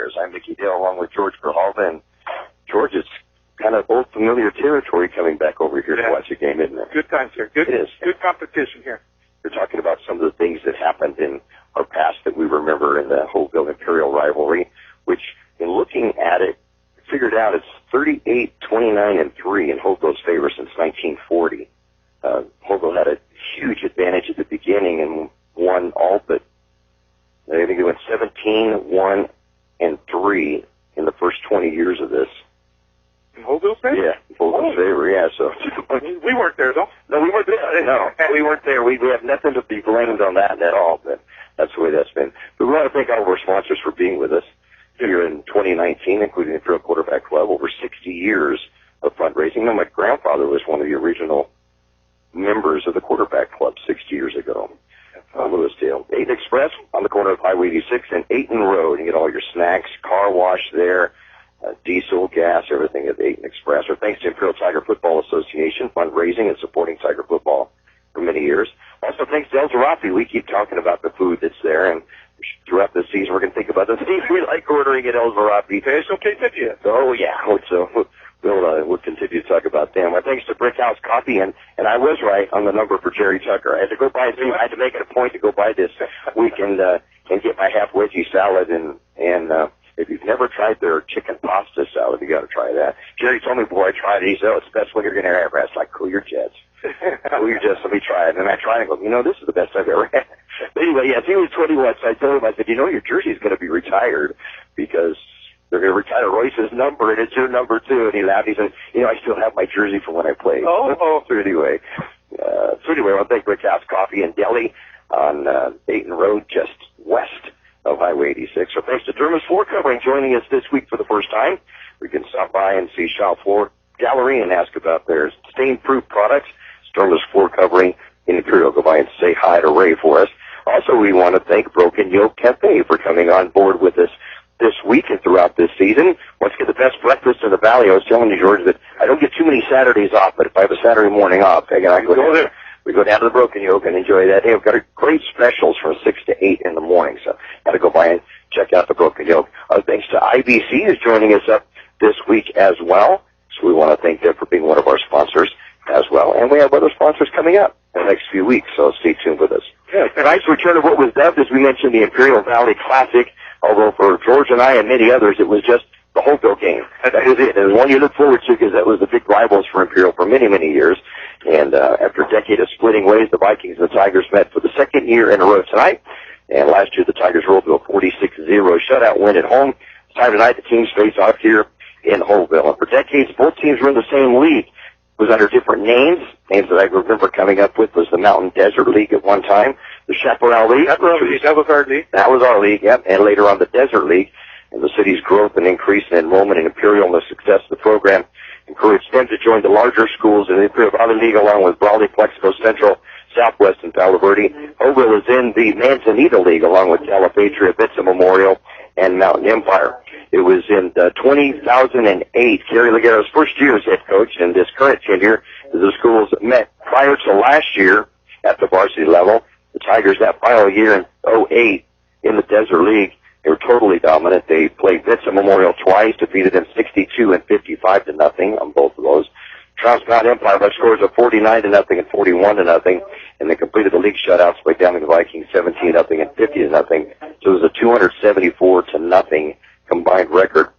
Tigers. I'm Mickey Dale along with George Berhalva, and George, it's kind of old familiar territory coming back over here to watch a game, isn't it? Good times here. Good, it is. Good competition here. We're talking about some of the things that happened in our past that we remember in the Holtville Imperial rivalry, which, in looking at it, figured out it's 38, 29, and 3 in Holtville's favor since 1940. Holtville had a huge advantage at the beginning and won all but, I think they went 17, 1, and 3 in the first 20 years of this. In Holtville's favor? Yeah, Holtville's favor, yeah. So we weren't there, though. No, we weren't there. No, we weren't there. We have nothing to be blamed on that at all, but that's the way that's been. But we want to thank all of our sponsors for being with us here in 2019, including the Imperial Quarterback Club, over 60 years of fundraising. You know, my grandfather was one of the original members of the Quarterback Club 60 years ago. Lewisdale. 8 Express on the corner of Highway 86 and 8 Road. You get all your snacks, car wash there, diesel, gas, everything at 8 Express. Or thanks to Imperial Tiger Football Association, fundraising and supporting Tiger football for many years. Also thanks to El Zarafi. We keep talking about the food that's there, and throughout the season we're going to think about the things we like ordering at El Zarafi. It's okay, did you? Oh, yeah. So we'll continue to talk about them. Thanks to Brickhouse Coffee, and I was right on the number for Jerry Tucker. I had to go buy I had to make it a point to go by this weekend and get my half veggie salad, and if you've never tried their chicken pasta salad, you got to try that. Jerry told me before I tried it, he said, "Oh, it's the best one you're going to ever have." It's like, cool your jets. Cool your jets, let me try it. And I tried it and go, this is the best I've ever had. But anyway, yes, he was 21, so I told him, I said, your jersey's going to be retired because they're going to retire Royce's number, and it's your number, too. And he laughed. He said, I still have my jersey from when I played. Oh. So anyway, I want to thank Brickhouse Coffee and Deli on Dayton Road, just west of Highway 86. So thanks to Derma's Floor Covering joining us this week for the first time. We can stop by and see Shop Floor Gallery and ask about their stain-proof products. Derma's Floor Covering in Imperial. Go by and say hi to Ray for us. Also, we want to thank Broken Yoke Cafe for coming on board with us this week and throughout this season. Let's get the best breakfast in the valley. I was telling you, George, that I don't get too many Saturdays off, but if I have a Saturday morning off, I go there. We go down to the Broken Yoke and enjoy that. Hey, we've got great specials from 6 to 8 in the morning, so got to go by and check out the Broken Yoke. Thanks to IBC who's joining us up this week as well. So we want to thank them for being one of our sponsors as well. And we have other sponsors coming up in the next few weeks, so stay tuned with us. Yeah, tonight's return of what was dubbed, as we mentioned, the Imperial Valley Classic, although for George and I and many others, it was just the Holtville game. That was it. It was one you look forward to because that was the big rivals for Imperial for many, many years. And after a decade of splitting ways, the Vikings and the Tigers met for the second year in a row tonight. And last year, the Tigers rolled to a 46-0 shutout win at home. It's time tonight the teams face off here in Holtville. And for decades, both teams were in the same league. It was under different names. Names that I remember coming up with was the Mountain Desert League at one time, the Chaparral League. That was our league. That was our league, yep. And later on the Desert League. And the city's growth and increase in enrollment in Imperial and the success of the program encouraged them to join the larger schools in the Imperial Valley League along with Brawley, Calexico, Centro, Southwest, and Palo Verde. Holtville is in the Manzanita League along with Calipatria, Vincent Memorial, and Mountain Empire. It was in 2008, Kerry Legaro's first year as head coach, and this current tenure, the schools met prior to last year at the varsity level. The Tigers that final year in 2008 in the Desert League, they were totally dominant. They played Vincent Memorial twice, defeated them 62 and 55 to nothing on both of those. Trounced Mountain Empire by scores of 49 to nothing and 41 to nothing, and they completed the league shutouts by downing the Vikings 17 to nothing and 50 to nothing. So it was a 274 to nothing combined record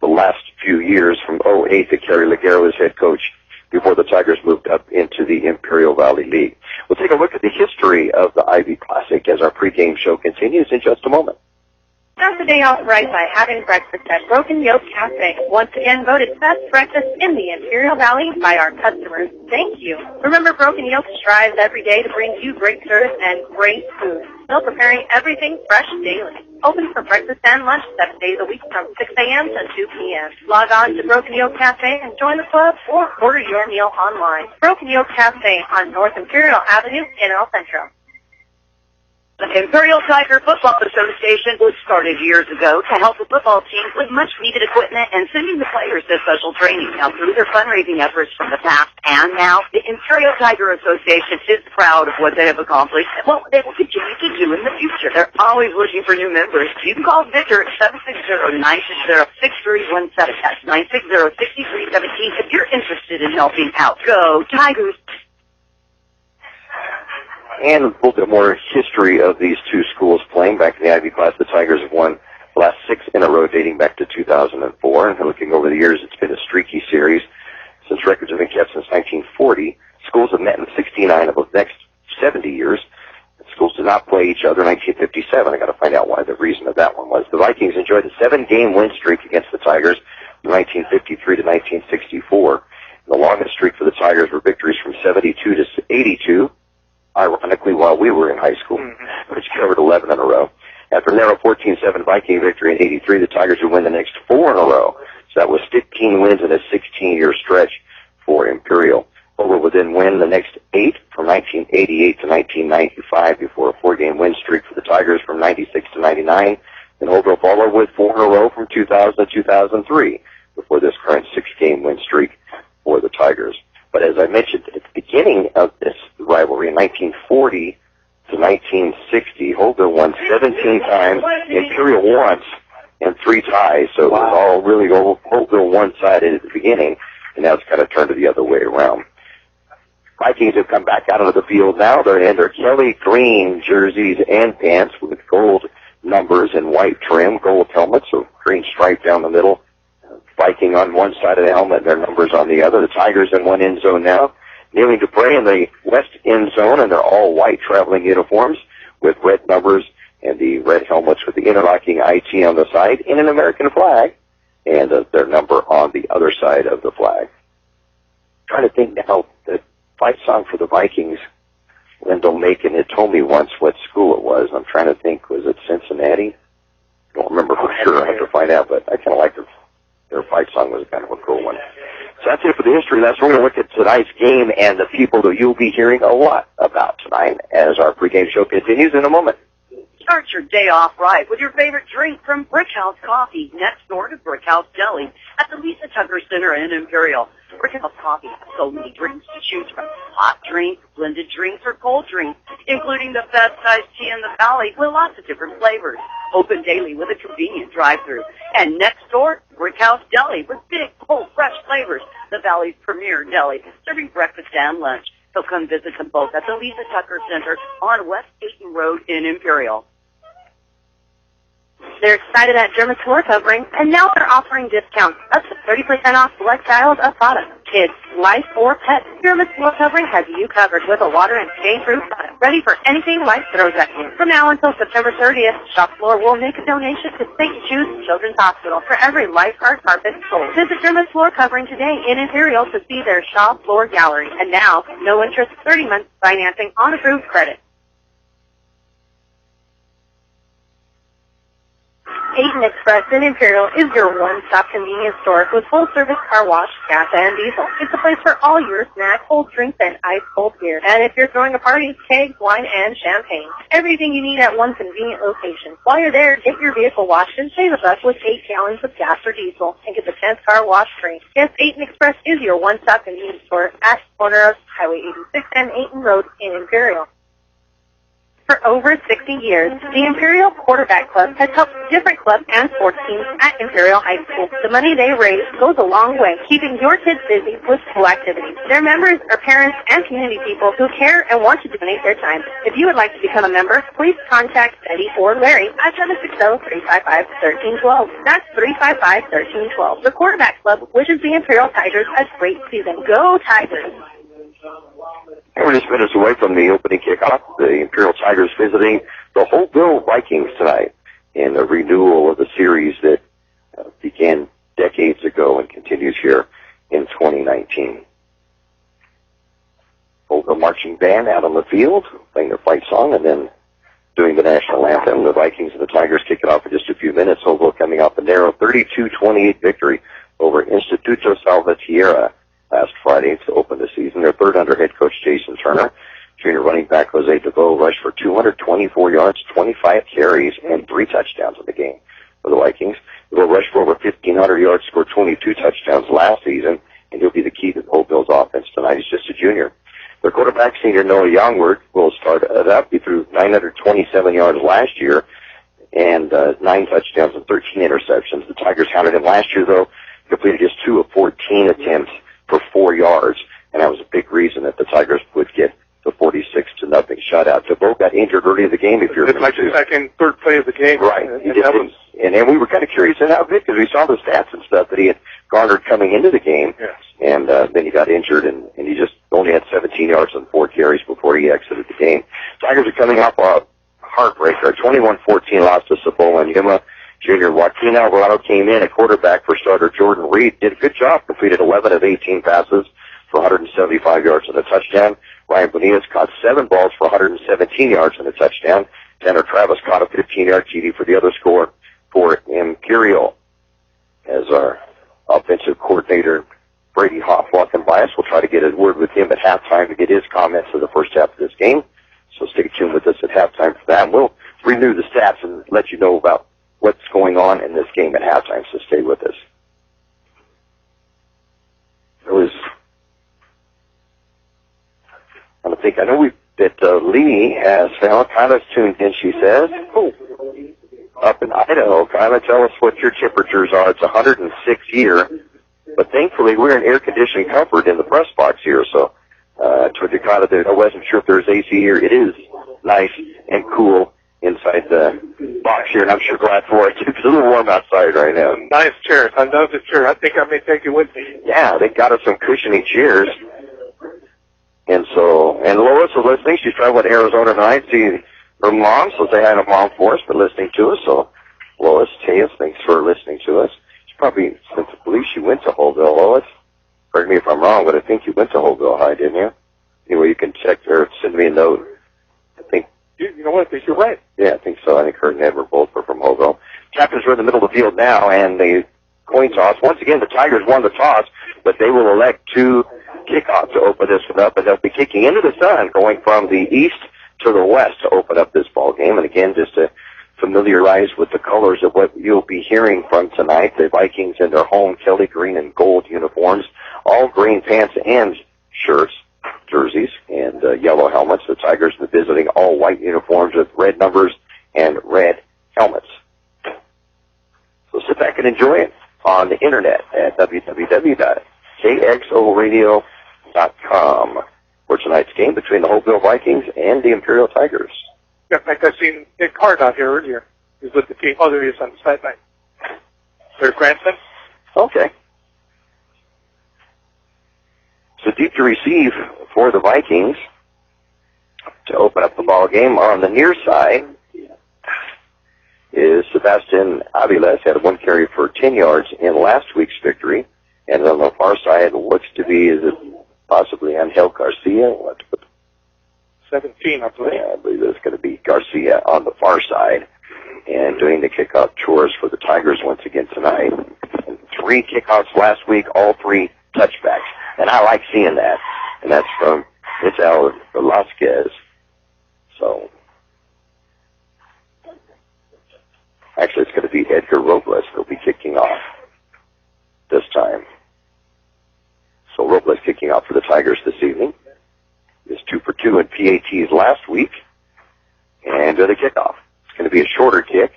the last few years from 2008 to Kerry Legaro as head coach before the Tigers moved up into the Imperial Valley League. We'll take a look at the history of the Ivy Classic as our pregame show continues in just a moment. Start the day off right by having breakfast at Broken Yoke Cafe. Once again voted best breakfast in the Imperial Valley by our customers. Thank you. Remember, Broken Yoke strives every day to bring you great service and great food. Still preparing everything fresh daily. Open for breakfast and lunch 7 days a week from 6 a.m. to 2 p.m. Log on to Broken Yoke Cafe and join the club or order your meal online. Broken Yoke Cafe on North Imperial Avenue in El Centro. The Imperial Tiger Football Association was started years ago to help the football teams with much-needed equipment and sending the players to special training. Now, through their fundraising efforts from the past and now, the Imperial Tiger Association is proud of what they have accomplished and what they will continue to do in the future. They're always looking for new members. You can call Victor at 760-960-6317. That's 960-6317 if you're interested in helping out. Go Tigers! And a little bit more history of these two schools playing. Back in the Ivy class, the Tigers have won the last 6 in a row dating back to 2004. And looking over the years, it's been a streaky series since records have been kept since 1940. Schools have met in 69 of the next 70 years. Schools did not play each other in 1957. I got to find out why the reason of that one was. The Vikings enjoyed a 7-game win streak against the Tigers from 1953 to 1964. The longest streak for the Tigers were victories from 72 to 82. Ironically, while we were in high school, which covered 11 in a row. After a narrow 14-7 Viking victory in 83, the Tigers would win the next 4 in a row. So that was 15 wins in a 16-year stretch for Imperial. Holtville would then win the next 8 from 1988 to 1995 before a 4-game win streak for the Tigers from 96 to 99. And Holtville followed with 4 in a row from 2000 to 2003 before this current 6-game win streak for the Tigers. But as I mentioned at the beginning of this rivalry in 1940 to 1960, Holtville won 17 times, Imperial once, and 3 ties. So it was all really Holtville one-sided at the beginning, and now it's kind of turned to the other way around. Vikings have come back out onto the field now. They're in their Kelly green jerseys and pants with gold numbers and white trim, gold helmets, so green stripe down the middle. Viking on one side of the helmet, their numbers on the other. The Tigers in one end zone now. Kneeling to pray in the west end zone, and they're all white traveling uniforms with red numbers and the red helmets with the interlocking IT on the side in an American flag, and their number on the other side of the flag. Trying to think now, the fight song for the Vikings, Wendell Macon had told me once what school it was. I'm trying to think, was it Cincinnati? I don't remember for sure. I have to find out, but I kind of like their fight song was kind of a cool one. So that's it for the history lesson. We're going to look at tonight's game and the people that you'll be hearing a lot about tonight as our pregame show continues in a moment. Start your day off right with your favorite drink from Brickhouse Coffee, next door to Brickhouse Deli at the Lisa Tucker Center in Imperial. Brickhouse Coffee has so many drinks to choose from. Hot drinks, blended drinks, or cold drinks, including the best iced tea in the valley with lots of different flavors. Open daily with a convenient drive-thru. And next door, Brickhouse Deli with big, cold, fresh flavors. The valley's premier deli, serving breakfast and lunch. So come visit them both at the Lisa Tucker Center on West Dayton Road in Imperial. They're excited at German floor covering, and now they're offering discounts up to 30% off select styles of products. Kids, life, or pets, German floor covering has you covered with a water and stain-proof product, ready for anything life throws at you. From now until September 30th, Shop Floor will make a donation to St. Jude's Children's Hospital for every lifeguard carpet sold. Visit German floor covering today in Imperial to see their Shop Floor gallery. And now, no interest, 30 months financing on approved credit. Peyton Express in Imperial is your one-stop convenience store with full-service car wash, gas, and diesel. It's a place for all your snack, cold drinks, and ice-cold beer. And if you're throwing a party, kegs, wine, and champagne. Everything you need at one convenient location. While you're there, get your vehicle washed and save a buck with 8 gallons of gas or diesel and get the 10th car wash free. Yes, Peyton Express is your one-stop convenience store at the corner of Highway 86 and Ayton Road in Imperial. For over 60 years, the Imperial Quarterback Club has helped different clubs and sports teams at Imperial High School. The money they raise goes a long way, keeping your kids busy with school activities. Their members are parents and community people who care and want to donate their time. If you would like to become a member, please contact Betty or Larry at 760-355-1312. That's 355-1312. The Quarterback Club wishes the Imperial Tigers a great season. Go Tigers! And we're just minutes away from the opening kickoff. The Imperial Tigers visiting the Holtville Vikings tonight in the renewal of the series that began decades ago and continues here in 2019. Holtville marching band out on the field, playing their fight song and then doing the national anthem. The Vikings and the Tigers kick it off in just a few minutes. Holtville coming off a narrow 32-28 victory over Instituto Salvatierra last Friday to open the season. Their third under head coach Jason Turner. Junior running back Jose DeVoe rushed for 224 yards, 25 carries, and 3 touchdowns in the game for the Vikings. DeVoe rushed for over 1,500 yards, scored 22 touchdowns last season, and he'll be the key to Holtville's offense tonight. He's just a junior. Their quarterback, senior Noah Youngward, will start it up. He threw 927 yards last year and 9 touchdowns and 13 interceptions. The Tigers hounded him last year, though, completed just 2 of 14 attempts for 4 yards, and that was a big reason that the Tigers would get the 46-0 shutout. DeVoe got injured early in the game. If you're it's like the second, third play of the game. Right. And we were kind of curious in how good, because we saw the stats and stuff that he had garnered coming into the game. Yes. And then he got injured, and he just only had 17 yards and 4 carries before he exited the game. Tigers are coming off a heartbreaker, a 21-14 loss to Cibola and Yuma. Junior Joaquin Alvarado came in at quarterback for starter Jordan Reed. Did a good job, completed 11 of 18 passes for 175 yards and a touchdown. Ryan Bonillas caught 7 balls for 117 yards and a touchdown. Tanner Travis caught a 15-yard TD for the other score for Imperial. As our offensive coordinator, Brady Hoff, walking by us, we'll try to get a word with him at halftime to get his comments for the first half of this game. So stay tuned with us at halftime for that. And we'll renew the stats and let you know about what's going on in this game at halftime, so stay with us. I know that Lee has found. Kyla's tuned in, she says. Oh, up in Idaho. Kyla, tell us what your temperatures are. It's 106 here, but thankfully we're in air-conditioned comfort in the press box here, so I told you, Kyla, I wasn't sure if there's AC here. It is nice and cool inside the box here, and I'm sure glad for it. It's a little warm outside right now. Nice chairs. I love the chair. I think I may take it with me. Yeah, they got us some cushiony chairs. And Lois is listening. She's traveling to Arizona tonight to see her mom, so say hi to Mom for us for listening to us. So, Lois Tejas, thanks for listening to us. She probably, since I believe she went to Holtville, Lois. Correct me if I'm wrong, but I think you went to Holtville High, didn't you? Anyway, you can check her, send me a note. I think. You know what? I think you're right. Yeah, I think so. I think her and Heber both were from Holtville. Captains are in the middle of the field now, and the coin toss. Once again, the Tigers won the toss, but they will elect to kickoff to open this one up, and they'll be kicking into the sun, going from the east to the west to open up this ball game. And again, just to familiarize with the colors of what you'll be hearing from tonight, the Vikings in their home Kelly green and gold uniforms, all green pants and shirts, jerseys, and yellow helmets. The Tigers are visiting all white uniforms with red numbers and red helmets. So sit back and enjoy it on the internet at www.KXOradio.com for tonight's game between the Holtville Vikings and the Imperial Tigers. In fact, I've seen Nick Hart out here earlier. He's with the team. Oh, there he is on the sideline. Their grandson. Okay. So deep to receive for the Vikings to open up the ball game. On the near side is Sebastian Aviles, had 1 carry for 10 yards in last week's victory. And on the far side looks to be, is it possibly Angel Garcia? 17, I believe. Yeah, I believe it's going to be Garcia on the far side. And doing the kickoff chores for the Tigers once again tonight. And 3 kickoffs last week, all 3 touchbacks. And I like seeing that. And that's from Michel Velasquez. So, actually it's going to be Edgar Robles who'll be kicking off this time. So Robles kicking off for the Tigers this evening. Is 2 for 2 in PATs last week. And the kickoff. It's going to be a shorter kick.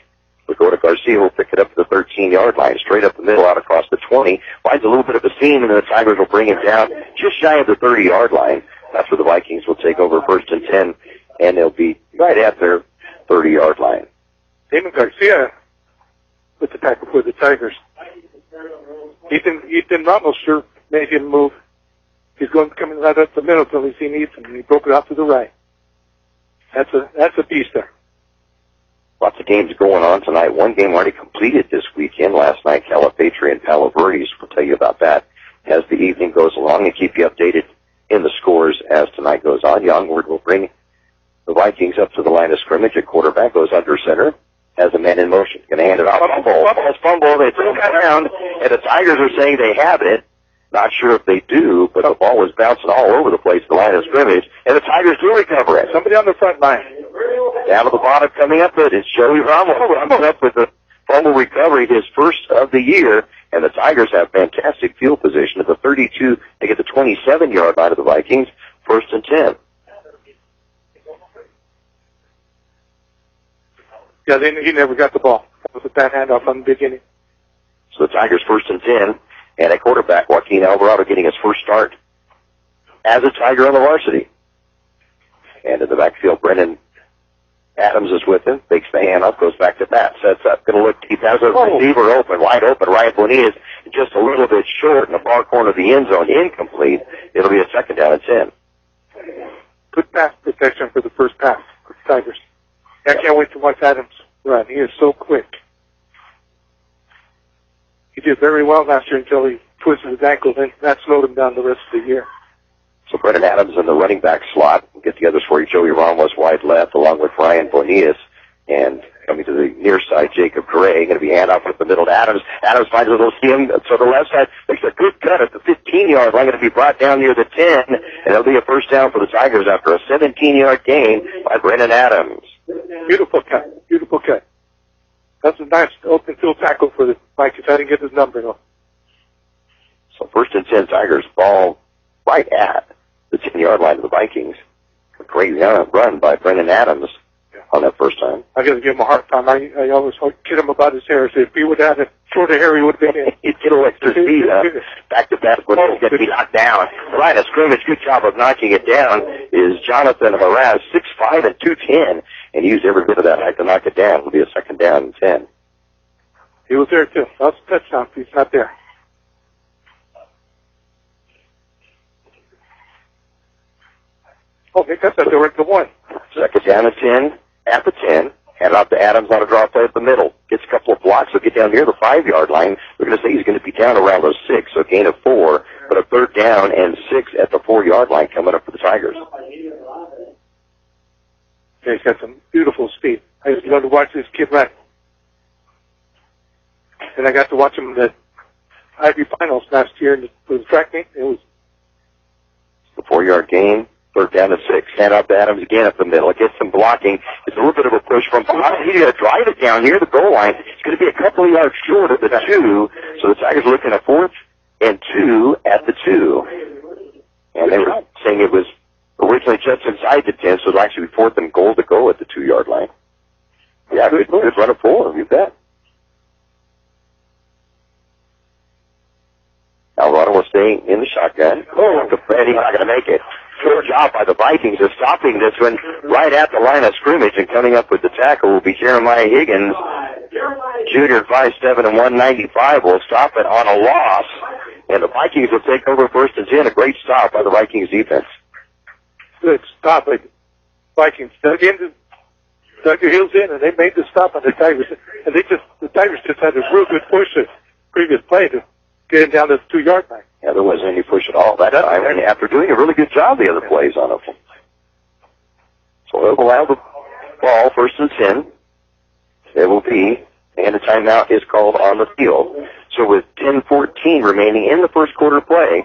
Lakota Garcia will pick it up to the 13-yard line, straight up the middle, out across the 20. Finds a little bit of a seam, and the Tigers will bring it down just shy of the 30-yard line. That's where the Vikings will take over 1st and 10, and they'll be right at their 30-yard line. Damon Garcia with the tackle for the Tigers. Ethan Ramos sure made him move. He's going coming right up the middle till he's seen Ethan, and he broke it off to the right. That's a beast there. Lots of games going on tonight. One game already completed this weekend. Last night, Calipatria and Palo Verdes. We'll tell you about that as the evening goes along and keep you updated in the scores as tonight goes on. Youngward will bring the Vikings up to the line of scrimmage. At quarterback goes under center. Has a man in motion. Going to hand it off. Fumble. Fumble. They throw it around, and the Tigers are saying they have it. Not sure if they do, but the ball was bouncing all over the place, the line of scrimmage, and the Tigers do recover it. Somebody on the front line. Down to the bottom coming up, but it's Joey Ramos coming up with the fumble recovery, his first of the year, and the Tigers have fantastic field position at the 32. They get the 27-yard line of the Vikings, 1st and 10. Yeah, he never got the ball. That was a bad handoff from the beginning. So the Tigers 1st and 10, and at quarterback, Joaquin Alvarado getting his first start as a Tiger on the varsity. And in the backfield, Brennan Adams is with him, takes the handoff, goes back to bat, sets up, going to look deep, has a receiver open, wide open. Ryan Bonilla is just a little bit short in the far corner of the end zone, incomplete. It'll be a 2nd down and 10. Good pass protection for the first pass for the Tigers. I can't wait to watch Adams run. He is so quick. He did very well last year until he twisted his ankle, and that slowed him down the rest of the year. So Brennan Adams in the running back slot. We'll get the others for you. Joey Ramos wide left, along with Ryan Bonillas. And coming to the near side, Jacob Gray, going to be handoff with the middle to Adams. Adams finds a little seam. So the left side makes a good cut at the 15-yard line, going to be brought down near the 10. And it'll be a first down for the Tigers after a 17-yard gain by Brennan Adams. Beautiful cut. Beautiful cut. That's a nice open field tackle for the Vikings. I didn't get his number, though. So 1st and 10 Tigers, ball right at the 10-yard line of the Vikings. A great run by Brennan Adams on that first time. I got to give him a hard time. I always kid him about his hair. I say if he would have had shorter hair, he would have been in. He'd get a little extra speed back to back when he's going to be knocked down. Right, a scrimmage, good job of knocking it down is Jonathan Haraz, 6'5" and 210, and used every bit of that height to knock it down. It'll be a 2nd down and 10. He was there, too. That was a touchdown. He's not there. Oh, they got that. They were at the 1. 2nd down and 10 at the 10. Hand off to Adams on a draw play at the middle. Gets a couple of blocks. He'll get down near the 5-yard line. We're going to say he's going to be down around those 6, so gain of 4, but a 3rd down and 6 at the 4-yard line coming up for the Tigers. Yeah, he's got some beautiful speed. I used to go to watch this kid run. And I got to watch him in the Ivy Finals last year for the track meet. It was the 4-yard gain. 3rd down and 6. Hand off to Adams again up the middle. It gets some blocking. It's a little bit of a push from behind. He's going to drive it down near the goal line. It's going to be a couple of yards short of the 2. So the Tigers are looking at 4th and 2 at the 2. And they were saying it was originally just inside the 10, so it'll actually be 4th and goal to go at the 2-yard line. Yeah, good run of 4. You bet. Alvarado will stay in the shotgun. And he's not going to make it. Good job by the Vikings of stopping this one right at the line of scrimmage, and coming up with the tackle will be Jeremiah Higgins, junior, 5'7" and 195. Will stop it on a loss, and the Vikings will take over 1st and 10. A great stop by the Vikings defense. Good stop by the Vikings. Dug their heels in, and they made the stop on the Tigers. And the Tigers just had a real good push the previous play to get him down to the 2-yard line. Yeah, there wasn't any push at all that time, and after doing a really good job the other plays on it. So they'll allow the ball 1st and 10. It will be, and a timeout is called on the field. So with 10:14 remaining in the first quarter play,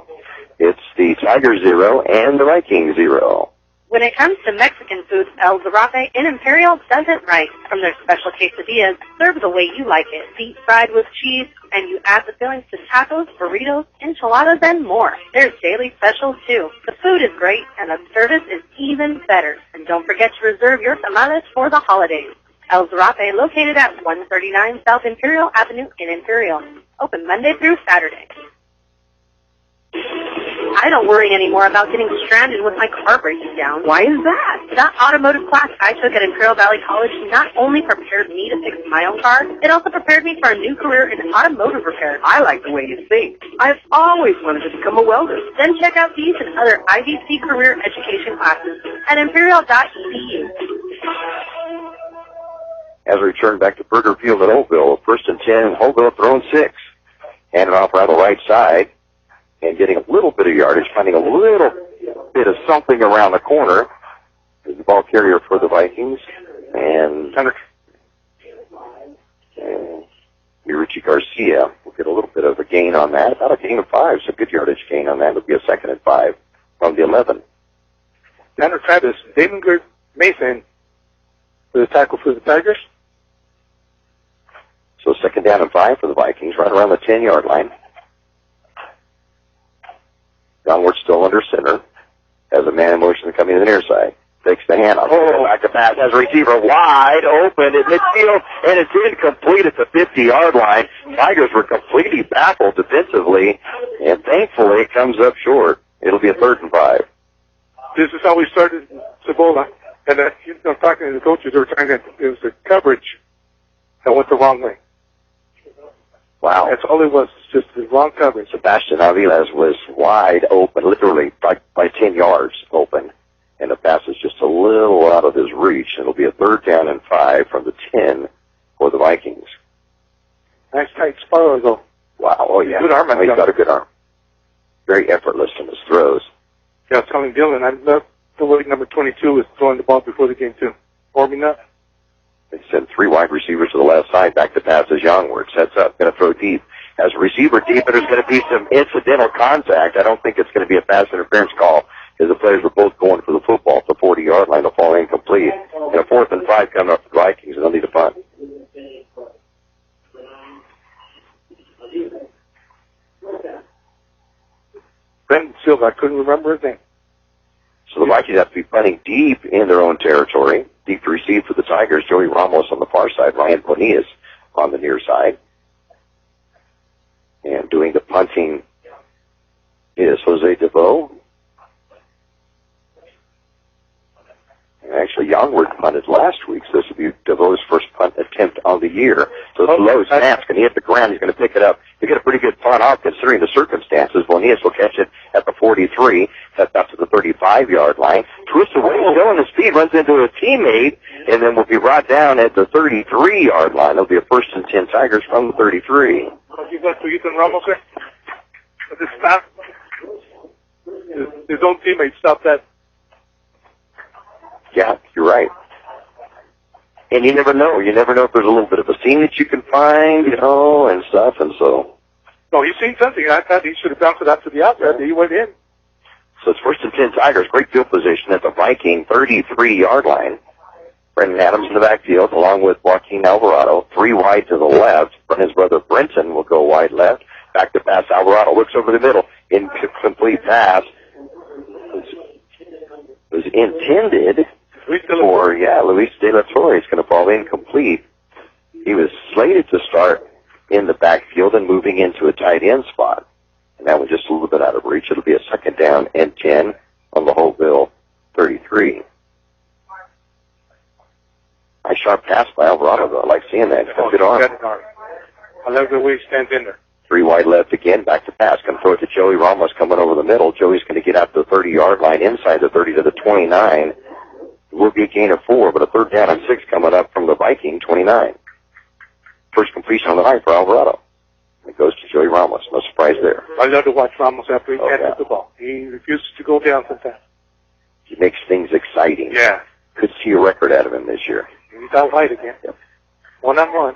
it's the Tigers 0 and the Vikings 0. When it comes to Mexican food, El Zarape in Imperial does it right. From their special quesadillas, served the way you like it, deep fried with cheese, and you add the fillings to tacos, burritos, enchiladas, and more. There's daily specials, too. The food is great, and the service is even better. And don't forget to reserve your tamales for the holidays. El Zarape, located at 139 South Imperial Avenue in Imperial. Open Monday through Saturday. I don't worry anymore about getting stranded with my car breaking down. Why is that? That automotive class I took at Imperial Valley College not only prepared me to fix my own car, it also prepared me for a new career in automotive repair. I like the way you think. I've always wanted to become a welder. Then check out these and other IVC career education classes at imperial.edu. As we return back to Burger Field at Holtville, 1st and 10, Holtville throwing 6. Handing off around the right side. And getting a little bit of yardage, finding a little bit of something around the corner. Is the ball carrier for the Vikings. And Richie Garcia will We'll get a little bit of a gain on that, about a gain of 5, so good yardage gain on that. It'll be a 2nd and 5 from the 11. Tanner Travis, David Mason for the tackle for the Tigers. So 2nd down and 5 for the Vikings, right around the 10-yard line. Youngward still under center. Has a man in motion coming to the near side. Takes the handoff. Back to pass. Has a receiver wide open in midfield, and it's incomplete at the 50-yard line. Tigers were completely baffled defensively, and thankfully it comes up short. It'll be a 3rd and 5. This is how we started Cebola. And talking to the coaches, they were trying to, it was the coverage that went the wrong way. Wow. That's all it was, just the wrong coverage. Sebastian Aviles was wide open, literally by 10 yards open. And the pass is just a little out of his reach. It'll be a 3rd down and 5 from the 10 for the Vikings. Nice tight spiral, though. Wow. Oh, yeah. Good arm. He's got a good arm. Very effortless in his throws. Yeah, I was telling Dylan, I love the way number 22 is throwing the ball before the game, too. Warming up. They send 3 wide receivers to the left side. Back to pass as Youngward. Sets up. Going to throw deep. As a receiver deep, and there's going to be some incidental contact. I don't think it's going to be a pass interference call because the players were both going for the football at the 40-yard line. They'll fall incomplete. And a 4th and 5 coming up for the Vikings, and they'll need a punt. Brendan Silva, I couldn't remember his name. So the Vikings have to be punting deep in their own territory. Deep to receive for the Tigers. Joey Ramos on the far side. Ryan Bonillas on the near side. And doing the punting is Jose DeVoe. And actually, Youngward punted last week, so this will be DeVoe's first punt attempt on the year. So it's low snaps. Can he hit the ground? He's going to pick it up. He'll get a pretty good punt off considering the circumstances. Bonillas will catch it at the 43, sets up to the 35-yard line. Twists away, still in the speed, runs into a teammate, and then will be brought down at the 33-yard line. It'll be a 1st and 10 Tigers from the 33. You got to Ethan Ramos there? This stop. His own teammate stopped that. Yeah, you're right. And you never know. You never know if there's a little bit of a seam that you can find, and stuff, and so. No, he's seen something. I thought he should have bounced it out to the outside. He went in. So it's 1st and 10 Tigers. Great field position at the Viking 33-yard line. Brendan Adams in the backfield, along with Joaquin Alvarado. 3 wide to the left. His brother Brenton will go wide left. Back to pass. Alvarado looks over the middle. Incomplete pass. Was intended for, Luis De La Torre is going to fall incomplete. He was slated to start in the backfield and moving into a tight end spot. And that was just a little bit out of reach. It'll be a 2nd down and 10 on the Holtville 33. Nice sharp pass by Alvarado, though. I like seeing that. He's got a good arm. I love the way he stands in there. 3 wide left again. Back to pass. Going to throw it to Joey Ramos coming over the middle. Joey's going to get out to the 30-yard line inside the 30 to the 29. It will be a gain of 4, but a 3rd down and 6 coming up from the Viking 29. First completion on the night for Alvarado. It goes to Joey Ramos. No surprise there. I love to watch Ramos after he catches the ball. He refuses to go down sometimes. He makes things exciting. Yeah. Could see a record out of him this year. He's out wide again. Yep. 1-on-1.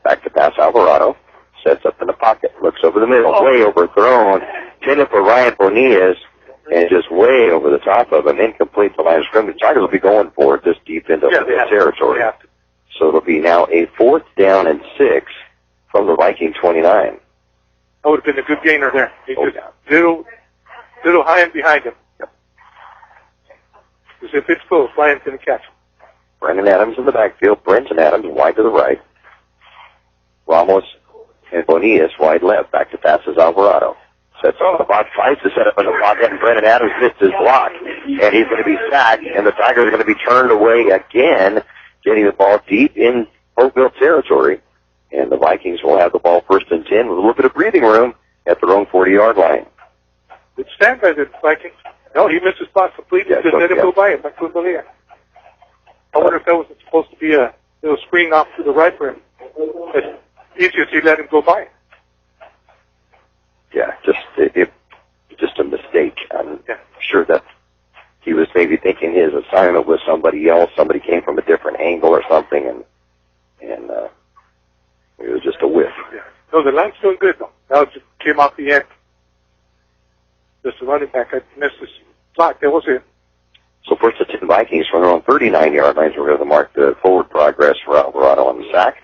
Back to pass Alvarado. Sets up in the pocket. Looks over the middle. Way overthrown. Intended for Ryan Bonillas. And just way over the top of him. Incomplete the line of scrimmage. Tigers will be going for it this deep into the territory. So it'll be now a 4th down and 6 from the Viking 29. That would have been a good gainer there. He just little high and behind him. Yep. Because if it's close, Lions going to catch him. Brendan Adams in the backfield. Brenton Adams wide to the right. Ramos and Bonillas wide left. Back to passes Alvarado. Sets on the box. Tries to set up in the pocket, and Brendan Adams missed his block. And he's going to be sacked, and the Tigers are going to be turned away again, getting the ball deep in Holtville territory. And the Vikings will have the ball 1st and 10 with a little bit of breathing room at their own 40-yard line. Good stand by the Vikings. No, he missed his spot completely. Just let him go by him. I couldn't believe it. I wonder if that was supposed to be a little screen off to the right for him. It's easier to let him go by. Yeah, just a mistake. I'm sure that he was maybe thinking his assignment was somebody else. Somebody came from a different angle or something, and it was just a whiff. Yeah. No, the line's doing good, though. That just came off the end. Just a running back. I missed this block. That was it. So first the 10 Vikings from their own 39-yard lines. We're going to mark the forward progress for Alvarado on the sack.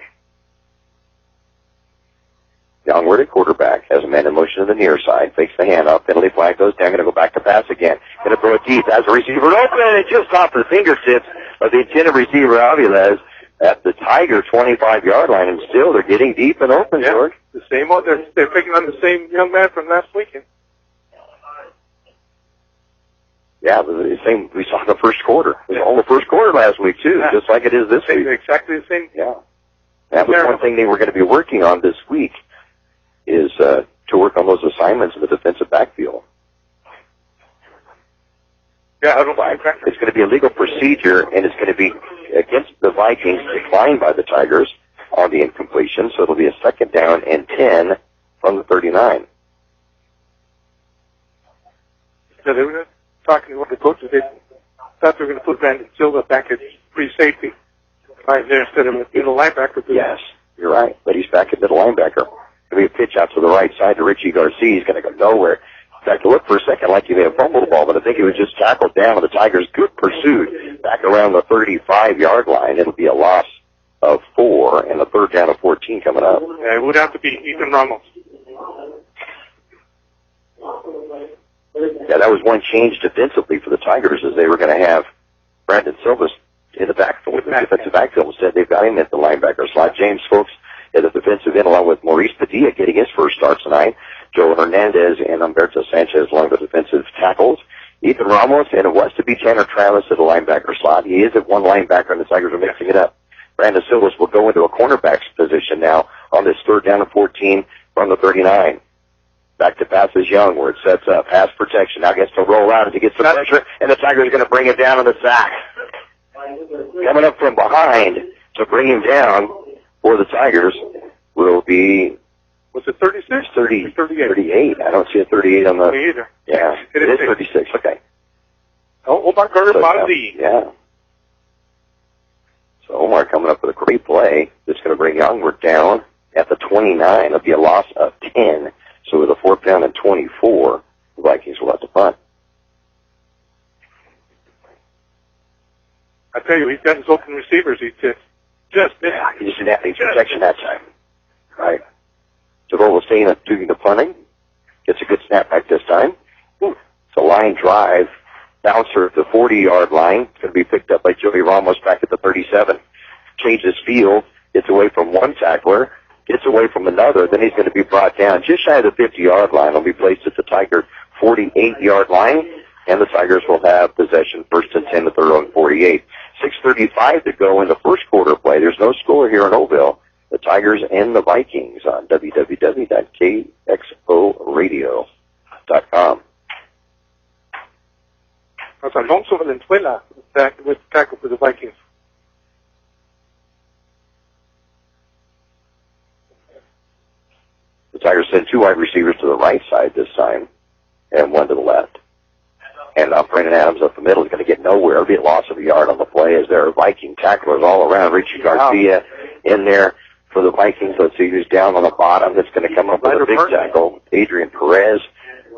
Downward at quarterback. Has a man in motion to the near side. Fakes the handoff. Penalty flag goes down. Going to go back to pass again. Going to throw it deep. Has a receiver open. And it just off the fingertips of the intended receiver, Aviles, at the Tiger 25-yard line. And still they're getting deep and open, Yeah, George. the same one. They're picking on the same young man from last weekend. Yeah, the same we saw in the first quarter. It was all the first quarter last week, too, just like it is this week. Exactly the same. Yeah. That was one thing they were going to be working on this week, is to work on those assignments in the defensive backfield. Yeah, I don't like that. It's going to be a legal procedure, and it's going to be against the Vikings, declined by the Tigers on the incompletion, so it'll be a second down and 10 from the 39. So they were talking to one of the coaches. They thought they were going to put Brandon Silva back at free safety right there instead of a middle linebacker. Yes, you're right, but he's back at middle linebacker. There'll be a pitch out to the right side to Richie Garcia. He's going to go nowhere. In fact, it looked for a second like he may have fumbled the ball, but I think he was just tackled down, and the Tigers' good pursuit back around the 35-yard line. It'll be a loss of 4 and a third down of 14 coming up. Yeah, it would have to be Ethan Ramos. Yeah, that was one change defensively for the Tigers, as they were going to have Brandon Silva in the backfield, the defensive backfield. Instead, they've got him at the linebacker slot. James Folks at the defensive end, along with Maurice Padilla getting his first start tonight. Joe Hernandez and Humberto Sanchez along the defensive tackles. Ethan Ramos, and it was to be Tanner Travis at the linebacker slot. He is at one linebacker, and the Tigers are mixing it up. Brandon Silva will go into a cornerback's position now on this third down and 14 from the 39. Back to pass is Young, where it sets up. Pass protection. Now gets to roll out as he gets the pressure, and the Tigers are going to bring it down on the sack. Coming up from behind to bring him down for the Tigers will be... Was it 36? 38. 38. I don't see a 38 on the... Me either. Yeah, it is 36. Okay. Oh, Omar Garibaldi. Yeah. So Omar coming up with a great play. That's going to bring Youngward down at the 29. It'll be a loss of 10. So with a fourth down and 24, the Vikings will have to punt. I tell you, he's got his open receivers. He's just Yeah, he just didn't have any protection that time. Right. DeVoe will stay in doing the punting. Gets a good snap back this time. It's a line drive. Bouncer at the 40-yard line. It's going to be picked up by Joey Ramos back at the 37. Changes field. Gets away from one tackler. Gets away from another. Then he's going to be brought down just shy of the 50-yard line. He'll be placed at the Tiger 48-yard line. And the Tigers will have possession first and 10 at their own 48. 6:35 to go in the first quarter play. There's no score here in Holtville. The Tigers and the Vikings on www.KXOradio.com. That's Alonso Valenzuela with tackle for the Vikings. The Tigers send two wide receivers to the right side this time and one to the left. And Brandon Adams up the middle is going to get nowhere. It'll be a loss of a yard on the play as there are Viking tacklers all around. Richie Garcia in there for the Vikings. Let's see who's down on the bottom. That's going to come up with a big tackle. Adrian Perez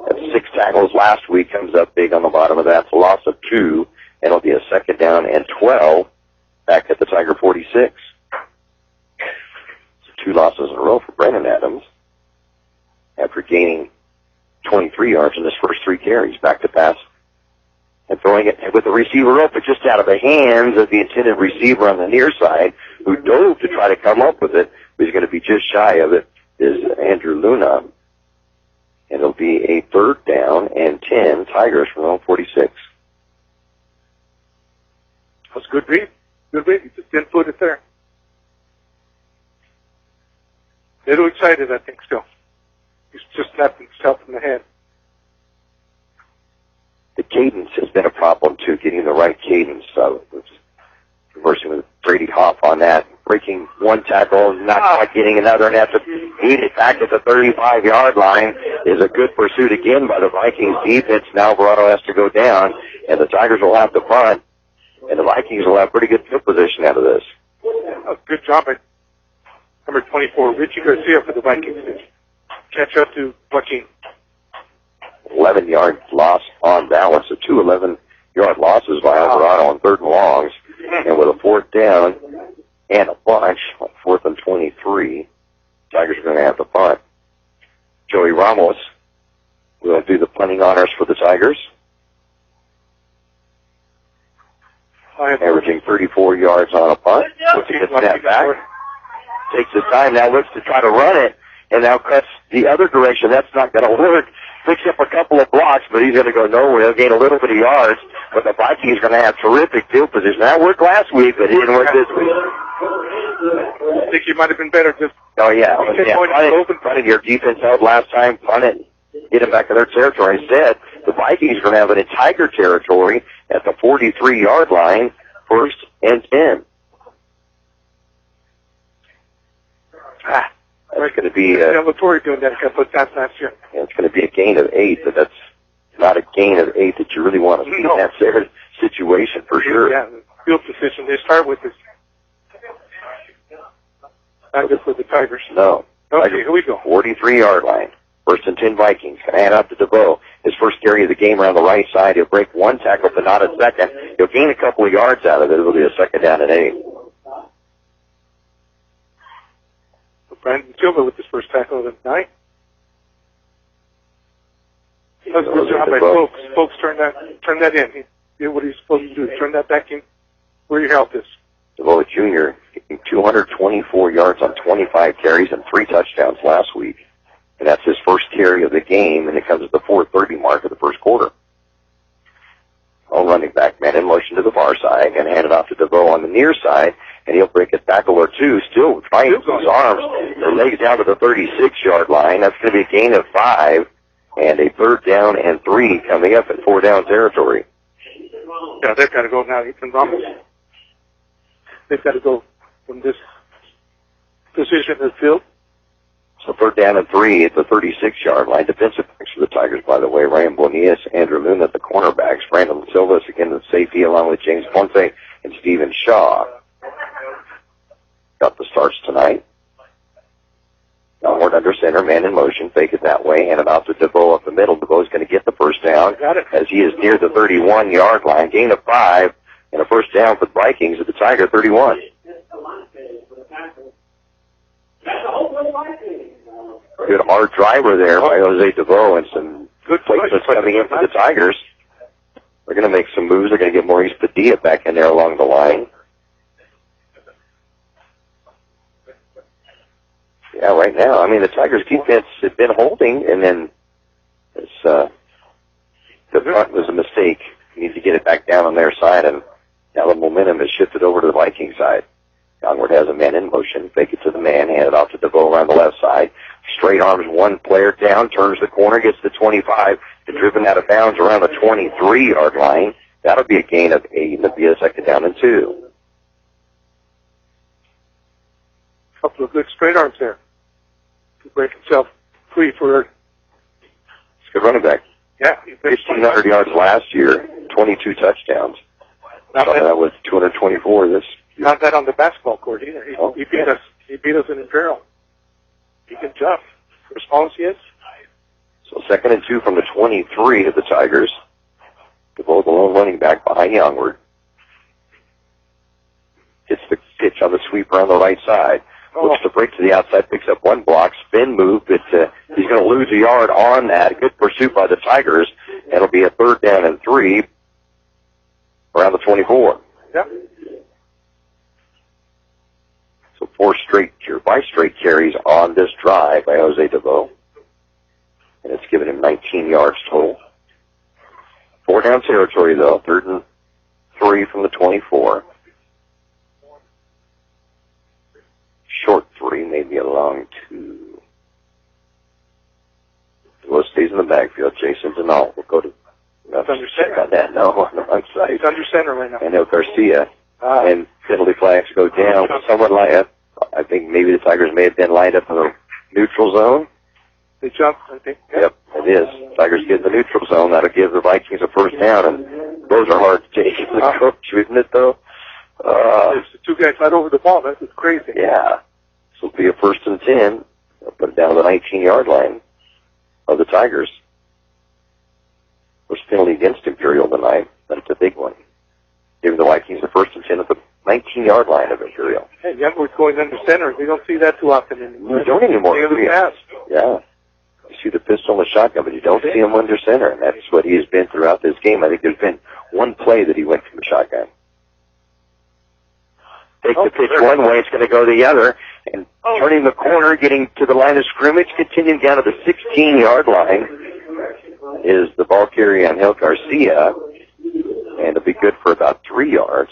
had 6 tackles last week. Comes up big on the bottom of that. It's a loss of 2. And it'll be a second down and 12 back at the Tiger 46. So 2 losses in a row for Brandon Adams after gaining 23 yards in his first 3 carries. Back to pass. And throwing it with the receiver open just out of the hands of the intended receiver on the near side, who dove to try to come up with it. He's going to be just shy of it, is Andrew Luna. And it'll be a third down and 10, Tigers from home 46. That's a good read. Good read. He just didn't put it there. A little excited, I think, still. He's just slapping himself in the head. The cadence has been a problem, too, getting the right cadence. So conversing with Brady Hoff on that, breaking one tackle, not quite getting another, and have to beat it back at the 35-yard line is a good pursuit again by the Vikings defense. Now Alvarado has to go down, and the Tigers will have to punt, and the Vikings will have pretty good field position out of this. Good job by number 24, Richie Garcia for the Vikings. Catch up to Joaquin. 11-yard loss on balance. So 2 11-yard losses by Alvarado on 3rd and longs. And with a 4th down and a bunch, 4th and 23, Tigers are going to have to punt. Joey Ramos will do the punting honors for the Tigers. Averaging 34 yards on a punt. Puts it snap back. Takes his time now, looks to try to run it, and now cuts the other direction. That's not going to work. Picks up a couple of blocks, but he's going to go nowhere. He'll gain a little bit of yards, but the Vikings are going to have terrific field position. That worked last week, but it didn't work this week. I think you might have been better just... Oh, yeah. Punted your defense held last time. Punt it. Get it back to their territory. Instead, the Vikings are going to have it in Tiger territory at the 43-yard line, 1st and 10. That's going to be Latour doing that a couple of times last year. It's going to be a gain of 8, but that's not a gain of 8 that you really want to see in that situation for sure. Yeah, the field position they start with is not good for the Tigers. No. Okay, here we go. 43-yard line. 1st and 10 Vikings. Going to hand out to DeVoe. His first carry of the game around the right side. He'll break 1 tackle, but not a second. He'll gain a couple of yards out of it. It'll be a 2nd down and 8. Brandon Silva with his first tackle of the night. That's a good job by Folks. Folks turn that in. He did what he's supposed to do. Turn that back in where your help is. DeVoe Jr. getting 224 yards on 25 carries and 3 touchdowns last week. And that's his first carry of the game, and it comes at the 4:30 mark of the first quarter. All running back, man in motion to the far side, and hand it off to DeVoe on the near side, and he'll break a tackle or two, still trying to use his arms. Their legs down to the 36-yard line. That's going to be a gain of 5, and a 3rd down and 3 coming up in 4-down territory. Yeah, they've got to go now, Ethan Ramos. They've got to go from this position in the field. So 3rd down and 3 at the 36-yard line. Defensive backs for the Tigers, by the way. Ryan Bonias, Andrew Moon at the cornerbacks. Brandon Silva again the safety, along with James Ponce and Stephen Shaw. Got the starts tonight. Downward under center, man in motion. Fake it that way. Hand it off to DeVoe up the middle. DeVoe's going to get the first down as he is near the 31-yard line. Gain of 5 and a first down for the Vikings at the Tiger 31. Good hard driver there by Jose DeVoe and some good placements coming in for the Tigers. They're going to make some moves. They're going to get Maurice Padilla back in there along the line. Yeah, right now, I mean, the Tigers' defense has been holding, and then the punt was a mistake. You need to get it back down on their side, and now the momentum has shifted over to the Viking side. Downward has a man in motion. Fake it to the man. Hand it off to DeVoe around the left side. Straight arms one player down. Turns the corner. Gets to 25. And driven out of bounds around the 23-yard line. That'll be a gain of 8. That'll be a 2nd down and 2. Couple of good straight arms there to break himself free for... It's a good running back. Yeah. 1,500 yards last year. 22 touchdowns. That was 224 this... Not that on the basketball court either. He beat us. He beat us in Imperial. He can jump. For as small as he is. So 2nd and 2 from the 23 of the Tigers. DeVoe, the lone running back behind Youngward. Gets the pitch on the sweep around the right side. Looks to break to the outside, picks up 1 block, spin move, but he's going to lose a yard on that. Good pursuit by the Tigers. It'll be a 3rd down and 3 around the 24. Yeah. So 5 straight carries on this drive by Jose DeVoe. And it's given him 19 yards total. 4-down territory, though. 3rd and 3 from the 24. Short 3, maybe a long 2. DeVoe stays in the backfield. Jason Denal will go to... That's under center. On that. No, on the wrong side. He's under center right now. And El Garcia. And penalty flags go down. Someone lined up. I think maybe the Tigers may have been lined up in the neutral zone. They jumped, I think. Yep, it is. Tigers get in the neutral zone. That'll give the Vikings a first down, and those are hard to take in the coach, isn't it, though? There's the 2 guys right over the ball. That's crazy. Yeah. So it'll be a 1st and 10. They'll put it down to the 19-yard line of the Tigers. First penalty against Imperial tonight, but it's a big one. Giving the Vikings the 1st and 10 at the 19-yard line of Imperial. And Youngwood's going under center. We don't see that too often anymore. You don't anymore. Yeah. You see the pistol and the shotgun, but you don't see him under center, and that's what he has been throughout this game. I think there's been one play that he went from the shotgun. Take the pitch one way, it's going to go the other, and turning the corner, getting to the line of scrimmage, continuing down to the 16-yard line is the ball carrier on Angel Garcia, and it'll be good for about 3 yards.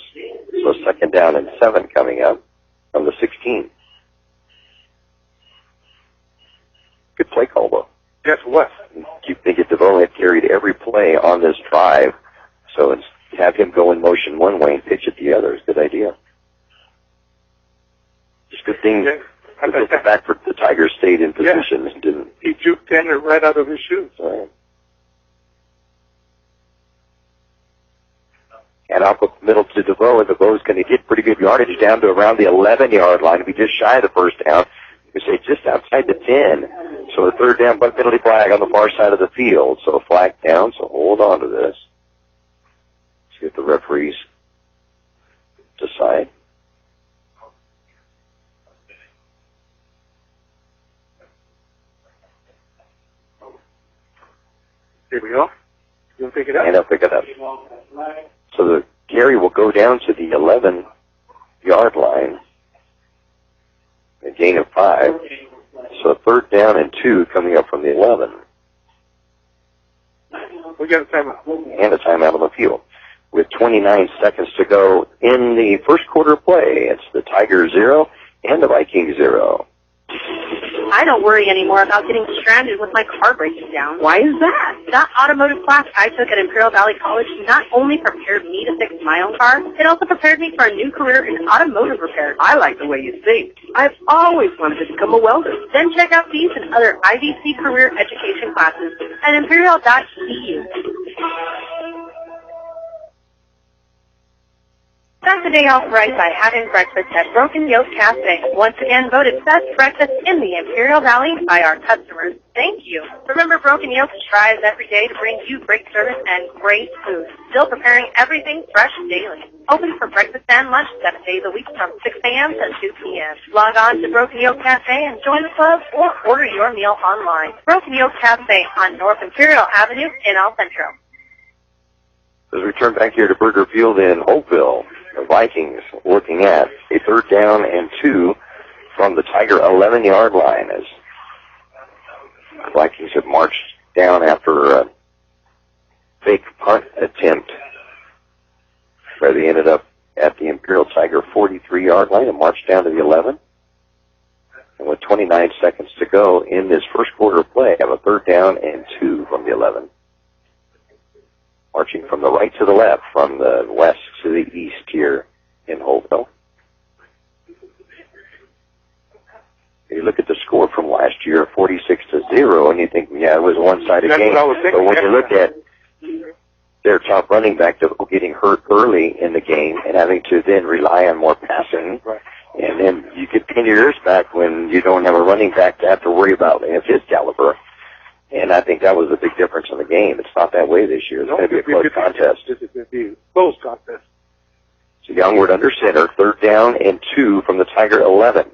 So 2nd down and 7 coming up from the 16. Good play call, though. Yes, what? You think that DeVoe had carried every play on this drive, so it's have him go in motion one way and pitch it the other is a good idea. Just good thing that the back for the Tigers stayed in position and didn't. He juked Tanner right out of his shoes. Right. And up the middle to DeVoe, and DeVoe's going to get pretty good yardage down to around the 11-yard line. If he just shy of the 1st down, you say just outside the 10. So the 3rd down, but penalty flag on the far side of the field. So a flag down, so hold on to this. See if the referees decide. Here we go. You want to pick it up? And I'll pick it up. So the carry will go down to the 11-yard line. A gain of 5. So 3rd down and 2 coming up from the 11. We got a timeout. And a timeout on the field. With 29 seconds to go in the first quarter play, it's the Tigers 0 and the Vikings 0. I don't worry anymore about getting stranded with my car breaking down. Why is that? That automotive class I took at Imperial Valley College not only prepared me to fix my own car, it also prepared me for a new career in automotive repair. I like the way you think. I've always wanted to become a welder. Then check out these and other IVC career education classes at imperial.edu. Start the day off right by having breakfast at Broken Yoke Cafe. Once again voted best breakfast in the Imperial Valley by our customers. Thank you. Remember, Broken Yoke strives every day to bring you great service and great food. Still preparing everything fresh daily. Open for breakfast and lunch 7 days a week from 6 a.m. to 2 p.m. Log on to Broken Yoke Cafe and join the club or order your meal online. Broken Yoke Cafe on North Imperial Avenue in El Centro. As we turn back here to Burger Field in Holtville, the Vikings looking at a 3rd down and 2 from the Tiger 11-yard line as the Vikings have marched down after a fake punt attempt where they ended up at the Imperial Tiger 43-yard line and marched down to the 11. And with 29 seconds to go in this first quarter play, have a 3rd down and 2 from the 11. Marching from the right to the left, from the west to the east here in Holtville. You look at the score from last year, 46-0, and you think, yeah, it was a one-sided game. But when you look at their top running back getting hurt early in the game and having to then rely on more passing, and then you get 10 years back when you don't have a running back to have to worry about of his caliber. And I think that was a big difference in the game. It's not that way this year. It's going to be a close contest. It's going to be a close contest. So Youngwood under center, 3rd down and 2 from the Tiger 11.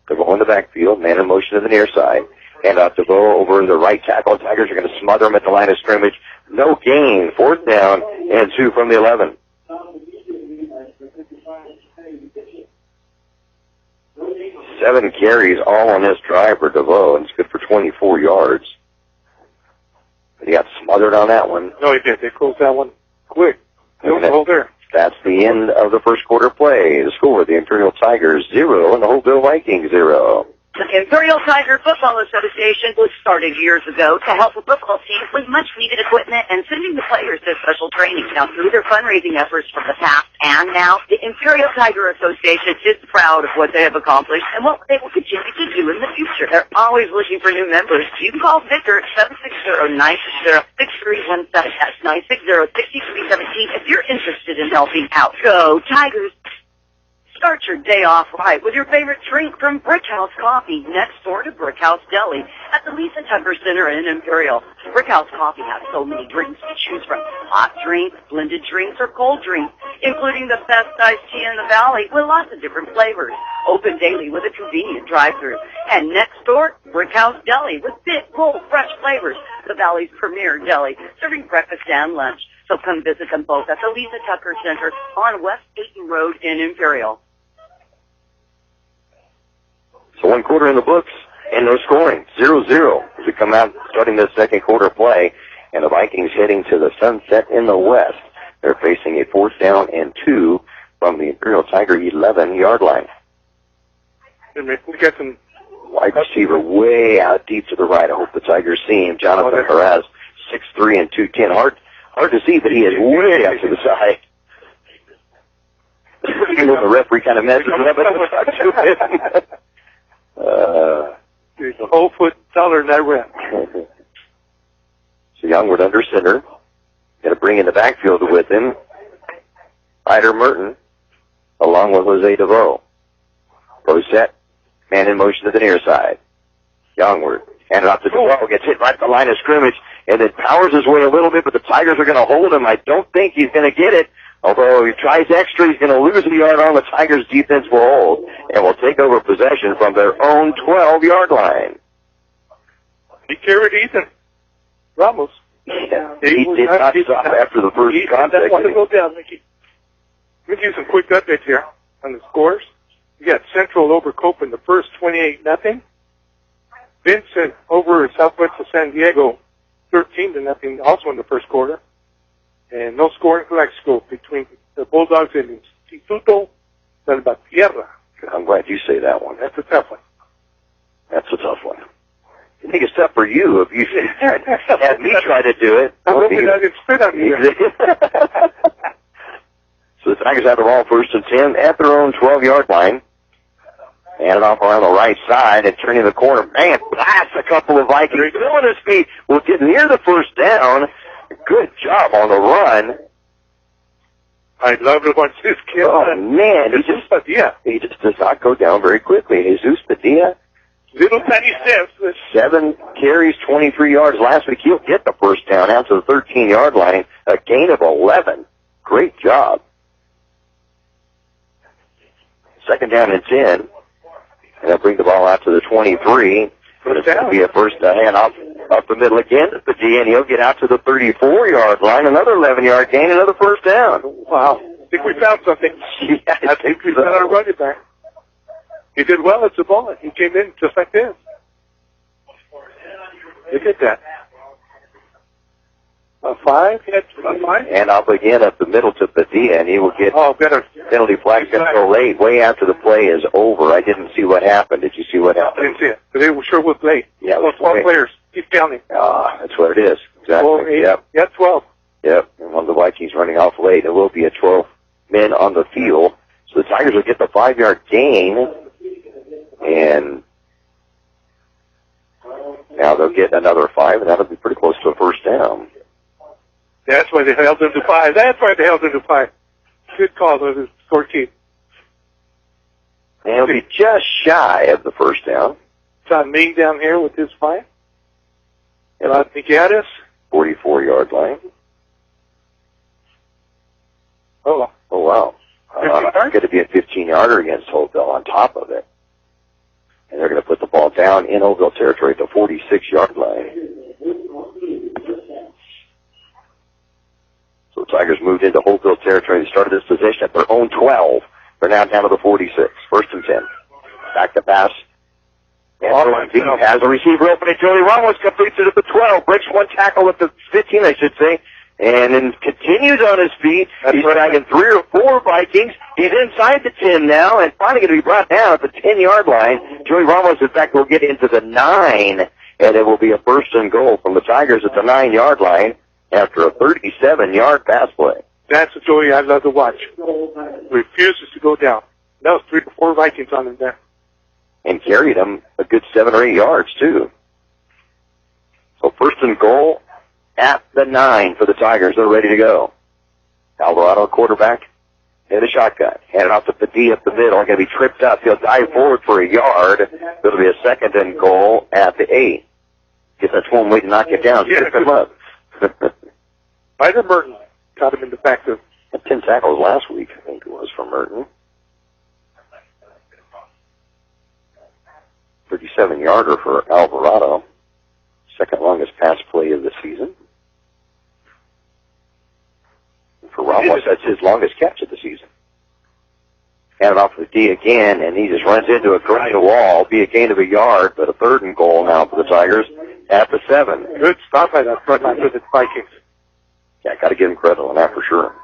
DeVoe in the backfield, man in motion to the near side. Hand out DeVoe over the right tackle. Tigers are going to smother him at the line of scrimmage. No gain. 4th down and 2 from the 11. Seven carries all on this drive for DeVoe, and it's good for 24 yards. But he got smothered on that one. No, he did. They closed that one quick. Hold there. That's the end of the first quarter play. The score, the Imperial Tigers 0 and the Holtville Vikings 0. The Imperial Tiger Football Association was started years ago to help the football team with much-needed equipment and sending the players to special training. Now, through their fundraising efforts from the past and now, the Imperial Tiger Association is proud of what they have accomplished and what they will continue to do in the future. They're always looking for new members. You can call Victor at 760-960-6317. That's 960-6317 if you're interested in helping out. Go Tigers! Start your day off right with your favorite drink from Brickhouse Coffee, next door to Brickhouse Deli at the Lisa Tucker Center in Imperial. Brickhouse Coffee has so many drinks to choose from. Hot drinks, blended drinks, or cold drinks, including the best iced tea in the valley with lots of different flavors. Open daily with a convenient drive-thru. And next door, Brickhouse Deli with big, bold, fresh flavors. The valley's premier deli, serving breakfast and lunch. So come visit them both at the Lisa Tucker Center on West Ayton Road in Imperial. So 1 quarter in the books and no scoring. 0-0 as we come out starting the second quarter play. And the Vikings heading to the sunset in the west. They're facing a 4th down and 2 from the Imperial Tiger 11-yard line. We got some wide receiver way out deep to the right. I hope the Tigers see him. Jonathan Perez, 6'3" and 210. Hard to see, but he is way out to the side. The referee kind of messes up, but it's not too bad. He's a whole foot taller than that ref. So Youngwood under center. Going to bring in the backfield with him. Ryder Merton, along with Jose DeVoe. Pro set. Man in motion to the near side. Youngward. Handed off to DeVoe. Gets hit right at the line of scrimmage. And then powers his way a little bit, but the Tigers are going to hold him. I don't think he's going to get it. Although if he tries extra, he's going to lose the yard on the Tigers' defense will hold. And will take over possession from their own 12-yard line. He carried Ethan Ramos. Yeah, he did not stop after the first contact. Go down, Mickey. Let me give you some quick updates here on the scores. You got Central over Cope in the first 28-0. Vincent over Southwest of San Diego 13-0, also in the first quarter. And no score in Calexico between the Bulldogs and Instituto Salvatierra. I'm glad you say that one. That's a tough one. That's a tough one. I think it's tough for you if you had me try to do it. I'm hoping I didn't spit on you. So the Tigers have the ball 1st and 10 at their own 12-yard line. And it off around the right side and turning the corner. Man, blast a couple of Vikings. Filling his feet will get near the 1st down. Good job on the run. I'd love to watch this kid. Oh, man. He just does not go down very quickly. Jesus Padilla. Little tiny steps. 7 carries, 23 yards. Last week, he'll get the 1st down out to the 13-yard line. A gain of 11. Great job. 2nd down and 10. And they'll bring the ball out to the 23. But it's going to be a first hand up the middle again to Padilla, and he'll get out to the 34-yard line. Another 11-yard gain, another 1st down. Wow. I think we found something. Yeah, I think we found our running back. He did well at the ball. He came in just like this. Look at that. A 5? A 5? And up again up the middle to Padilla, and he will get penalty flag go late, way after the play is over. I didn't see what happened. Did you see what happened? I didn't see it, but it sure was late. Yeah, it was 12 players. Keep counting. That's what it is. Exactly. 12, 8, yep. Yeah, 12. Yep. And one of the Vikings running off late. There will be a 12 men on the field. So the Tigers will get the 5-yard gain, and now they'll get another 5, and that'll be pretty close to a 1st down. That's why they held them to 5. That's why they held them to 5. Good call, though, the scorekeeper. And it'll be just shy of the 1st down. John Ming down here with his 5. And I think he had us. 44-yard line. Oh, wow. It's going to be a 15-yarder against Holtville on top of it. And they're going to put the ball down in Holtville territory at the 46-yard line. So the Tigers moved into Holtville territory. They started this possession at their own 12. They're now down to the 46. 1st and 10. Back to pass. And has a receiver open, and Joey Ramos completes it at the 12. Breaks 1 tackle at the 15, I should say. And then continues on his feet. He's dragging 3 or 4 Vikings. He's inside the 10 now, and finally going to be brought down at the 10-yard line. Joey Ramos, in fact, will get into the 9, and it will be a 1st and goal from the Tigers at the 9-yard line after a 37-yard pass play. That's a Joey I love to watch. Refuses to go down. That was 3 or 4 Vikings on him there. And carried him a good 7 or 8 yards, too. So 1st and goal at the 9 for the Tigers. They're ready to go. Alvarado, quarterback, in the shotgun. Hand it off to Padilla up the middle. Going to be tripped up. He'll dive forward for a yard. It'll be a second and goal at the 8. Guess that's one way to knock it down. Trip him up. Ryder Merton got him in the back of 10 tackles last week, I think it was, for Merton. 37-yarder for Alvarado. Second longest pass play of the season. For Ramos, that's his longest catch of the season. Hand it off to D again, and he just runs into a granite wall. Be a gain of a yard, but a third and goal now for the Tigers at the 7. Good stop by that front line for the Vikings. Yeah, got to give him credit on that for sure.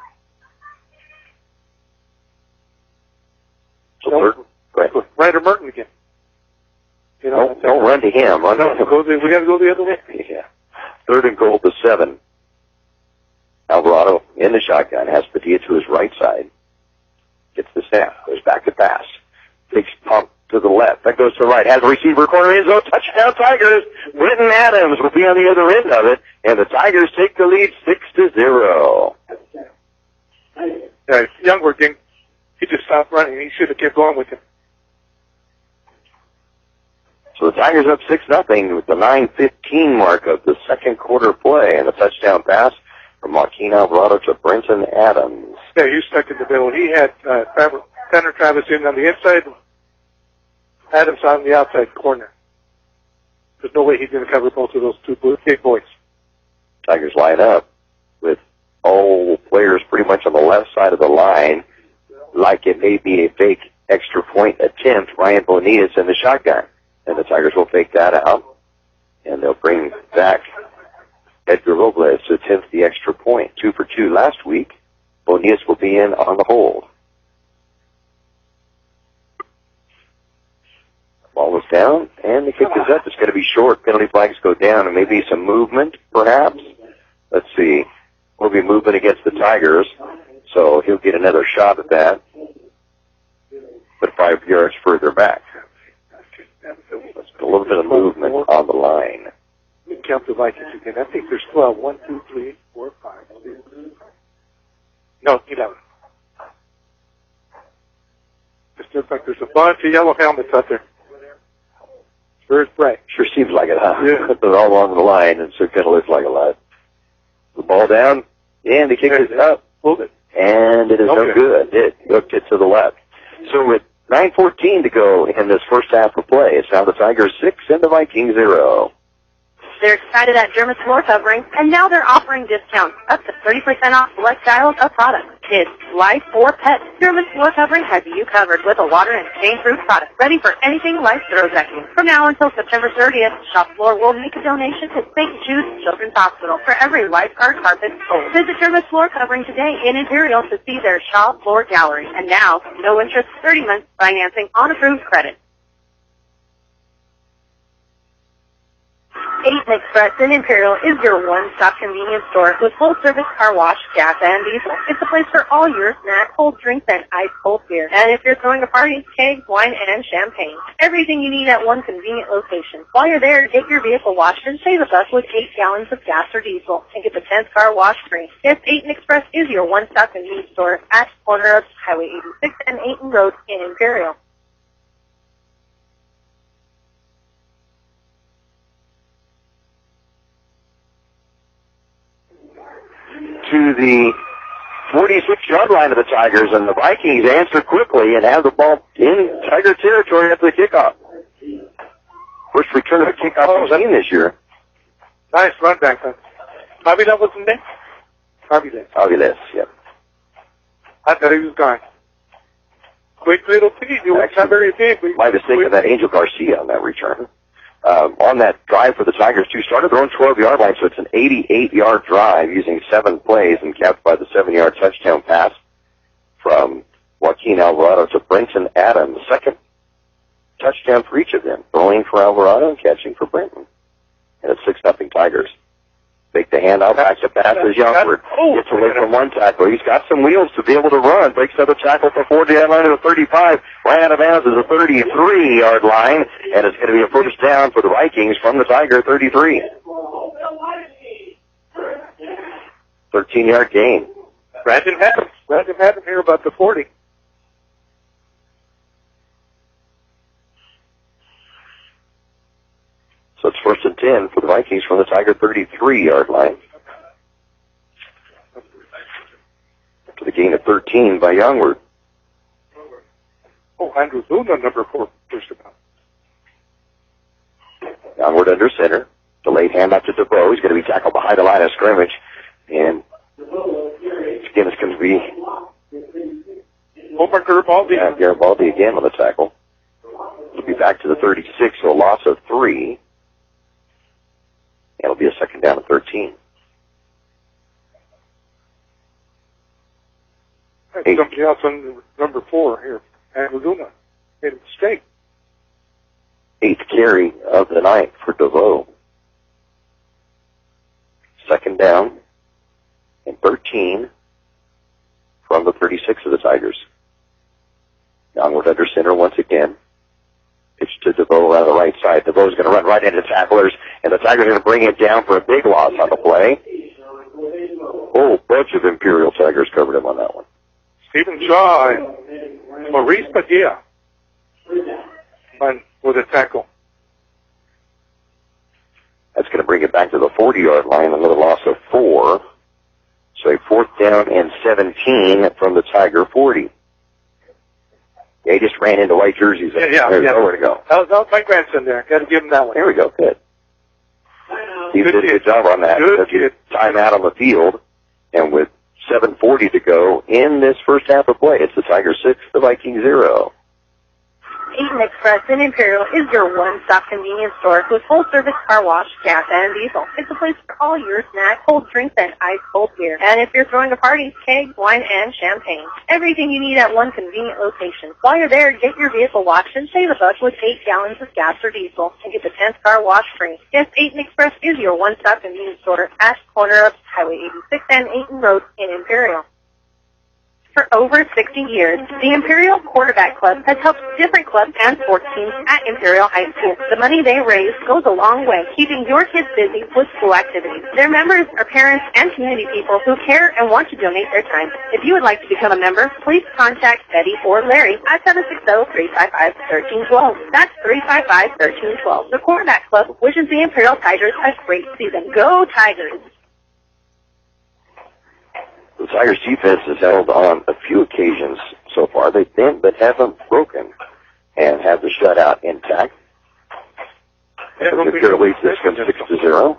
So third, go ahead. Ryder Merton again. You know, don't run to him. Run to him. We got to go the other way. Yeah. Third and goal to 7. Alvarado in the shotgun, has Padilla to his right side. Gets the snap, goes back to pass. Takes pump to the left. That goes to the right. Has a receiver corner end zone. Touchdown Tigers. Brenton Adams will be on the other end of it, and the Tigers take the lead 6-0. Yeah, Youngworth didn't. He just stopped running. He should have kept going with him. So the Tigers up 6-0 with the 9:15 mark of the second quarter play, and a touchdown pass from Joaquin Alvarado to Brenton Adams. Yeah, he was stuck in the middle. He had Tanner Travis in on the inside, Adams on the outside corner. There's no way he's going to cover both of those two big boys. Tigers line up with all players pretty much on the left side of the line, like it may be a fake extra point attempt. Ryan Bonitas in the shotgun, and the Tigers will fake that out, and they'll bring back Edgar Robles to attempt the extra point. 2 for 2 last week. Bonitas will be in on the hold. Ball is down, and the kick is up. It's going to be short. Penalty flags go down, and maybe some movement, perhaps. Let's see. We'll be moving against the Tigers, so he'll get another shot at that, but 5 yards further back. A little bit of movement on the line. Let me count the Vikings again. I think there's 12. 1, 2, 3, 4, 5, 6. No, 11. Just looks like there's a bunch of yellow helmets out there. Sure is bright. Sure seems like it, huh? Yeah. They're all along the line, and so it kind of looks like a lot. The ball down, and the kick is up. Hold it. And it is no good. It hooked it to the left. So with 9:14 to go in this first half of play, it's now the Tigers 6 and the Vikings 0. They're excited at German floor covering, and now they're offering discounts up to 30% off select styles of products. Kids, life, or pets, German floor covering has you covered with a water and stain-proof product ready for anything life throws at you. From now until September 30th, Shop Floor will make a donation to St. Jude's Children's Hospital for every lifeguard carpet sold. Visit German floor covering today in Imperial to see their Shop Floor gallery. And now, no interest, 30 months financing on approved credit. 8 Express in Imperial is your one-stop convenience store with full-service car wash, gas, and diesel. It's a place for all your snacks, cold drinks, and ice-cold beer. And if you're throwing a party, kegs, wine, and champagne. Everything you need at one convenient location. While you're there, get your vehicle washed and save us with 8 gallons of gas or diesel and get the 10th car wash free. Yes, 8 Express is your one-stop convenience store at the corner of Highway 86 and 8 Road in Imperial. To the 46-yard line of the Tigers, and the Vikings answer quickly and have the ball in Tiger territory after the kickoff. First return of a kickoff we've seen this year. Nice run back then. Avila wasn't there? Aviles, yep. I thought he was gone. Quick little feed. He was not very big. My mistake of that Angel Garcia on that return. On that drive for the Tigers, too, started their own 12-yard line, so it's an 88-yard drive using 7 plays and capped by the 7-yard touchdown pass from Joaquin Alvarado to Brenton Adams. Second touchdown for each of them, throwing for Alvarado and catching for Brenton. And it's 6-0 Tigers. Take the handout, back to pass as Youngford. Gets away from one tackler. He's got some wheels to be able to run. Breaks another tackle for 40-yard line to the 35. Right out of bounds is a 33-yard line, and it's going to be a first down for the Vikings from the Tiger 33. 13-yard gain. Brandon Adams Random had him here about the 40. So it's first and 10 for the Vikings from the Tiger 33-yard line. To the gain of 13 by Youngward. Oh, Andrew Luna, number 4, pushed him out. Youngward under center. Delayed handoff to DeVoe. He's going to be tackled behind the line of scrimmage. And again, it's going to be Omar Garibaldi. Garibaldi again on the tackle. He'll be back to the 36, so a loss of 3. It'll be a second down and 13. Somebody else on number 4 here. Andrew Luna made a mistake. 8th carry of the night for DeVoe. Second down and 13 from the 36 of the Tigers. Youngward under center once again. Pitch to DeVoe on the right side. DeVoe's going to run right into tacklers, and the Tigers are going to bring it down for a big loss on the play. Oh, bunch of Imperial Tigers covered him on that one. Stephen Shaw and Maurice Padilla with a tackle. That's going to bring it back to the 40-yard line, another loss of 4. So a fourth down and 17 from the Tiger 40. They just ran into white jerseys. There's nowhere to go. That was my grandson there. Got to give him that one. There we go. Good. He did a good job on that. Good time out on the field. And with 7:40 to go in this first half of play, it's the Tiger 6, the Vikings 0. Eaton Express in Imperial is your one-stop convenience store with full-service car wash, gas, and diesel. It's a place for all your snacks, cold drinks, and ice-cold beer. And if you're throwing a party, kegs, wine, and champagne. Everything you need at one convenient location. While you're there, get your vehicle washed and save $1 with 8 gallons of gas or diesel and get the 10th car wash free. Yes, Eaton Express is your one-stop convenience store at the corner of Highway 86 and Eaton Road in Imperial. For over 60 years, the Imperial Quarterback Club has helped different clubs and sports teams at Imperial High School. The money they raise goes a long way, keeping your kids busy with school activities. Their members are parents and community people who care and want to donate their time. If you would like to become a member, please contact Betty or Larry at 760-355-1312. That's 355-1312. The Quarterback Club wishes the Imperial Tigers a great season. Go Tigers! The Tigers defense has held on a few occasions so far. They've been, but haven't broken, and have the shutout intact. The leads this from 6-0.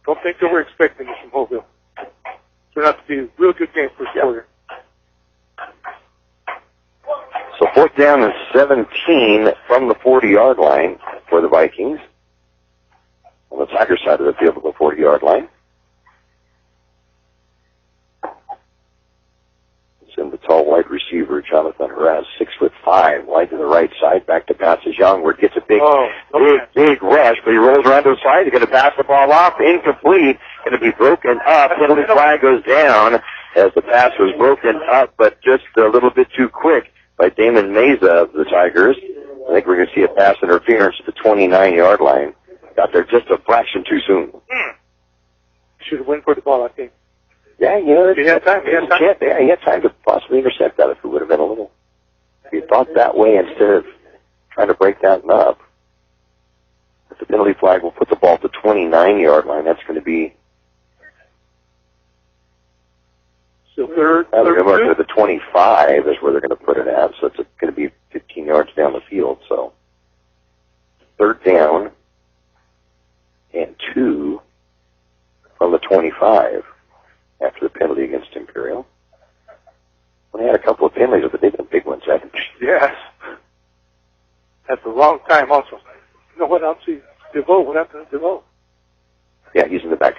Don't think they were expecting this from Holtville. Turned out to be a real good game for Seeley. So fourth down and 17 from the 40-yard line for the Vikings. On the Tiger side of the field of the 40-yard line. And the tall wide receiver, Jonathan Haraz, 6'5", wide to the right side, back to pass is Youngward, gets a big rush, but he rolls around to the side, he's going to pass the ball off, incomplete, going to be broken up, penalty flag goes down as the pass was broken up, but just a little bit too quick by Damon Meza of the Tigers. I think we're going to see a pass interference at the 29-yard line. Got there just a fraction too soon. Should have went for the ball, I think. Yeah, you know, he had time. He had time to possibly intercept that if it would have been a little. If you thought that way instead of trying to break that up. But the penalty flag will put the ball at the 29-yard line. That's going to be. So third to the 25 is where they're going to put it at. So it's going to be 15 yards down the field. So third down and 2 from the 25. After the penalty against Imperial. Well, they had a couple of penalties, but they've been big ones, haven't they? Yes. At the wrong time also. You know what else? DeVoe. What happened to DeVoe? Yeah, he's in the back.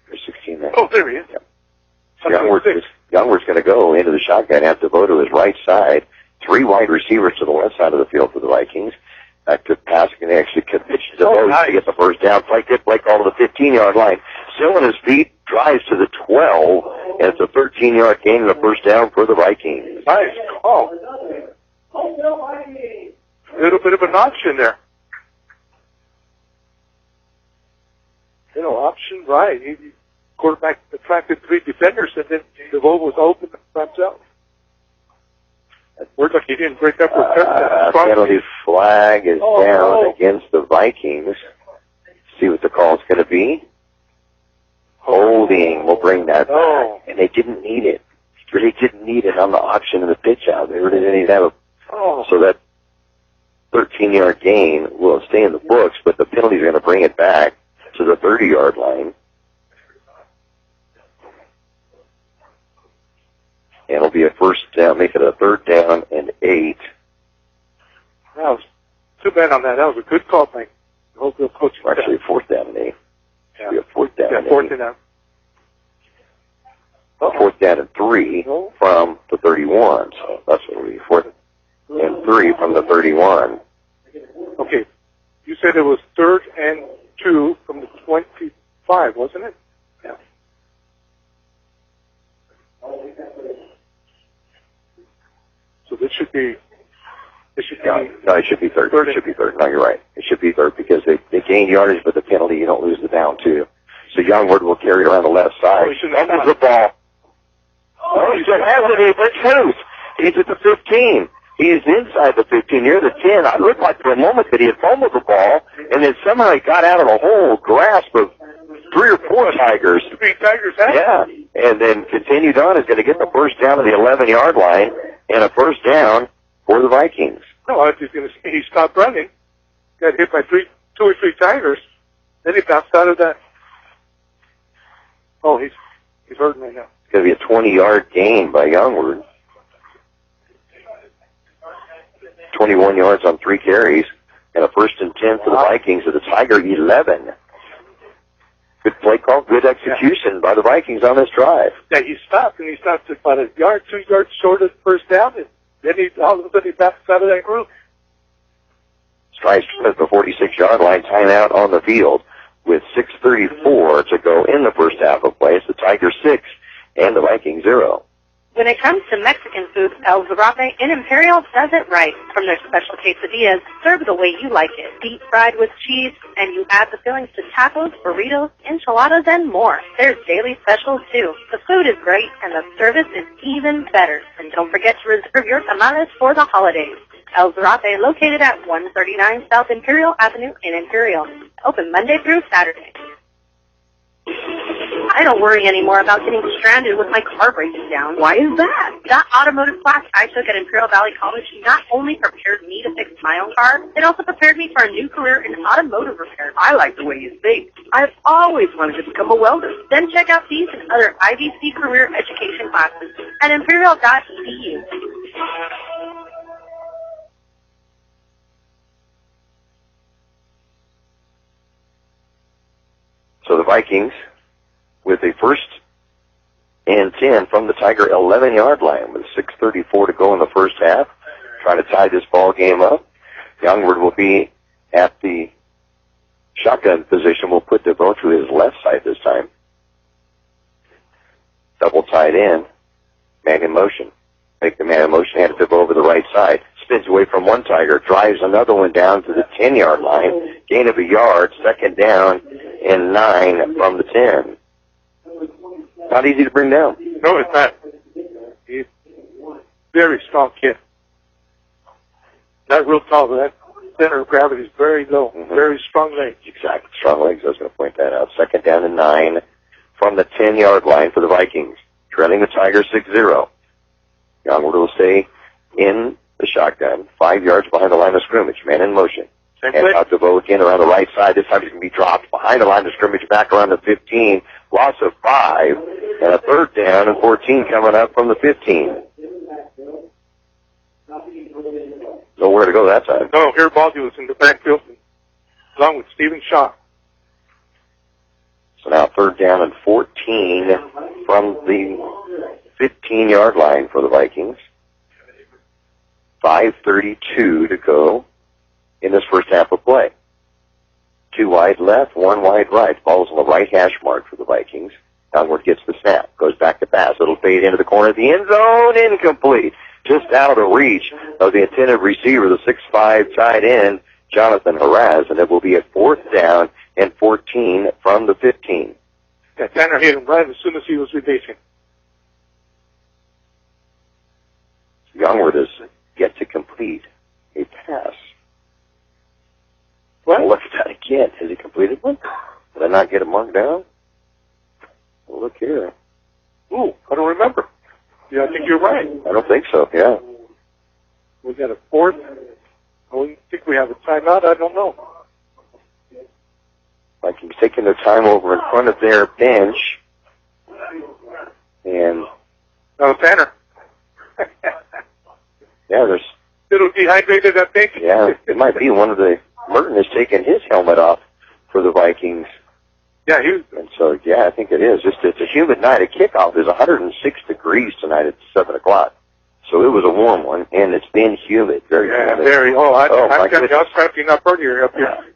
There's 16 there. Oh, there he is. Yep. So Youngward's going to go into the shotgun, have DeVoe to his right side. 3 wide receivers to the left side of the field for the Vikings. Back to passing, and they actually could pitch to DeVoe to get the first down. Play call to the 15-yard line. Still on his feet, drives to the 12, and it's a 13-yard gain and a first down for the Vikings. Nice call. A little bit of an option there. Option right. quarterback attracted 3 defenders, and then Naval was open by himself. We're lucky he didn't break up with penalty flag is down against the Vikings. See what the call's going to be. Holding will bring that back, and they didn't need it. Really didn't need it on the option of the pitch out. They really didn't have so that 13-yard gain will stay in the books, but the penalties are going to bring it back to the 30-yard line. And it'll be a first down, make it a 3rd down and 8. That was too bad on that. That was a good call by the Holtville coach. Actually, 4th down and 8. Yeah. Be a 4th down and 4th 8. and out. 4th down and 3 from the 31. So that's what it'll be, 4th and 3 from the 31. Okay. You said it was 3rd and 2 from the 25, wasn't it? Yeah. So this should be... No, it should be 3rd. It should be 3rd. No, you're right. It should be 3rd because they gain yardage, but the penalty, you don't lose the down, too. So Youngward will carry it around the left side. Fumbles the ball. Oh, he just has it. It's loose. He's at the 15. He's inside the 15, near the 10. I looked like for a moment that he had fumbled the ball, and then somehow he got out of the whole grasp of 3 or 4 Tigers. 3 Tigers, huh? Yeah, and then continued on. Is going to get the first down to the 11-yard line, and a first down for the Vikings. No, I was just going to say he stopped running, got hit by 2 or 3 Tigers, then he bounced out of that. Oh, he's hurting right now. It's going to be a 20-yard gain by Youngward. 21 yards on 3 carries, and a 1st and 10 for the Vikings at the Tiger 11. Good play call, good execution by the Vikings on this drive. Yeah, he stopped about a yard, 2 yards short of the first down, and then all of a sudden he bounced out of that group. Strides at the 46-yard line, timeout on the field with 6:34 to go in the first half of play. It's the Tigers 6 and the Vikings 0. When it comes to Mexican food, El Zarape in Imperial does it right. From their special quesadillas, served the way you like it. Deep fried with cheese, and you add the fillings to tacos, burritos, enchiladas, and more. There's daily specials, too. The food is great, and the service is even better. And don't forget to reserve your tamales for the holidays. El Zarape, located at 139 South Imperial Avenue in Imperial. Open Monday through Saturday. I don't worry anymore about getting stranded with my car breaking down. Why is that? That automotive class I took at Imperial Valley College not only prepared me to fix my own car, it also prepared me for a new career in automotive repair. I like the way you think. I've always wanted to become a welder. Then check out these and other IVC career education classes at imperial.edu. So the Vikings, with a 1st and 10 from the Tiger 11-yard line with 6:34 to go in the first half, trying to tie this ball game up. Youngward will be at the shotgun position. We'll put DeVoe to his left side this time. Double tight end, man in motion. Make the man in motion, hand it to DeVoe over the right side. Spins away from one Tiger, drives another one down to the 10-yard line. Gain of a yard, 2nd down and 9 from the 10. Not easy to bring down. No, it's not. He's a very strong kid. Not real tall, but that center of gravity is very low. Very strong legs. Exactly. Strong legs. I was going to point that out. 2nd down and 9 from the 10-yard line for the Vikings. Trailing the Tigers 6-0. Youngward will stay in the shotgun, 5 yards behind the line of scrimmage. Man in motion. And out to DeVoe again around the right side. This time he's going to be dropped behind the line of scrimmage, back around the 15. Loss of 5, and a 3rd down and 14 coming up from the 15. Nowhere to go that time. No, here Baldy was in the backfield along with Stephen Shaw. So now 3rd down and 14 from the 15-yard line for the Vikings. 5:32 to go in this first half of play. 2 wide left, 1 wide right. Ball's on the right hash mark for the Vikings. Youngward gets the snap, goes back to pass. It'll fade into the corner of the end zone, incomplete. Just out of reach of the intended receiver, the 6'5" tight end, Jonathan Haraz, and it will be a 4th down and 14 from the 15. Yeah, Tanner hit him right as soon as he was releasing. Youngward is yet to complete a pass. What? Well, look at that again. Has he completed one? Did I not get it marked down? Well, look here. Ooh, I don't remember. Yeah, I think you're right. I don't think so, yeah. We got a fourth. Oh, you think we have a timeout? I don't know. Vikings taking their time over in front of their bench. And, No, Tanner. yeah, there's, Little dehydrated, I think. yeah, it might be one of the, Merton has taken his helmet off for the Vikings. Yeah, he was. And so, yeah, I think it is. It's a humid night. A kickoff is 106 degrees tonight at 7 o'clock. So it was a warm one, and it's been humid. Very Yeah, humid. very. Oh, I my got I was cramping up earlier up here.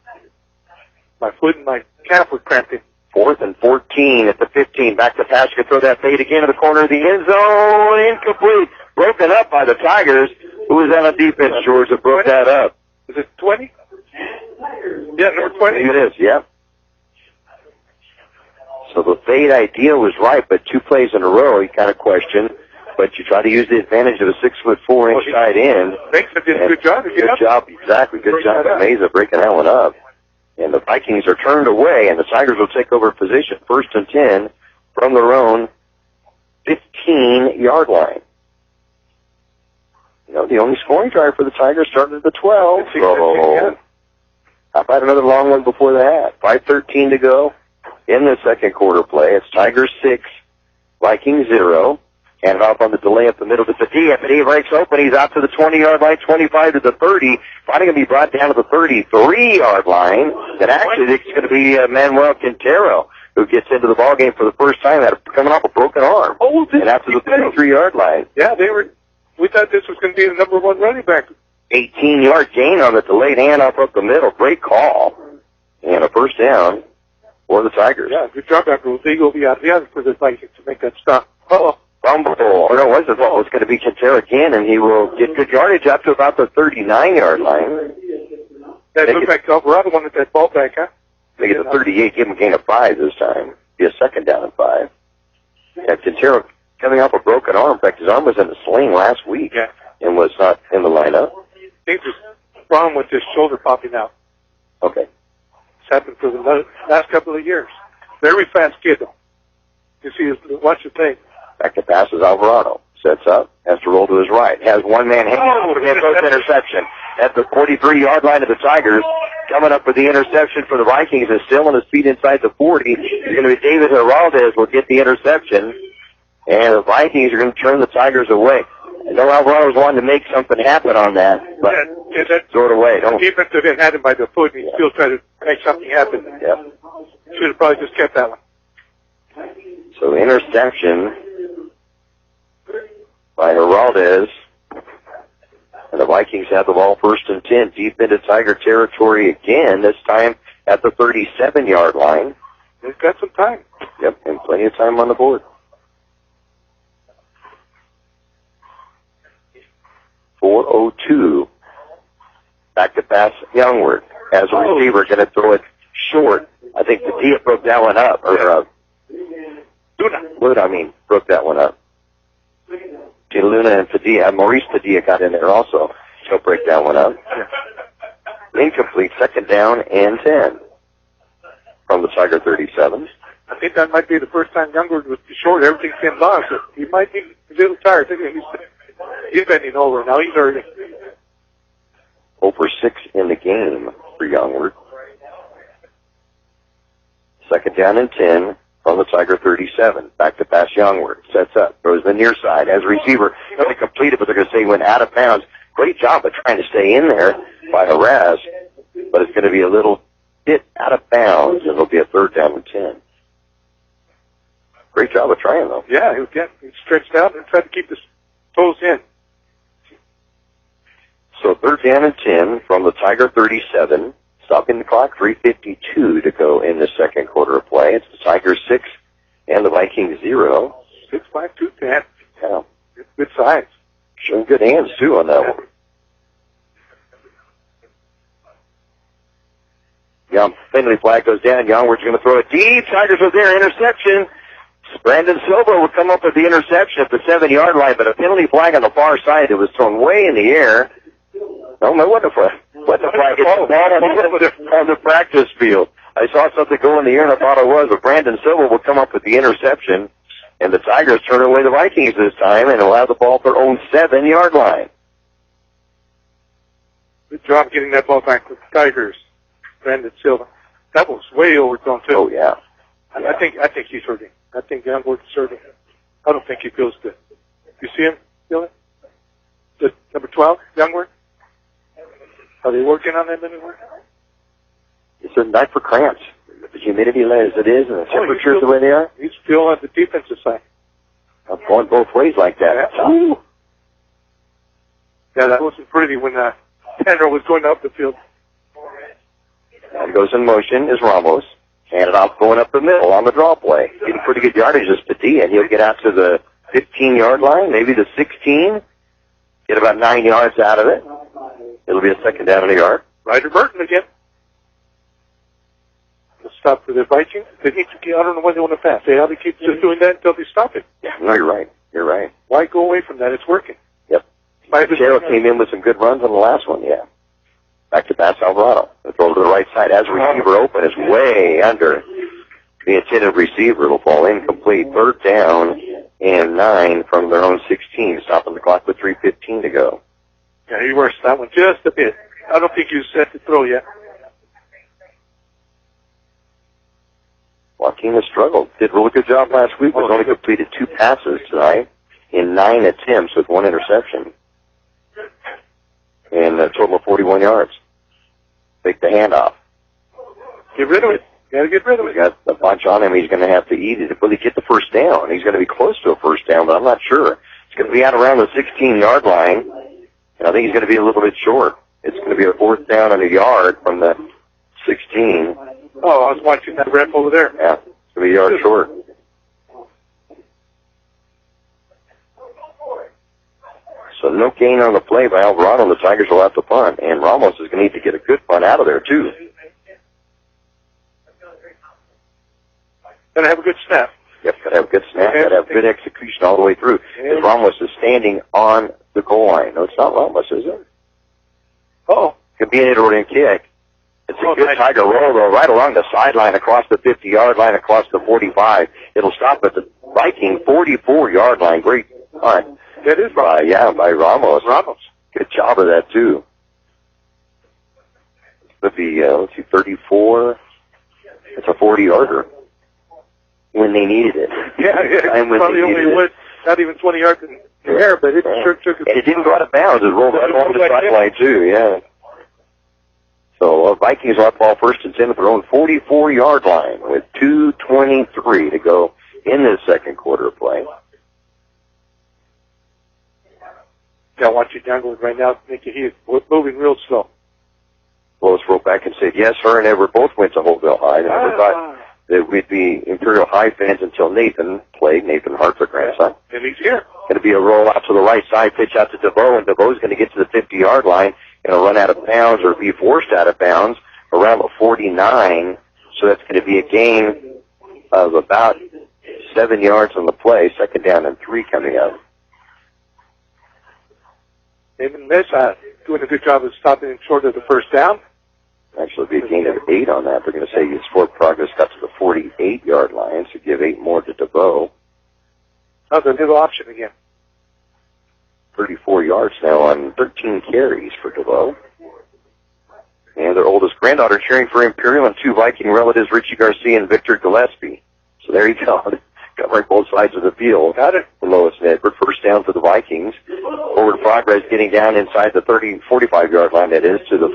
My foot and my calf were cramping. 4th and 14 at the 15. Back to pass. You can throw that fade again to the corner of the end zone. Incomplete. Broken up by the Tigers. Who was on the defense, George, that broke that up? Is it 20? Yeah, number 20. It is, yeah. So the fade idea was right, but 2 plays in a row, you kind of question. But you try to use the advantage of a 6'4" tight end. Mesa did a good job. Good job, exactly. Good job at Mesa breaking that one up. And the Vikings are turned away, and the Tigers will take over position. 1st and 10 from their own 15-yard line. You know, the only scoring drive for the Tigers started at the 12. So, how about another long one before that? 5:13 to go in the second quarter play. It's Tigers 6, Vikings 0. Handed off on the delay up the middle to Padilla. Padilla breaks open. He's out to the 20-yard line, 25 to the 30. Finally going to be brought down to the 33-yard line. And actually, it's going to be Manuel Quintero who gets into the ballgame for the first time coming off a broken arm. Oh, and after the 33-yard line. Yeah, we thought this was going to be the number 1 running back. 18-yard gain on the delayed handoff up the middle. Great call. And a first down for the Tigers. Yeah, good job, Dr. Rodrigo. Be out the for the Vikings to make that stop. Uh-oh. Fumble. Oh, no, it was going to be Quintero again, and he will get good yardage up to about the 39-yard line. That looked like Alvarado wanted that ball back, huh? Make it a 38, give him a gain of 5 this time. Be a second down and 5. Yeah, Quintero coming off a broken arm. In fact, his arm was in a sling last week and was not in the lineup. I think there's a problem with his shoulder popping out. Okay. It's happened for the last couple of years. Very fast kid, though. You see, watch the thing. Back to passes Alvarado. Sets up, has to roll to his right. Has one man hanging and throws interception. At the 43-yard line of the Tigers, coming up with the interception for the Vikings is still on his feet inside the 40. It's going to be David Heraldez will get the interception. And the Vikings are going to turn the Tigers away. I know Alvarado's wanting to make something happen on that, but throw it away. Don't. Defense didn't had him by the foot, and he still tried to make something happen. Yep. Should have probably just kept that one. So interception by Heraldez. And the Vikings have the ball 1st and 10, deep into Tiger territory again, this time at the 37-yard line. They've got some time. Yep, and plenty of time on the board. 4:02. Back to pass Youngward. As a receiver, going to throw it short. I think Padilla broke that one up. Or, Luna, broke that one up. Luna and Padilla, Maurice Padilla got in there also. He'll break that one up. Incomplete, second down and 10 from the Tiger 37. I think that might be the first time Youngward was short. Everything's been long, so he might be a little tired. He's bending over now. He's early. Over 6 in the game for Youngward. Second down and 10 from the Tiger 37. Back to pass Youngward. Sets up. Throws the near side. As a receiver, going to complete it, but they're going to say he went out of bounds. Great job of trying to stay in there by Haraz, but it's going to be a little bit out of bounds, and it'll be a third down and 10. Great job of trying, though. Yeah, he stretched out and tried to keep his toes in. So third down and 10 from the Tiger 37. Stopping the clock, 3:52 to go in the second quarter of play. It's the Tigers 6 and the Vikings 0. 6'5", 210. Yeah. Good size. Showing good hands, too, on that one. Yeah, penalty flag goes down. Youngward's going to throw it deep. Tigers with their interception. Brandon Silva will come up with the interception at the 7-yard line, but a penalty flag on the far side. It was thrown way in the air. No, what the flag? What the flag? It's on the practice field. I saw something go in the air and I thought it was, but Brandon Silva will come up with the interception, and the Tigers turn away the Vikings this time and allow the ball at their own 7-yard line. Good job getting that ball back to the Tigers, Brandon Silva. That was way overthrown too. Oh yeah. I think he's hurting. I think Youngward's hurting. I don't think he feels good. You see him, Billy? The number 12, Youngward? Are they working on him anywhere? It's a night for cramps. The humidity as it is and the temperatures the way they are. He's still on the defensive side. I'm going both ways like that. Yeah, that wasn't pretty when Centro was going up the field. And goes in motion is Ramos. Handed off going up the middle on the draw play. Getting pretty good yardage is Padilla. He'll get out to the 15-yard line, maybe the 16. Get about 9 yards out of it. It'll be a second down and a yard. Ryder Burton again. The stop for the Vikings. They need to get, I don't know when they want to pass. They ought to keep just doing that until they stop it. Yeah, no, you're right. You're right. Why go away from that? It's working. Yep. Cheryl came in with some good runs on the last one, yeah. Back to Bass Alvarado. The throw to the right side as receiver open is way under the intended receiver. It'll fall incomplete. Third down and 9 from their own 16, stopping the clock with 3:15 to go. Yeah, he rushed that one just a bit. I don't think he was set to throw yet. Joaquin has struggled. Did a really good job last week, but only completed 2 passes tonight in 9 attempts with 1 interception. And a total of 41 yards. Take the handoff. Get rid of it. Got to get rid of it. He's got a bunch on him. He's going to have to eat it. If he get the first down, he's going to be close to a first down, but I'm not sure. It's going to be out around the 16-yard line, and I think he's going to be a little bit short. It's going to be a 4th down and a yard from the 16. Oh, I was watching that rep over there. Yeah, it's going to be a yard short. So no gain on the play by Alvarado. The Tigers will have to punt, and Ramos is going to need to get a good punt out of there, too. Got to have a good snap. Yep, got to have a good snap. Got to have good execution all the way through. And Ramos is standing on the goal line. No, it's not Ramos, is it? Oh, Could be an in kick. It's a good Tiger roll, though, right along the sideline, across the 50-yard line, across the 45. It'll stop at the Viking 44-yard line. Great punt. That is by Ramos. Ramos. Good job of that, too. It'll be, 34. It's a 40-yarder. When they needed it. Yeah. And when probably only went not even 20 yards in the air, but it sure took it. And it didn't go out of bounds. It rolled right along the sideline, too, yeah. So Vikings are up ball first and 10 at their own 44-yard line with 2:23 to go in this second quarter of play. Yeah, I watch you down right now, thinking he's moving real slow. Lois wrote back and said, yes, her and Heber both went to Holtville High. I never thought that we'd be Imperial High fans until Nathan played, Nathan Hartford grandson. And he's here. Going to be a roll out to the right side, pitch out to DeVoe, and DeVoe's going to get to the 50-yard line, going to run out of bounds or be forced out of bounds around the 49. So that's going to be a gain of about 7 yards on the play, second down and 3 coming up. David Mesa doing a good job of stopping him short of the first down. Actually, be a gain of 8 on that. They're going to say his forward progress got to the 48-yard line, so give 8 more to DeVoe. That's a little option again. 34 yards now on 13 carries for DeVoe. And their oldest granddaughter cheering for Imperial and 2 Viking relatives, Richie Garcia and Victor Gillespie. So there you go. Covering both sides of the field. Got it. For Lois and Edward. First down for the Vikings. Forward progress getting down inside the 45-yard line, that is, to the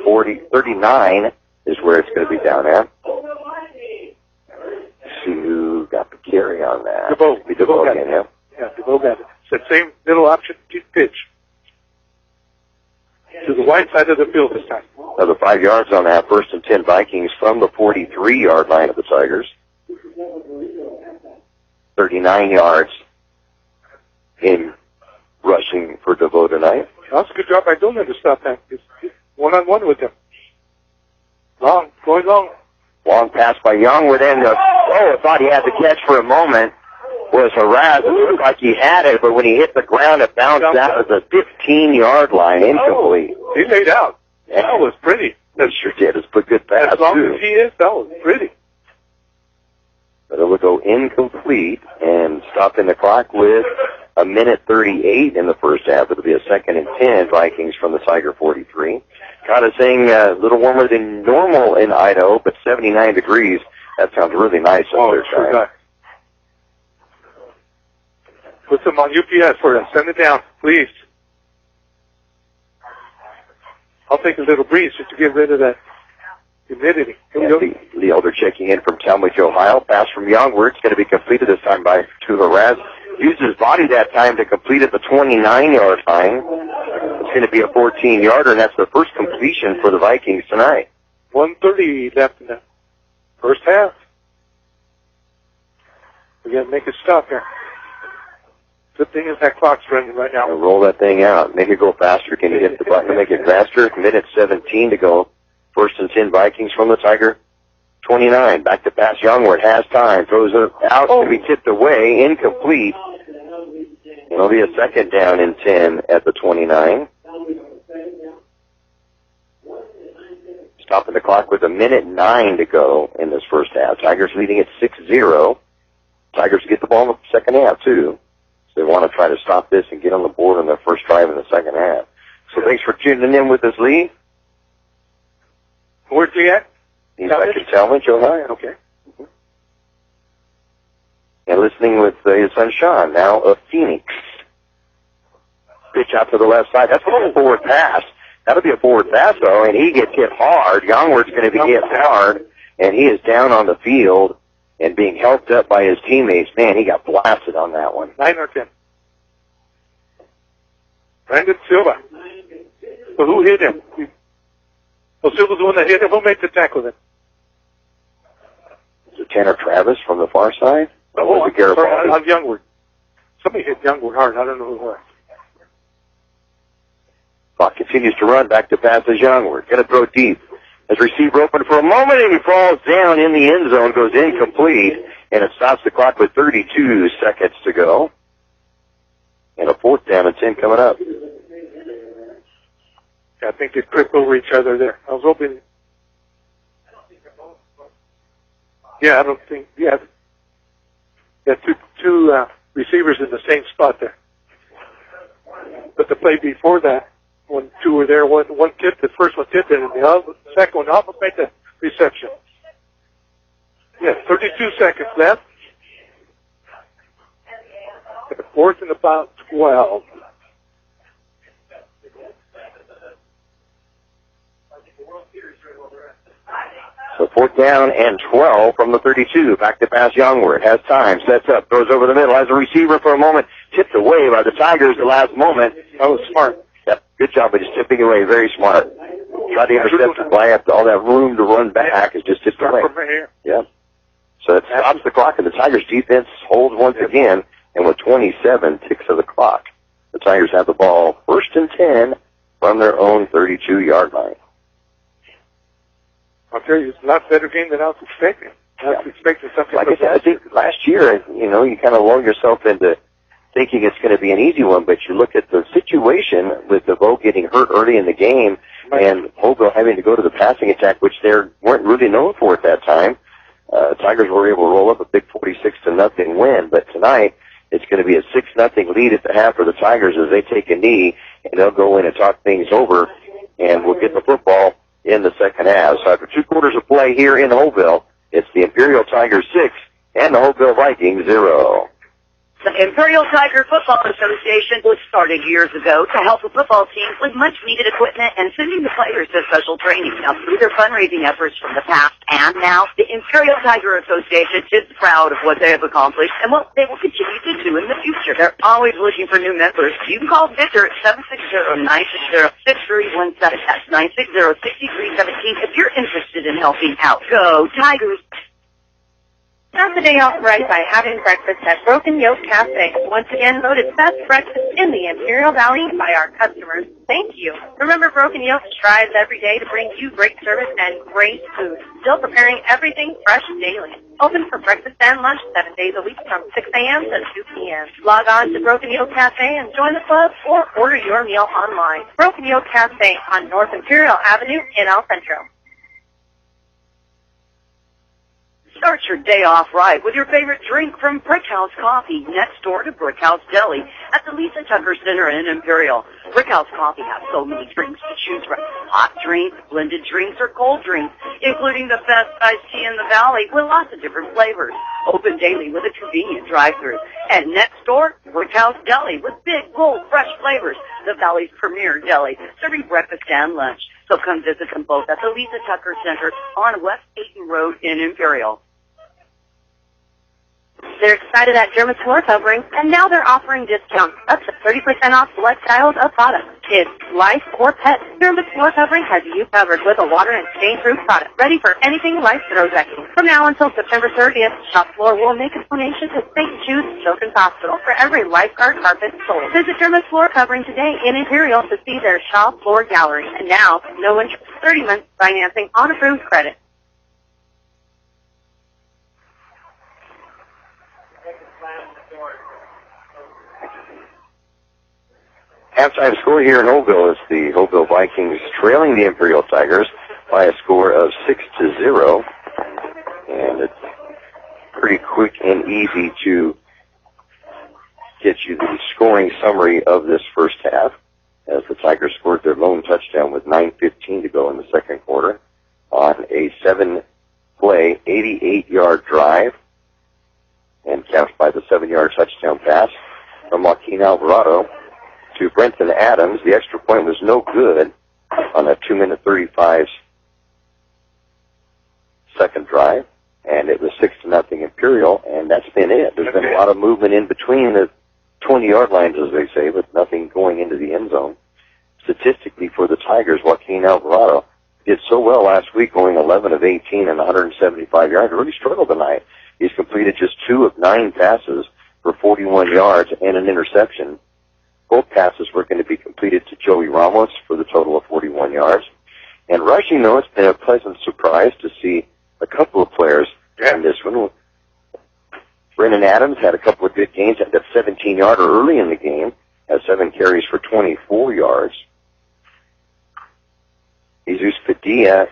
39 is where it's going to be down at. See who got the carry on that. DeVoe again, yeah. Yeah, DeVoe got it. It's the same little option, keep pitch. To the wide side of the field this time. Another 5 yards on that. First and 10 Vikings from the 43-yard line of the Tigers. 39 yards in rushing for DeVoe tonight. That's a good job by doing that to stop that. It's one-on-one with him. Long, going long. Long pass by Young would end up, thought he had the catch for a moment. Was harassed. It looked like he had it, but when he hit the ground, it bounced out of the 15-yard line, incomplete. He laid out. Yeah. That was pretty. That sure did. It's a good pass, as long as he is, that was pretty. But it will go incomplete and stopping the clock with 1:38 in the first half. It'll be a 2nd and 10, Vikings from the Tiger 43. Kind of saying a little warmer than normal in Idaho, but 79 degrees. That sounds really nice up there, sure does. Put some on UPS for us. Send it down, please. I'll take a little breeze just to get rid of that humidity. The Elder checking in from Talmadge, Ohio. Pass from Youngward. It's going to be completed this time by Tuvaraz. Used his body that time to complete at the 29-yard line. It's going to be a 14-yarder, and that's the first completion for the Vikings tonight. 1:30 left in the first half. We got to make a stop here. Good thing is that clock's running right now. Roll that thing out. Make it go faster. Can you hit the button to make it faster? 1:17 to go. 1st and 10 Vikings from the Tiger 29. Back to pass Youngward. Has time. Throws it out to be tipped away. Incomplete. It'll be a 2nd down and 10 at the 29. Stopping the clock with 1:09 to go in this first half. Tigers leading at 6-0. Tigers get the ball in the second half, too. They want to try to stop this and get on the board on their first drive in the second half. So thanks for tuning in with us, Lee. Where's Lee at? He's back in Talmadge, Ohio. Okay. And listening with his son Sean, now of Phoenix. Pitch out to the left side. That's a forward pass. That'll be a forward pass, though, and he gets hit hard. Youngward's going to be hit hard, and he is down on the field and being helped up by his teammates. Man, he got blasted on that one. 9 or 10. Brandon Silva. So who hit him? Well, Silva's the one that hit him. Who made the tackle then? Is it Tanner Travis from the far side? I'm sorry, on Youngward. Somebody hit Youngward hard. I don't know who it was. Clock continues to run. Back to pass is Youngward. Going to throw deep. As receiver open for a moment, and he falls down in the end zone, goes incomplete, and it stops the clock with 32 seconds to go. And a 4th down and 10 coming up. I think they tripped over each other there. I was hoping. Yeah, I don't think. Yeah, two receivers in the same spot there. But the play before that, when 2 were there, one tipped, the first one tipped it, and the second one almost made the reception. Yeah, 32 seconds left. 4th and about 12. So 4th down and 12 from the 32. Back to pass Youngward. Has time. Sets up. Throws over the middle. Has a receiver for a moment. Tipped away by the Tigers the last moment. That was smart. Yep. Good job of just tipping away. Very smart. Tried to intercept the play after all that room to run back. Is just tipped away. Yep. So it stops the clock, and the Tigers defense holds once again. And with 27 ticks of the clock, the Tigers have the ball 1st and 10 from their own 32-yard line. I'll tell you, it's a lot better game than I was expecting. I was expecting something like I said, I think last year, you kind of lull yourself into thinking it's going to be an easy one, but you look at the situation with DeVoe getting hurt early in the game and Holtville having to go to the passing attack, which they weren't really known for at that time. Tigers were able to roll up a big 46-0 win, but tonight it's going to be a 6-0 lead at the half for the Tigers as they take a knee, and they'll go in and talk things over, and we'll get the football in the second half. So after 2 quarters of play here in Holtville, it's the Imperial Tigers 6 and the Holtville Vikings 0. The Imperial Tiger Football Association was started years ago to help the football teams with much-needed equipment and sending the players to special training. Now, through their fundraising efforts from the past and now, the Imperial Tiger Association is proud of what they have accomplished and what they will continue to do in the future. They're always looking for new members. You can call Victor at 760-960-6317. That's 960-6317 if you're interested in helping out. Go Tigers! Start the day off right by having breakfast at Broken Yoke Cafe. Once again voted best breakfast in the Imperial Valley by our customers. Thank you. Remember, Broken Yoke strives every day to bring you great service and great food. Still preparing everything fresh daily. Open for breakfast and lunch 7 days a week from 6 a.m. to 2 p.m. Log on to Broken Yoke Cafe and join the club or order your meal online. Broken Yoke Cafe on North Imperial Avenue in El Centro. Start your day off right with your favorite drink from Brickhouse Coffee, next door to Brickhouse Deli at the Lisa Tucker Center in Imperial. Brickhouse Coffee has so many drinks to choose from. Hot drinks, blended drinks, or cold drinks, including the best iced tea in the valley with lots of different flavors. Open daily with a convenient drive-thru. And next door, Brickhouse Deli with big, bold, fresh flavors. The valley's premier deli, serving breakfast and lunch. So come visit them both at the Lisa Tucker Center on West 8th Road in Imperial. They're excited at German floor covering, and now they're offering discounts up to 30% off select styles of products. Kids, life, or pets, German floor covering has you covered with a water and stain-proof product, ready for anything life throws at you. From now until September 30th, Shop Floor will make a donation to St. Jude's Children's Hospital for every lifeguard carpet sold. Visit German floor covering today in Imperial to see their Shop Floor gallery. And now, no interest, 30 months financing on approved credit. Halftime score here in Holtville is the Holtville Vikings trailing the Imperial Tigers by a score of 6-0. And it's pretty quick and easy to get you the scoring summary of this first half, as the Tigers scored their lone touchdown with 9:15 to go in the second quarter on a 7-play, 88-yard drive, and capped by the 7-yard touchdown pass from Joaquin Alvarado to Brenton Adams. The extra point was no good on a 2-minute 35 second drive, and it was 6-0 Imperial, and that's been it. There's been a lot of movement in between the 20-yard lines, as they say, but nothing going into the end zone. Statistically, for the Tigers, Joaquin Alvarado did so well last week, going 11 of 18 and 175 yards. Really struggled tonight. He's completed just 2 of 9 passes for 41 yards and an interception. Both passes were going to be completed to Joey Ramos for the total of 41 yards. And rushing, though, it's been a pleasant surprise to see a couple of players in this one. Brennan Adams had a couple of good games at that 17-yarder early in the game, had 7 carries for 24 yards. Jesus Padilla,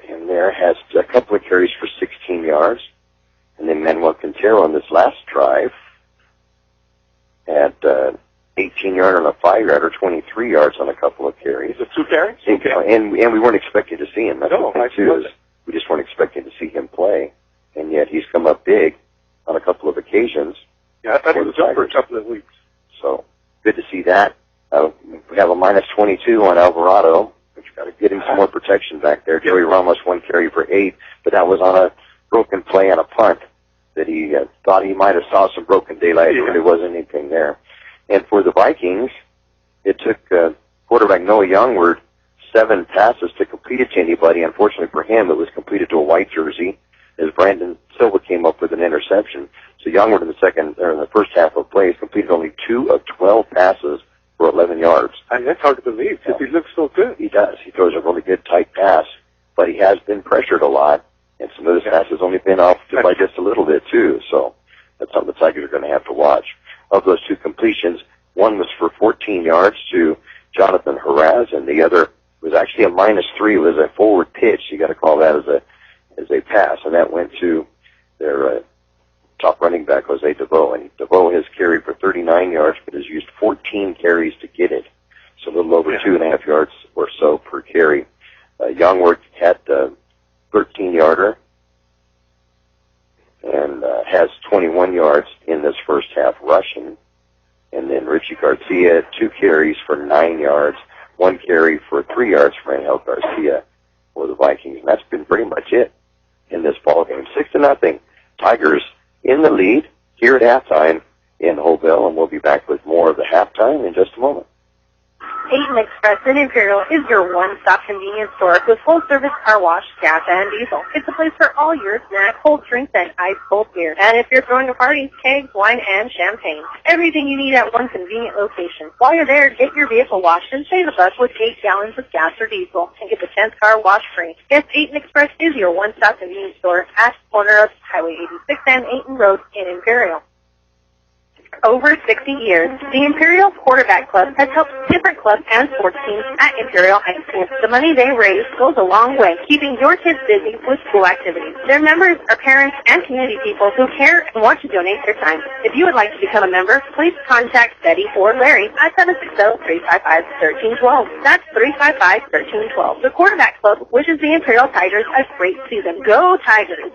him there, has a couple of carries for 16 yards. And then Manuel Quintero on this last drive had 18-yarder and a 5-yarder, 23 yards on a couple of carries. Is it 2 carries? Okay. And we weren't expecting to see him. That's no, the thing, too, is we just weren't expecting to see him play. And yet he's come up big on a couple of occasions. Yeah, I thought he was up for a couple of weeks. So good to see that. We have a minus 22 on Alvarado, which got to get him some more protection back there. Joey Ramos 1 carry for 8, but that was on a broken play on a punt that he thought he might have saw some broken daylight, but there wasn't anything there. And for the Vikings, it took quarterback Noah Youngward 7 passes to complete it to anybody. Unfortunately for him, it was completed to a white jersey, as Brandon Silva came up with an interception. So Youngward in the first half of plays completed only 2 of 12 passes for 11 yards. And that's hard to believe because he looks so good. He does. He throws a really good tight pass, but he has been pressured a lot, and some of his passes only been off by just a little bit too. So that's something the Tigers are going to have to watch. Of those 2 completions, one was for 14 yards to Jonathan Haraz, and the other was actually a minus 3. It was a forward pitch. You got to call that as a pass, and that went to their top running back, Jose DeVoe. And DeVoe has carried for 39 yards, but has used 14 carries to get it. So a little over 2.5 yards or so per carry. Youngward had 13-yarder and has 21 yards in this first half rushing. And then Richie Garcia, 2 carries for 9 yards, 1 carry for 3 yards for Angel Garcia for the Vikings. And that's been pretty much it in this ball game. 6-0. Tigers in the lead here at halftime in Holtville, and we'll be back with more of the halftime in just a moment. Peyton Express in Imperial is your one-stop convenience store with full-service car wash, gas, and diesel. It's a place for all your snacks, cold drinks, and ice-cold beer. And if you're throwing a party, kegs, wine, and champagne. Everything you need at one convenient location. While you're there, get your vehicle washed and save a buck with 8 gallons of gas or diesel and get the 10th car wash free. Yes, Peyton Express is your one-stop convenience store at the corner of Highway 86 and Ayton Road in Imperial. Over 60 years, the Imperial Quarterback Club has helped different clubs and sports teams at Imperial High School. The money they raise goes a long way, keeping your kids busy with school activities. Their members are parents and community people who care and want to donate their time. If you would like to become a member, please contact Betty or Larry at 760-355-1312. That's 355-1312. The Quarterback Club wishes the Imperial Tigers a great season. Go Tigers!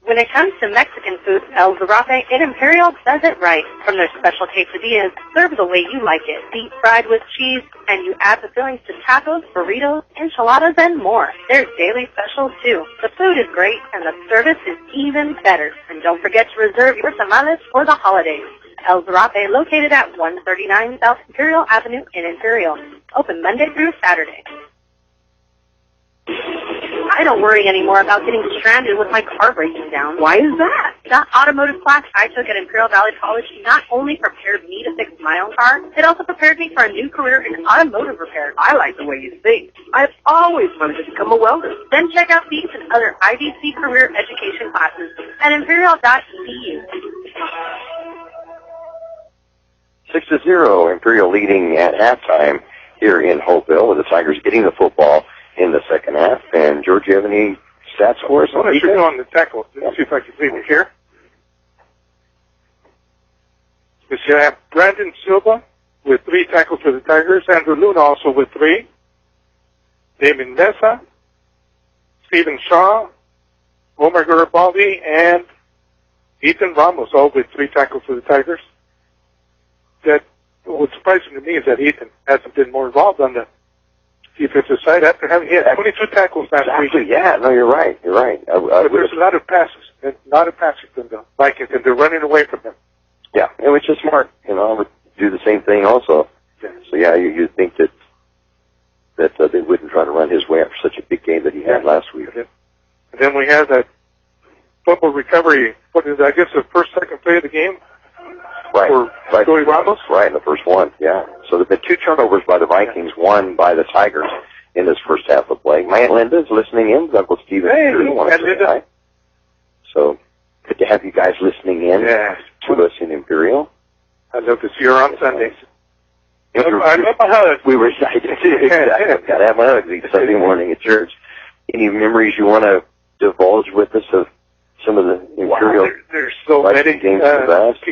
When it comes to Mexican food, El Zarape in Imperial does it right. From their special quesadillas, served the way you like it, deep fried with cheese, and you add the fillings to tacos, burritos, enchiladas, and more. There's daily specials, too. The food is great, and the service is even better. And don't forget to reserve your tamales for the holidays. El Zarape, located at 139 South Imperial Avenue in Imperial. Open Monday through Saturday. I don't worry anymore about getting stranded with my car breaking down. Why is that? That automotive class I took at Imperial Valley College not only prepared me to fix my own car, it also prepared me for a new career in automotive repair. I like the way you think. I've always wanted to become a welder. Then check out these and other IVC career education classes at imperial.edu. 6-0, Imperial leading at halftime here in Holtville, with the Tigers getting the football in the second half. And George, you have any stats for us? I want to shoot on the tackle. Let's see if I can read it here. We have Brandon Silva with 3 tackles for the Tigers. Andrew Luna also with 3. Damon Mesa, Stephen Shaw, Omar Garibaldi, and Ethan Ramos, all with 3 tackles for the Tigers. What's surprising to me is that Ethan hasn't been more involved on the defensive side after having hit 22 tackles last week. Yeah, no, you're right. You're right. But there's a lot of passes, from the Vikings, and they're running away from them. Yeah, and which is smart. I would do the same thing also. Yeah. So yeah, you'd think that they wouldn't try to run his way after such a big game that he had last week. Yeah. And then we have that fumble recovery. What is that? I guess the second play of the game. Right. For Joey Ramos? Right, the first one, yeah. So there have been 2 turnovers by the Vikings, 1 by the Tigers in this first half of play. My Aunt Linda's listening in. Uncle Steven. Hey, Aunt Linda. So good to have you guys listening in to us in Imperial. I love to see her on Sundays. I love my hugs. We were excited. Got to have my hugs each Sunday morning at church. Any memories you want to divulge with us of some of the Imperial there's so many games?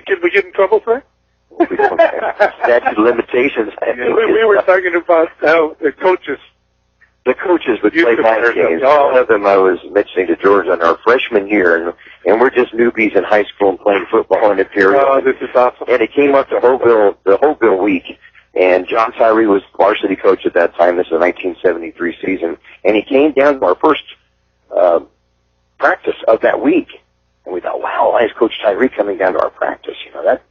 Can we get in trouble for it? Statute of limitations. We were talking about how the coaches would play mind games. One of them I was mentioning to George on our freshman year, and we're just newbies in high school and playing football in Imperial. Oh, this is awesome. And it came up to the Holtville week, and John Tyree was varsity coach at that time. This is the 1973 season, and he came down to our first practice of that week, and we thought, wow, why is Coach Tyree coming down to our practice?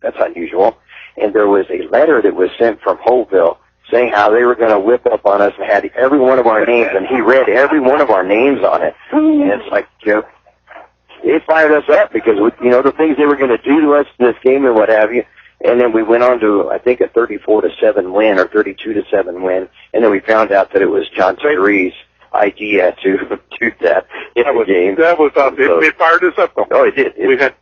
That's unusual. And there was a letter that was sent from Holtville saying how they were going to whip up on us and had every one of our names, and he read every one of our names on it. And it's like, it fired us up because, the things they were going to do to us in this game and what have you. And then we went on to, I think, a 34-7 win or 32-7 win, and then we found out that it was John Tyree's idea to do that in the game. That was awesome. So, it fired us up. Oh, it did. Later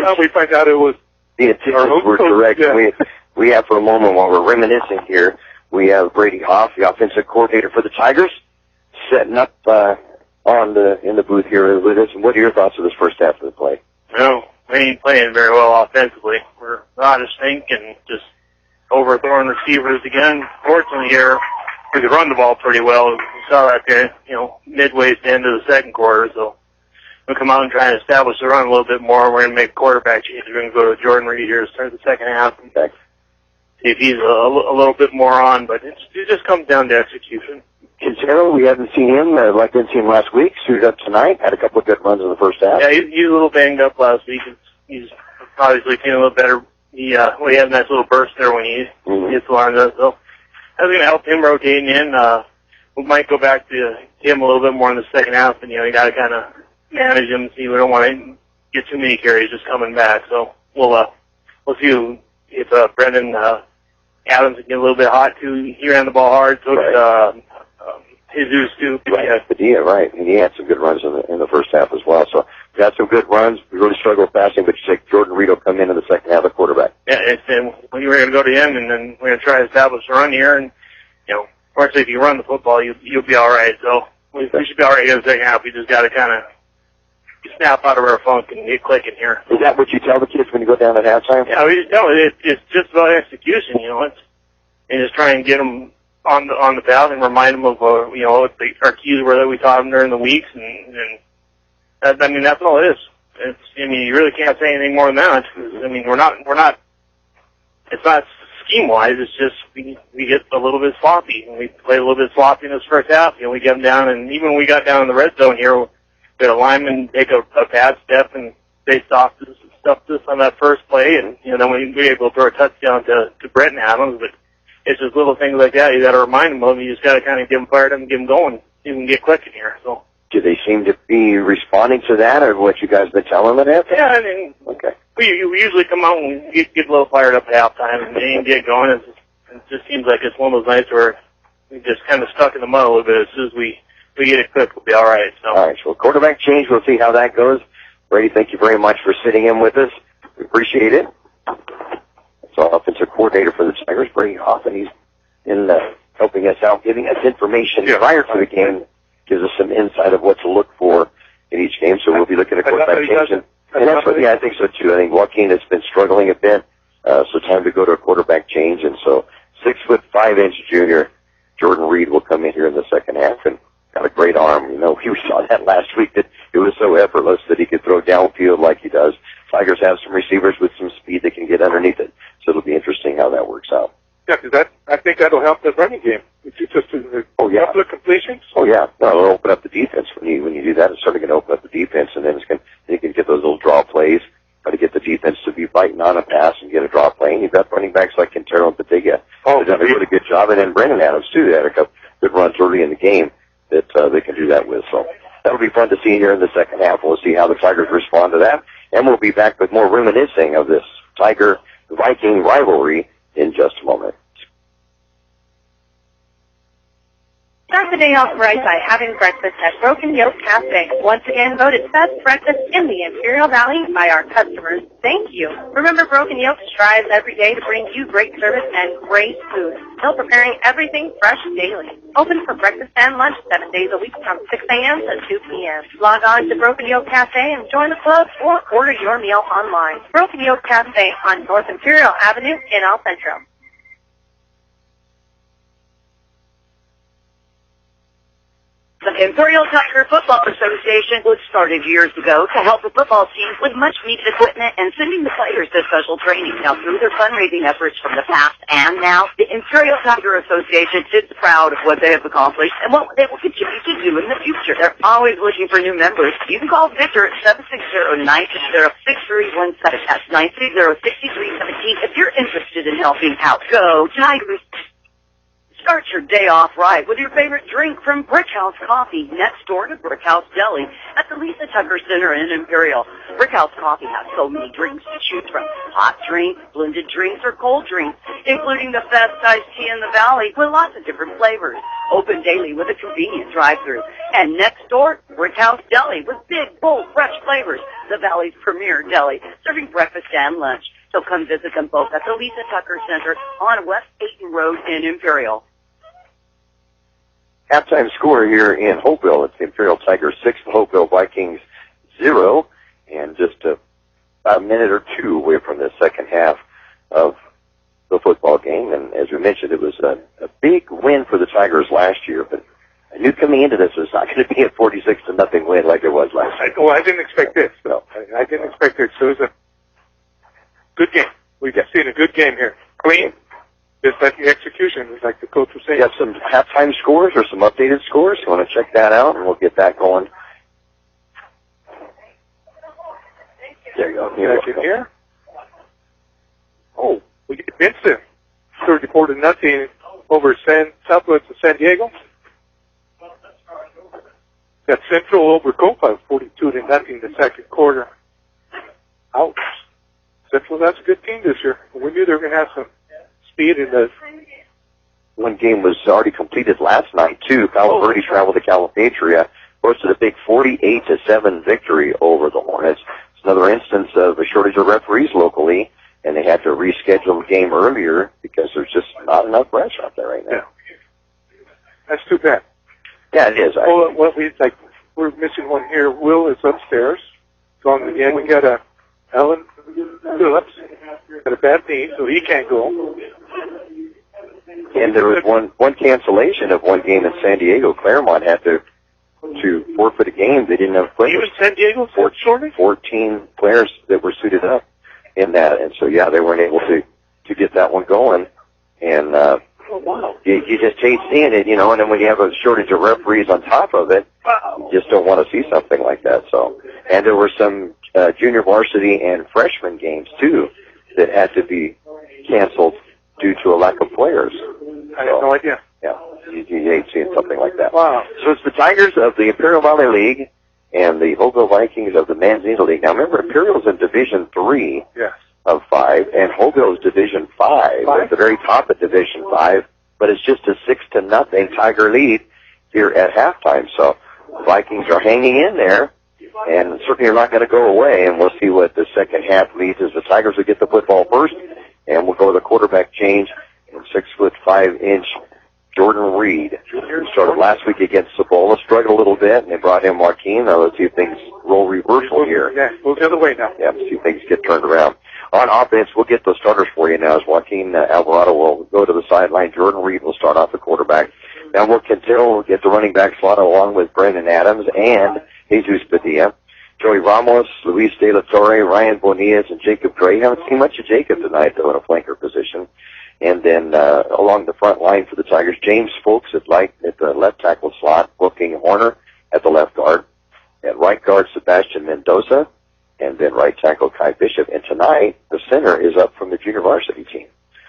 on, we find out it was the intentions were correct. Yeah. We have, for a moment, while we're reminiscing here, we have Brady Hoff, the offensive coordinator for the Tigers, setting up in the booth here with us. And what are your thoughts of this first half of the play? Well, we ain't playing very well offensively. We're out of sync and just overthrowing receivers again. Fortunately here, we could run the ball pretty well. We saw that there, midway to the end of the second quarter. So we'll come out and try and establish the run a little bit more. We're going to make quarterback changes. We're going to go to Jordan Reed here to start the second half. Okay. See if he's a little bit more on, but it just comes down to execution. Quintero, we haven't seen him like we didn't see him last week. Suited up tonight, had a couple of good runs in the first half. Yeah, he's a little banged up last week. He's obviously feeling a little better, he had a nice little burst there when he hits the line. So that's going to help him rotating in. We might go back to him a little bit more in the second half, and, you got to kind of manage him and see. We don't want to get too many carries just coming back. So we'll see if Brendan Adams can get a little bit hot, too. He ran the ball hard, so did Jesus, too. Right, Padilla, right. And he had some good runs in the first half as well. So we had some good runs. We really struggled with passing, but you say Jordan Reed will come in the second half, the quarterback. Yeah, and we were going to go to him, and then we're going to try to establish a run here. And, fortunately, if you run the football, you'll be all right. So we should be all right in the second half. We just got to kind of snap out of our funk and get clicking here. Is that what you tell the kids when you go down at halftime? Yeah, we just tell them it's just about execution, and just try and get them on the path and remind them of, our keys were that we taught them during the weeks, and that's all it is. You really can't say anything more than that. We're not, it's not scheme-wise, it's just we get a little bit sloppy, and we play a little bit sloppy in this first half. We get them down, and even when we got down in the red zone here, we had a lineman take a bad step, and they stopped us on that first play, and then we were able to throw a touchdown to Brenton Adams. But it's just little things like that you got to remind them of. You just got to kind of get them fired up and get them going, so you can get clicking here. So. Do they seem to be responding to that, or what you guys have been telling them at? Yeah, okay. We usually come out and get a little fired up at halftime and get going. It just seems like it's one of those nights where we just kind of stuck in the mud a little bit. As soon as we get it clipped, we'll be all right. So. All right, so quarterback change. We'll see how that goes. Brady, thank you very much for sitting in with us. We appreciate it. That's our offensive coordinator for the Tigers, Brady Hoffman. He's in helping us out, giving us information prior to the game. Gives us some insight of what to look for in each game. So we'll be looking at quarterback change. And that's what, I think so too. I think Joaquin has been struggling a bit. So time to go to a quarterback change. And so 6'5" junior Jordan Reed will come in here in the second half and got a great arm. We saw that last week that it was so effortless that he could throw downfield like he does. Tigers have some receivers with some speed that can get underneath it. So it'll be interesting how that works out. Yeah, because I think that'll help the running game. If you just do a couple of completions. Oh yeah, no, it'll open up the defense when you do that. It's certainly going to open up the defense, and then you can get those little draw plays. Try to get the defense to be biting on a pass and get a draw play. And you've got running backs like Quintero and Padilla. They've done a really good job, and then Brendan Adams too. They had a couple good runs early in the game that they can do that with. So that'll be fun to see here in the second half. We'll see how the Tigers respond to that, and we'll be back with more reminiscing of this Tiger-Viking rivalry in just a moment. Start the day off right by having breakfast at Broken Yoke Cafe. Once again, voted best breakfast in the Imperial Valley by our customers. Thank you. Remember, Broken Yoke strives every day to bring you great service and great food. Still preparing everything fresh daily. Open for breakfast and lunch 7 days a week from 6 a.m. to 2 p.m. Log on to Broken Yoke Cafe and join the club or order your meal online. Broken Yoke Cafe on North Imperial Avenue in El Centro. The Imperial Tiger Football Association was started years ago to help the football teams with much-needed equipment and sending the players to special training. Now, through their fundraising efforts from the past and now, the Imperial Tiger Association is proud of what they have accomplished and what they will continue to do in the future. They're always looking for new members. You can call Victor at 760-960-6317. That's 960-6317 if you're interested in helping out. Go Tigers! Start your day off right with your favorite drink from Brickhouse Coffee, next door to Brickhouse Deli at the Lisa Tucker Center in Imperial. Brickhouse Coffee has so many drinks to choose from. Hot drinks, blended drinks, or cold drinks, including the best iced tea in the valley with lots of different flavors. Open daily with a convenient drive-thru. And next door, Brickhouse Deli with big, bold, fresh flavors. The valley's premier deli, serving breakfast and lunch. So come visit them both at the Lisa Tucker Center on West Ayton Road in Imperial. Halftime score here in Holtville. It's the Imperial Tigers 6, the Holtville Vikings 0, and just about a minute or two away from the second half of the football game. And as we mentioned, it was a big win for the Tigers last year, but I knew coming into this it was not going to be a 46-0 win like it was last year. Well, I didn't expect this. No, I didn't expect this. So it was a good game. We've seen a good game here. Clean. Just like the execution, like the coach was saying. You have some halftime scores or some updated scores? You want to check that out, and we'll get that going. There you go. Here. Oh, we get Vincent, 34-0 over Southwest of San Diego. Got Centro over Copa, 42-0 the second quarter. Ouch. Central, that's a good team this year. We knew they were going to have some speed in the... One game was already completed last night, too. Palo Verde traveled to Calipatria, posted a big 48-7 victory over the Hornets. It's another instance of a shortage of referees locally, and they had to reschedule the game earlier because there's just not enough refs out there right now. Yeah. That's too bad. Yeah, it is. Well, we're missing one here. Will is upstairs. Going again. We got Alan Phillips. Got a bad knee, so he can't go. And there was one cancellation of one game in San Diego. Claremont had to forfeit a game. They didn't have players. Even San Diego shortage? 14 players that were suited up in that, and so yeah, they weren't able to get that one going. And oh wow, you just hate seeing it, and then when you have a shortage of referees on top of it, wow, you just don't want to see something like that. So, and there were some junior varsity and freshman games too that had to be canceled due to a lack of players. I had no idea. Yeah, you hate seeing something like that. Wow. So it's the Tigers of the Imperial Valley League and the Holtville Vikings of the Men's Angel League. Now remember, Imperial's in Division 3 yes. of 5, and Holtville's Division 5. At the very top of Division 5, but it's just a 6-0 Tiger lead here at halftime. So the Vikings are hanging in there, and certainly are not going to go away, and we'll see what the second half leads as the Tigers will get the football first, and we'll go to the quarterback change, and 6'5" Jordan Reed, who started last week against Cibola, struggled a little bit, and they brought in Joaquin. Now let's see if things roll reversal here. Yeah, move the other way now. Yeah, see if things get turned around. On offense, we'll get those starters for you now as Joaquin Alvarado will go to the sideline. Jordan Reed will start off the quarterback. Now we'll get the running back slot along with Brendan Adams and Jesus Padilla. Joey Ramos, Luis De La Torre, Ryan Bonillas, and Jacob Gray. Haven't seen much of Jacob tonight, though, in a flanker position. And then along the front line for the Tigers, James Folks at the left tackle slot, Wolfgang Horner at the left guard. At right guard, Sebastian Mendoza, and then right tackle, Kai Bishop. And tonight, the center is up from the junior varsity team.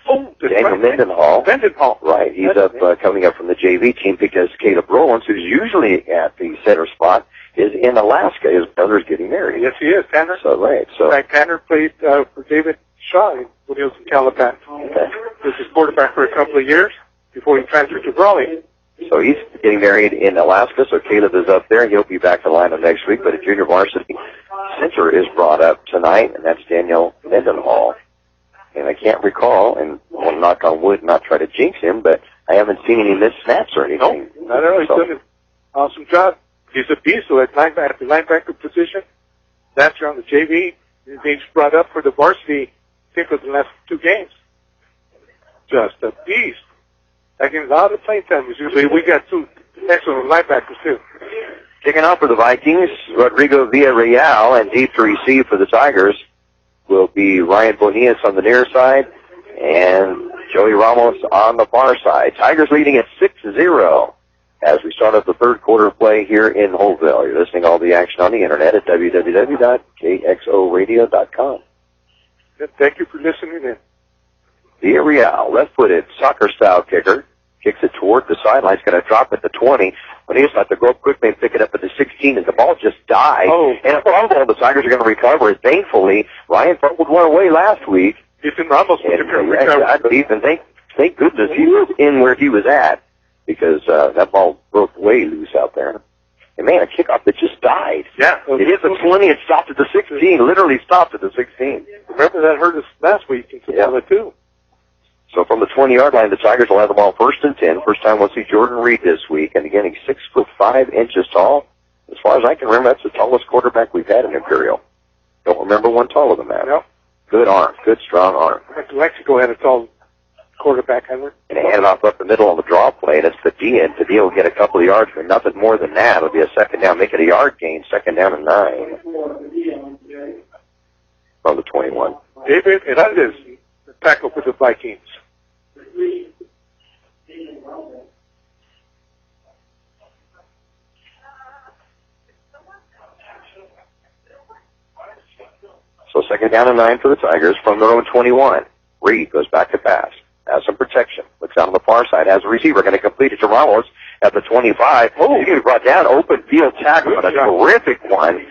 Oh, Daniel Mendenhall. Mendenhall. Right, he's up coming up from the JV team because Caleb Rowlands, who's usually at the center spot, is in Alaska. His brother's getting married. Yes, he is, Tanner. So, right. So, in fact, Tanner played for David Shaw when he was in Calapan. Okay. He was his quarterback for a couple of years before he transferred to Brawley. So he's getting married in Alaska, so Caleb is up there, and he'll be back to lineup next week. But a junior varsity center is brought up tonight, and that's Daniel Mendenhall. And I can't recall, and I'll knock on wood, not try to jinx him, but I haven't seen any missed snaps or anything. No, I don't know. He's done an awesome job. He's a beast, so at the linebacker position, that's around the JV. He's brought up for the varsity, I think, for the last 2 games. Just a beast. Taking a lot of playing time. Usually we got 2 excellent linebackers, too. Kicking off for the Vikings, Rodrigo Villarreal, and deep to receive for the Tigers will be Ryan Bonillas on the near side and Joey Ramos on the far side. Tigers leading at 6-0 as we start up the third quarter play here in Holtville. You're listening to all the action on the internet at www.kxoradio.com. Thank you for listening in. Villarreal, left-footed, soccer-style kicker, kicks it toward the sideline. He's going to drop at the 20. But he's got to go up quickly and pick it up at the 16, and the ball just died. Oh. And a fumble, the Tigers are going to recover it. Thankfully, Ryan fumbled one away last week. Ethan Ramos was thank goodness he was in where he was at, because that ball broke way loose out there. And man, a kickoff that just died. Yeah. It hit the 20, it stopped at the 16, literally stopped at the 16. Remember that hurt us last week in Cibola, too. So from the 20-yard line, the Tigers will have the ball 1st and 10. First time we'll see Jordan Reed this week. And again, he's 6'5" tall. As far as I can remember, that's the tallest quarterback we've had in Imperial. Don't remember one taller than that. Nope. Good arm. Good, strong arm. Calexico had a tall quarterback, Heber. And he handed off up the middle on the draw play, and it's Padilla. And Padilla will get a couple of yards for nothing more than that. It'll be a second down. Make it a yard gain. Second down and 9. From the 21. David Hernandez, the tackle for the Vikings. So second down and 9 for the Tigers from their own 21. Reed goes back to pass. Has some protection. Looks out on the far side. Has a receiver. Going to complete it to Ramos at the 25. Oh, he's going to be brought down. Open field tackle, but a terrific one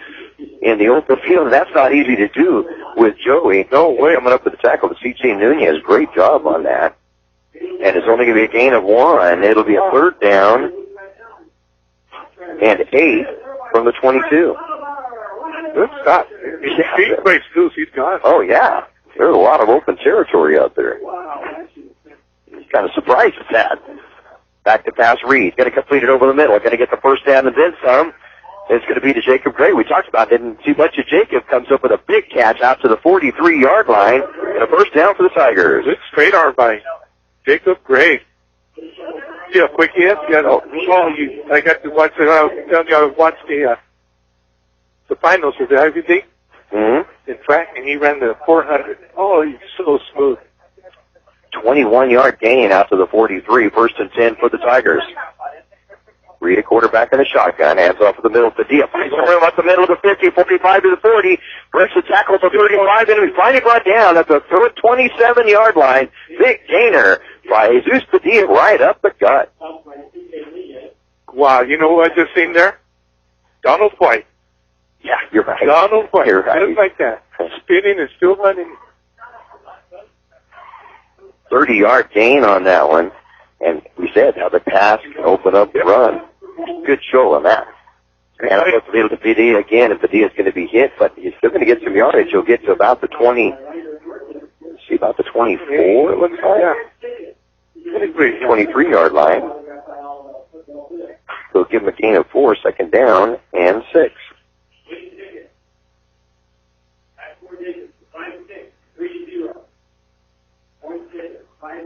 in the open field. And that's not easy to do with Joey. No way. Coming up with the tackle to C.J. Nunez. Great job on that. And it's only going to be a gain of 1. It'll be a third down and 8 from the 22. Good stop. He breaks loose. He's gone. Oh, yeah. There's a lot of open territory out there. Kind of surprised at that. Back to pass Reed. Going to complete it over the middle. Going to get the first down and then some. It's going to be to Jacob Gray. We talked about didn't see much of Jacob. Comes up with a big catch out to the 43-yard line. And a first down for the Tigers. Good straight arm by Jacob Gray. See how quick he is? I got to watch it. I watched the finals for the Ivy League in track, and he ran the 400. Oh, he's so smooth. 21-yard gain out to the 43, first and 10 for the Tigers. Reed, a quarterback in a shotgun, hands off to the middle. Padilla finds some room up the middle of the 50, 45 to the 40, breaks the tackle at the 35, and we finally brought down at the 27-yard line. Big gainer by Jesus Padilla right up the gut. Wow, you know who I just seen there? Donald White. Yeah, you're right. Donald White, you're right. Just like that. Spinning and still running. 30-yard gain on that one. And we said how the pass can open up the run. Good show on that. And I put the middle to Padilla again, and Padilla's going to be hit, but he's still going to get some yardage. He'll get to about the 20, see, about the 24, it looks like. 23-yard line. He'll give him a gain of 4, second down, and 6.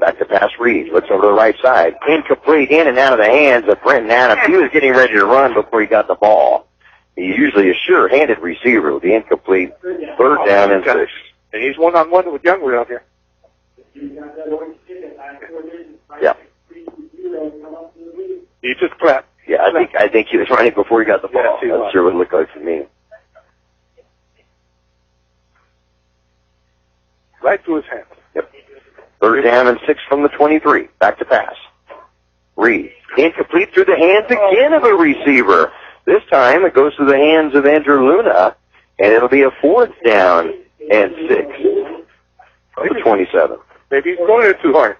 Back to pass Reed. Looks over to the right side. Incomplete, in and out of the hands of Brenton Adams. He was getting ready to run before he got the ball. He's usually a sure-handed receiver with the incomplete third down and 6. And he's one-on-one with Youngwood out here. Yeah. He just clapped. Yeah, I think he was running before he got the ball. Yes, That's sure what it looked like to me. Right to his hands. Yep. Third down and 6 from the 23. Back to pass. Reed. Incomplete through the hands again of a receiver. This time it goes to the hands of Andrew Luna, and it'll be a fourth down and 6 from the 27. Maybe he's going it too hard.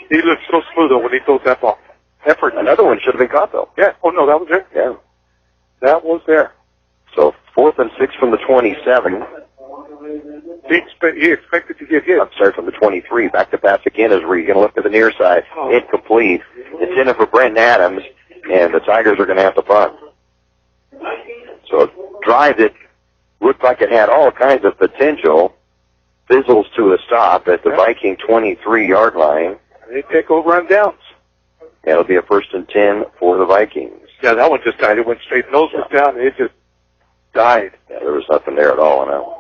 He looked so smooth though when he throws that ball. Effort. Another one should have been caught though. Yeah. Oh no, that was there. Yeah. That was there. So 4th and 6 from the 27. He expected to get hit. I'm sorry, from the 23. Back to pass again as Reed. Going to look to the near side. Incomplete. It's in it for Brenton Adams, and the Tigers are going to have to punt. So a drive that looked like it had all kinds of potential fizzles to a stop at the Viking 23-yard line. They take over on downs. It'll be a first and 10 for the Vikings. Yeah, that one just died. It went straight nose was down, and it just died. Yeah, there was nothing there at all on that one.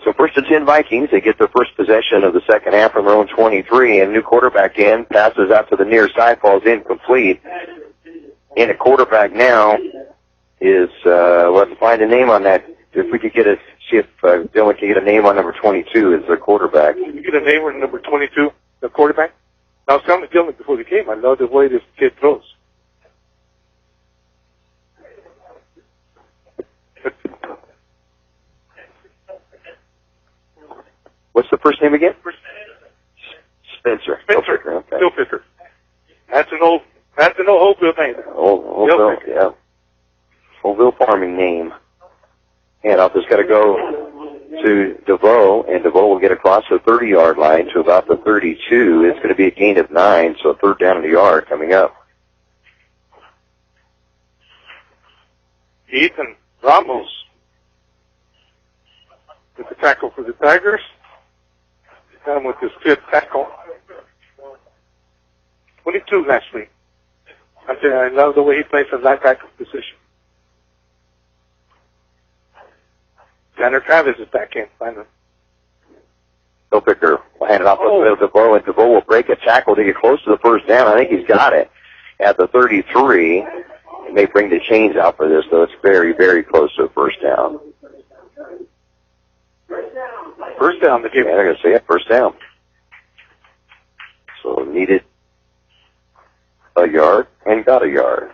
So first and 10 Vikings, they get their first possession of the second half from their own 23, and new quarterback in, passes out to the near side, falls incomplete. And a quarterback now is, let's find a name on that. If we could see if Dylan can get a name on number 22 as the quarterback. Can you get a name on number 22, the quarterback? I was telling Dylan before the game, I love the way this kid throws. What's the first name again? Spencer. Okay. Bill Fisher. That's an old Holtville name. Holtville, yeah. Holtville farming name. And I'll just got to go to DeVoe, and DeVoe will get across the 30-yard line to about the 32. It's going to be a gain of 9, so a third down in the yard coming up. Ethan Ramos with the tackle for the Tigers. Done with his 5th tackle. 22 last week. I love the way he plays the linebacker position. Tanner Travis is back in, finally. Bill Picker will hand it off to DeVoe, and DeVoe will break a tackle to get close to the first down. I think he's got it at the 33. may bring the chains out for this, though. It's very, very close to a first down. First down, the game. Yeah, they're going to say it, first down. So needed a yard and got a yard.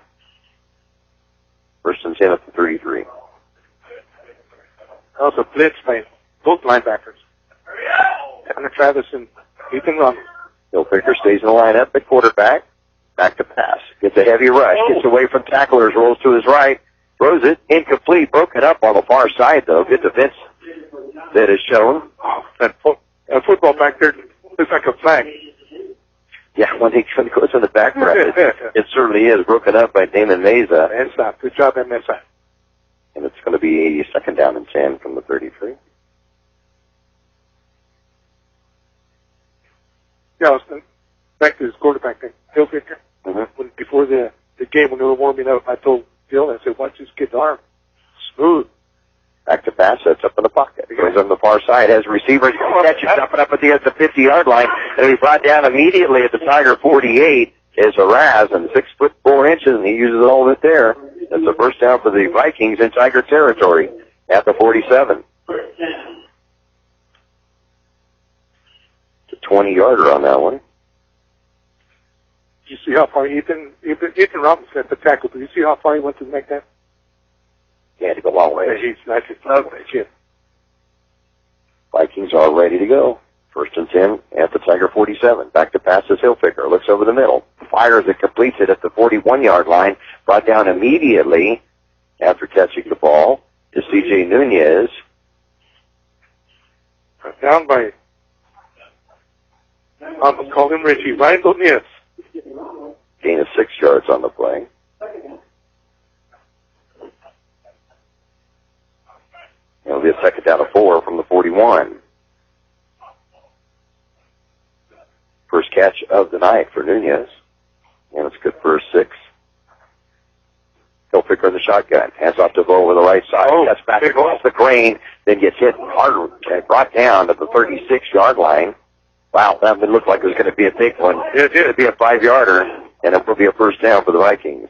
First and 10 at the 33. Also blitz by both linebackers. Tanner Travis and Ethan Rumble. Hilfiger stays in the lineup at quarterback. Back to pass. Gets a heavy rush. Gets away from tacklers. Rolls to his right. Throws it. Incomplete. Broken up on the far side, though. Good defense that is shown. Oh, that football back there looks like a flag. Yeah, when he goes in the back bracket, it certainly is broken up by Damon Meza. And stop. Good job, MSI. And it's going to be second down and 10 from the 33. Yeah, I was back to his quarterback thing. Hilfiger. When, before the game, when they were warming up, I told Bill, I said, watch this kid's arm. Smooth. Back to pass, sets up in the pocket. He goes on the far side, has receivers, catches up and up at the 50-yard line, and he brought down immediately at the Tiger 48 is Haraz, and 6 foot 4 inches, and he uses all of it there. That's a first down for the Vikings in Tiger territory at the 47. It's a 20-yarder on that one. You see how far Ethan Robinson at the tackle, do you see how far he went to make that? He had to go a long way. That's his love, kid. Vikings are ready to go. First and 10 at the Tiger 47. Back to pass is Hilfiger. Looks over the middle. Fires it, completes it at the 41-yard line. Brought down immediately after catching the ball to C.J. Nunez. Down by, I'm going to call him Richie. Ryan Nunez. Gain of 6 yards on the play. It'll be a second down of 4 from the 41. First catch of the night for Nunez. And it's good for a 6. Hilfiger in the shotgun. Hands off to Bo with the right side. Cuts back off the grain. Then gets hit hard and brought down to the 36-yard line. Wow, that would look like it was going to be a big one. It did. It'd be a 5-yarder, and it will be a first down for the Vikings.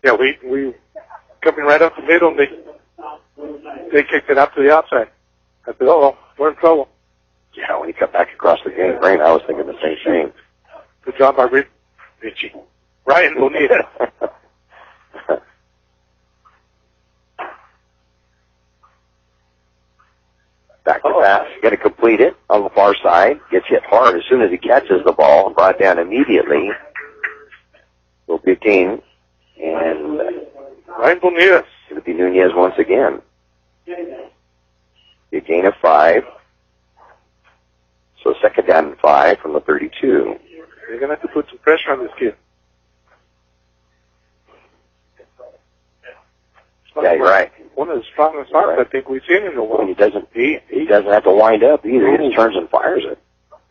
Yeah, we coming right up the middle, and they kicked it out to the outside. I said, uh-oh, we're in trouble. Yeah, when he cut back across the game grain, I was thinking the same thing. Good job by Richie. Ryan Nunez. Back to pass. Going to complete it on the far side. Gets hit hard as soon as he catches the ball and brought down immediately. Will be a gain. And Ryan Nunez. Going to be Nunez once again. Be a gain of 5. So second down and 5 from the 32. They're going to have to put some pressure on this kid. Yeah, you're right. One of the strongest arms I think we've seen in a while. He doesn't have to wind up either. He just turns and fires it.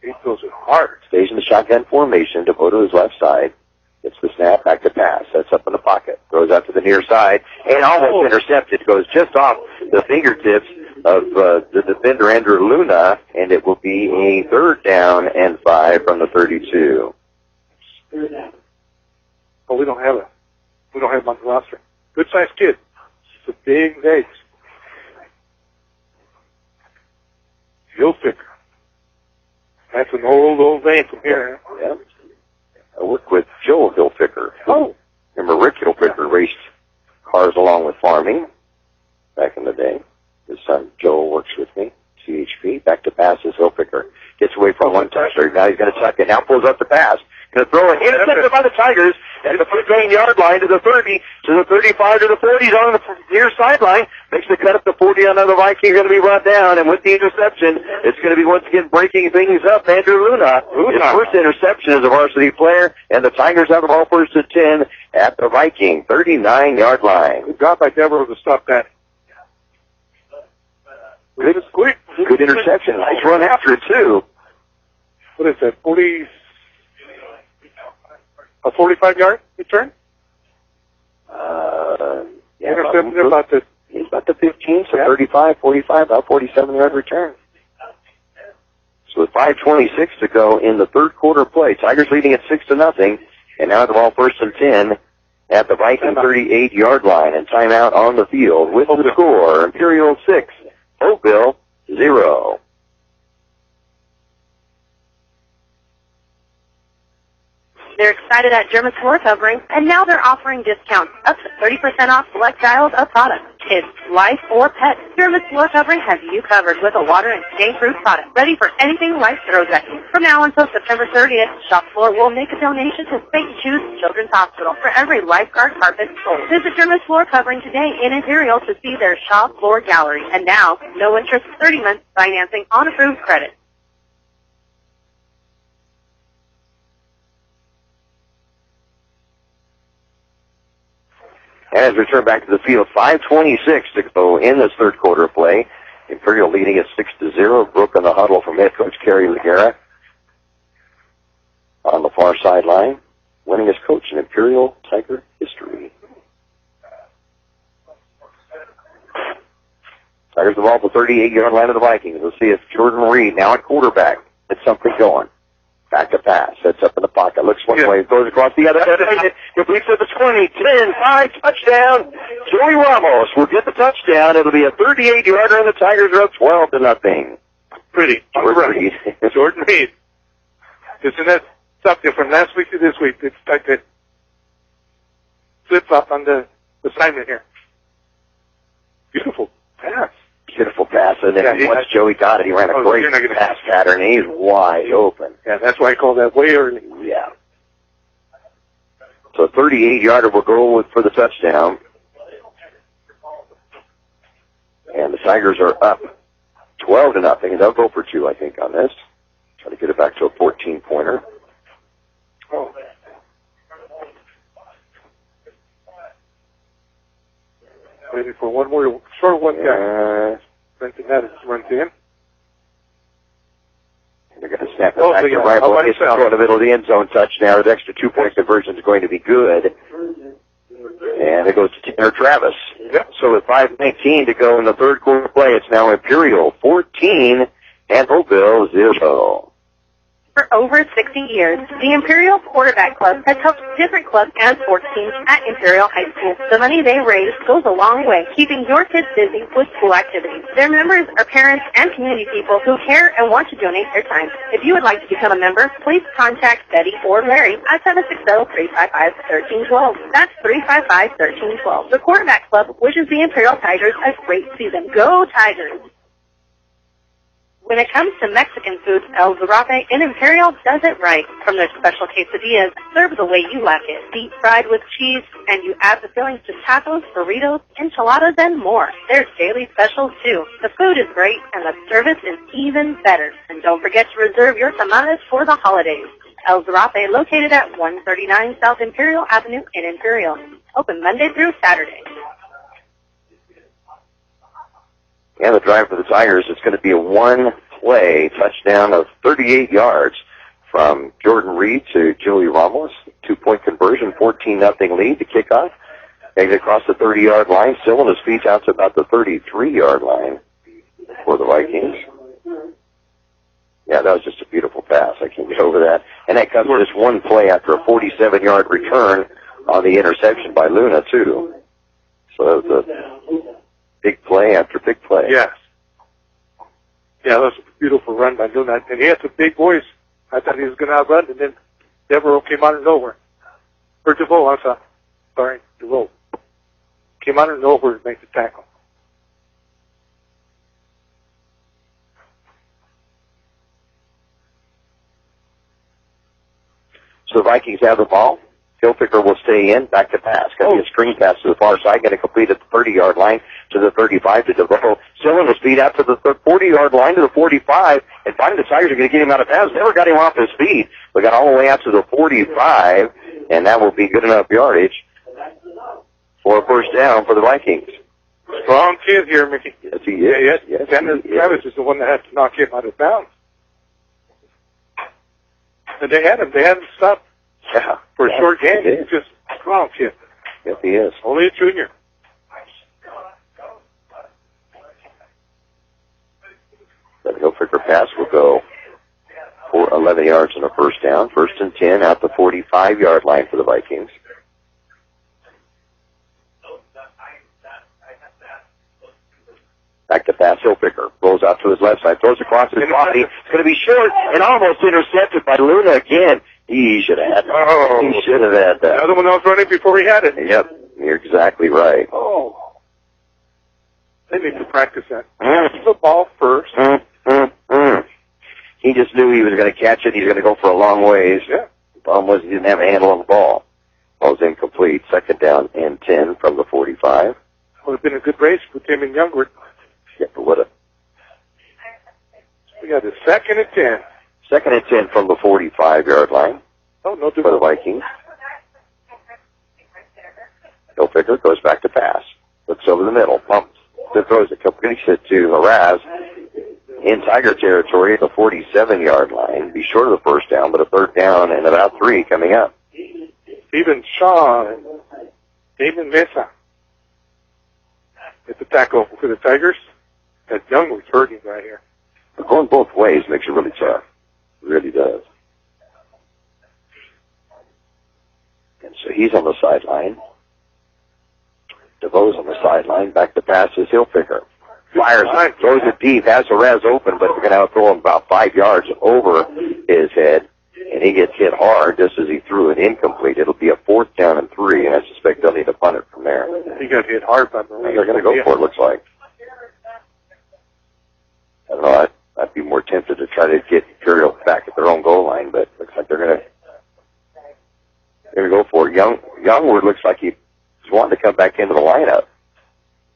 He throws it hard. Stays in the shotgun formation to go to his left side. Gets the snap, back to pass. Sets up in the pocket. Throws out to the near side. And almost intercepted. Goes just off the fingertips of the defender, Andrew Luna. And it will be a third down and 5 from the 32. But we don't have him on the roster. Good sized kid. It's a big legs. Hilfiger. That's an old name from here. Yeah. I worked with Joe Hilfiger. Oh. Remember Rick Hilfiger raced cars along with farming back in the day. His son Joe works with me. CHP. Back to pass is Hilfiger. Gets away from one toucher. Now he's going to tuck it. Now pulls up the pass. Going to throw it. Intercepted by the Tigers at the 15-yard line to the 30, to the 35, to the 40. He's on the near sideline. Makes the cut up to 40. Another Viking going to be brought down. And with the interception, it's going to be once again breaking things up. Andrew Luna. His first interception as a varsity player. And the Tigers have the ball first to 10 at the Viking 39-yard line. Good job by Deborah to stop that. Good interception. Nice run after it, too. What is that, 45-yard return? Yeah, interception about the 15, so 35, 45, about 47-yard return. So with 5:26 to go in the third quarter play, Tigers leading at 6-0. And now the ball first and 10 at the Viking 38-yard line, and timeout on the field with the score, Imperial 6, Holtville 0. They're excited at German floor covering, and now they're offering discounts up to 30% off select styles of products. Kids, life, or pets, German floor covering has you covered with a water and stain-proof product, ready for anything life throws at you. From now until September 30th, Shop Floor will make a donation to St. Jude's Children's Hospital for every lifeguard carpet sold. Visit German floor covering today in Imperial to see their Shop Floor gallery. And now, no interest, 30 months financing on approved credit. And as we turn back to the field, 5:26 to go in this third quarter of play. Imperial leading at 6-0. Brooke on the huddle from head coach Kerry Legara on the far sideline, winningest coach in Imperial Tiger history. Tigers the ball at the 38-yard line of the Vikings. We'll see if Jordan Reed, now at quarterback, gets something going. Back to pass. Sets up in the pocket. Looks one way. Goes across the other. Completes at the 20, 10, 5, touchdown. Joey Ramos will get the touchdown. It'll be a 38-yarder, and the Tigers are up 12-0. Pretty. Jordan Reed. Jordan Reed. Isn't that something from last week to this week? It's like a flip-flop on the assignment here. Beautiful pass. Beautiful pass. And then once Joey got it, he ran a great pass pattern. He's wide open. Yeah, that's why I call that way early. Yeah. So 38-yarder will go for the touchdown. And the Tigers are up 12-0. And they'll go for 2, I think, on this. Try to get it back to a 14-pointer. Oh. Waiting for one more short one guy. Brenton Adams runs in. They're going to snap it back to Rival. It's throw in the middle of the end zone touchdown. The extra 2-point conversion is going to be good. And it goes to Tanner Travis. Yep. So with 5:19 to go in the third quarter play, it's now Imperial 14 and Holtville 0. For over 60 years, the Imperial Quarterback Club has helped different clubs and sports teams at Imperial High School. The money they raise goes a long way, keeping your kids busy with school activities. Their members are parents and community people who care and want to donate their time. If you would like to become a member, please contact Betty or Larry at 760-355-1312. That's 355-1312. The Quarterback Club wishes the Imperial Tigers a great season. Go Tigers! When it comes to Mexican food, El Zarape in Imperial does it right. From their special quesadillas, served the way you like it, deep fried with cheese, and you add the fillings to tacos, burritos, enchiladas, and more. There's daily specials, too. The food is great, and the service is even better. And don't forget to reserve your tamales for the holidays. El Zarape, located at 139 South Imperial Avenue in Imperial. Open Monday through Saturday. And the drive for the Tigers is going to be a one-play touchdown of 38 yards from Jordan Reed to Joey Ramos. 2-point conversion, 14-0 lead to kickoff. Takes it across the 30-yard line, still on his feet out to about the 33-yard line for the Vikings. Yeah, that was just a beautiful pass. I can't get over that. And that comes just one play after a 47-yard return on the interception by Luna, too. So it was a big play after big play. Yes. Yeah, that was a beautiful run by Luna. And he had some big voice. I thought he was going to outrun, and then Devereaux came out of nowhere. Or DeVoe, I'm sorry. DeVoe. Came out of nowhere to make the tackle. So the Vikings have the ball. Hilfiger will stay in, back to pass. Going to be a screen pass to the far side. Going to complete at the 30-yard line to the 35 to DeVoe. Still in his feet out to the 40-yard line to the 45. And finally the Tigers are going to get him out of bounds. Never got him off his feet. We got all the way out to the 45, and that will be good enough yardage for a first down for the Vikings. Strong kid here, Mickey. Yes, he is. Yes, Travis is the one that had to knock him out of bounds. And they had him stopped. Yeah. For a short game, he's just a strong kid. Yes, he is. Only a junior. That Hilfiger pass will go 11 yards and a first down. 1st and 10 out the 45-yard line for the Vikings. Back to pass, Hilfiger. Rolls out to his left side. Throws across his body. It's going to be short and almost intercepted by Luna again. He should have had that. Oh. He should have had that. The other one that was running before he had it. Yep, you're exactly right. Oh. They need to practice that. The ball first. He just knew he was going to catch it. He's going to go for a long ways. Yeah. The problem was he didn't have a handle on the ball. Ball was incomplete. 2nd down and 10 from the 45. Would have been a good race with him and Youngward. Yeah, but what a... We got a 2nd and 10. 2nd and 10 from the 45-yard line. Oh, no for the Vikings. Hilfiger goes back to pass. Looks over the middle. Pumps. Then throws it. Completes it to Haraz in Tiger territory at the 47-yard line. Be short of the first down, but a 3rd down and about 3 coming up. Stephen Shaw and Damon Mesa. It's a tackle for the Tigers. That Youngwood's hurting right here. But going both ways makes it really tough. It really does. And so he's on the sideline. DeVoe's on the sideline. Back to pass is Hilfiger. Fires, throws it deep, has Haraz open, but we're going to throw him about 5 yards over his head, and he gets hit hard just as he threw it incomplete. It'll be a 4th down and 3, and I suspect they'll need to punt it from there. He got hit hard by the way. They're going to go for it, looks like. I don't know, I'd be more tempted to try to get Imperial back at their own goal line, but looks like they're going to go for it. Youngward looks like he's wanting to come back into the lineup.